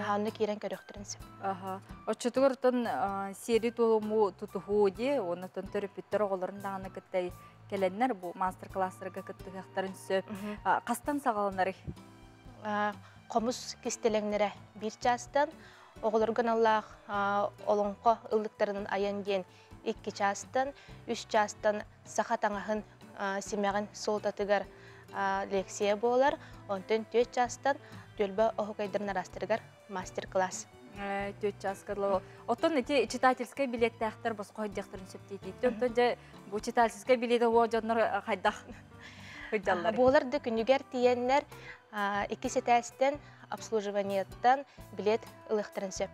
Аны кирен көрөктөрүнсү. Аха. Оччотугортон сери толуму тутухуди, онотон төрөпүттөр оголорун даганы кыттай келеннер бу мастер-класстарга кыттыгактарын сөп. Кастан сагаланары? Комус кистелеңнере 1 частан, оголоргон Аллах олонко ылдыктарынын аянген 2 частан, 3 частан сахатаңахын семягын солтатыгар лекция болар, онтон 4 частан Төлбө охукайдырын арастырыгар мастер-класс. 4 часкарлы. Отон эти читательская билеттахтар басқа дияқтарын сөптейтейді. Онтон же бұл читательская билеті о жонлар қайдақ хүджалары. Боларды күнігер тиеннер 2 сетәстен обслуживаниеттан билет ылықтарын сөп.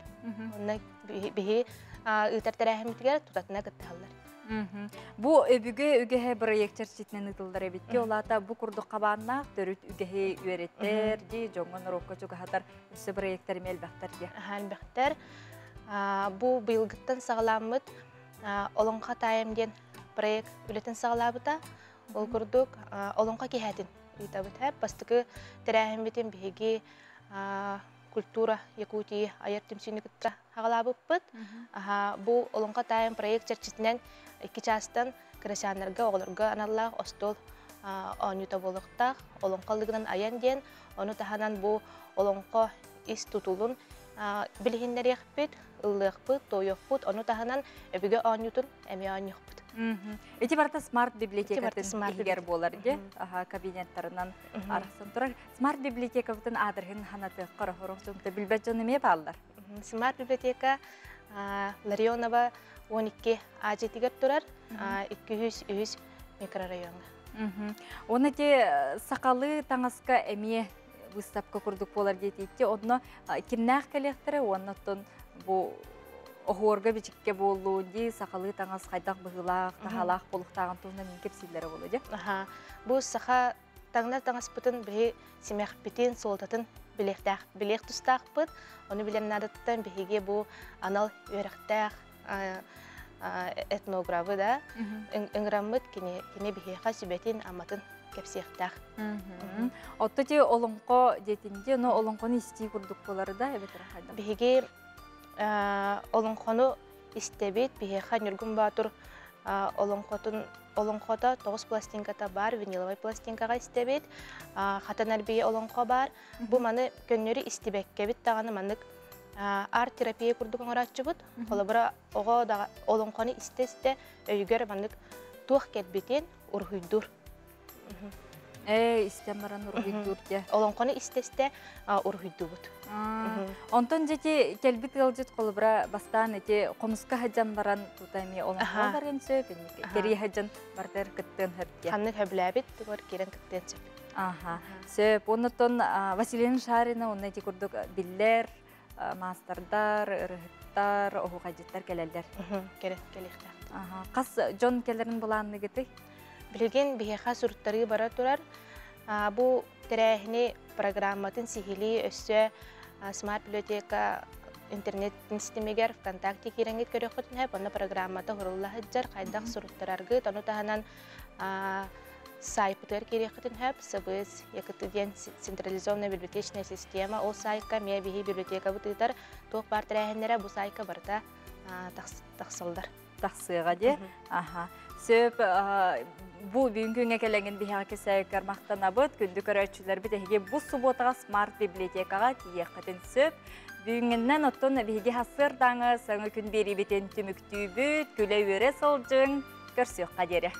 Онна бігі ұйтартар әхімітігер тұтатына күттіғалар. Бу үгеге проекттер читнен ытылдыр эбитке олата бу курдук кабаанна төрүт үгеге үйреттер ди жоңгон рокко чугахатар үсө проекттер мелбактар ди. Албактар бу быйылгыттан сагаламмыт олонка тайымден проект үлетин сагалабыта ол курдук олонка кехатин үйтабыт хэп бастыкы терахимбитин биги культура Якутии айыр темсүйнігітті хағалабыппыт. Бұл олонқа тайым проект черчетінен 2 частан красианларға оғылырға аналлақ остол оңюта болықтақ. Олонқалығынан аян ден, оны таханан бұл олонқа ис тутулун білігіндер еқпет, ыллықпыт, тойықпыт, оны таханан өбіге оңютун әме оңюқпыт. Эти барта смарт библиотекатын егер болар де, кабинеттарынан арқсын тұрар. Смарт библиотекатын адырғын ханаты қарахырық жоңты білбәт жоны ме балдар? Смарт библиотека Ларионова 12 А7-гер тұрар, 200 микрорайонға. Оны де сақалы таңасқа әме выставка күрдік болар детейді, оны кімнәқ кәлектірі, онытын бұл Оғырға бечікке болу, де сақалы таңас қайдақ бұғылақ, тағалақ болықтағын туғынан енкеп сейлері болу, де? Бұл сақа таңнар таңас бұтын бігі семяқ бітін солтатын білек тұстақ бұт. Оны білерін адаттан бігі бұл анал өріқтақ этнографы да. Үңірамыд кене бігі қасүбетін аматын кепсияқтақ. Отты де олыңқо детінде, олыңқоны істей күрдік болары да, бігі олонхону истебит биһеха нүргүн баатур олонхота 9 пластинката бар, виниловый пластинкага истебит, хатанар бие олонхо бар. Бу маны көннөрү истебеккебит таганы манык арт-терапия курдук оңорачыбыт. Холобра ого да олонхону истесте өйгөр манык тух кетбитен ургуйдур. Истемаран ургуйдур де. Олонхону истесте ургуйдубут. Онтон жети келбит ылжыт қолыбыра бастан эти қонуска хаджан баран тутайми олонға барген сөп, кери хаджан бартер кіттен хөртке. Ханны хөбләбит, тугар керен кіттен сөп. Сөп, онытон Василина Шарина, онны эти күрдік биллер, мастардар, ырыхыттар, оғу қажеттар келелдер. Келектар. Қас жон келерін бұланны кеті? Білген бейеқа сұрттары бара тұрар. Бұл тәрәхіне программатын сихили өссө Смарт библиотека интернеттин системегер ВКонтакте киреңет көрөк бүтүн хэп, оны программата хурулла хаджар, кайдақ сұрыттарарғы, тону таханан сайпытыр керек бүтүн хэп, сыбыз, якытыден централизованная библиотечная система, ол сайка, мия бихи библиотека бұтыйтар, тоқ бар тәрәхенлері бұл сайка барда тақсылдар. Тақсыға де? Сөп, бұл бүгінгі келеген бейхаки сәйкер мақтан абыт, күнді көрәтшілер біт әйге бұл сұботаға смарт библиотекаға тиек қатын сөп. Бүгінгіннен оттон бейге хасыр даңы саңы күн бері бітен түміктүй бүт, күлі өре солжың, көрсек қадері.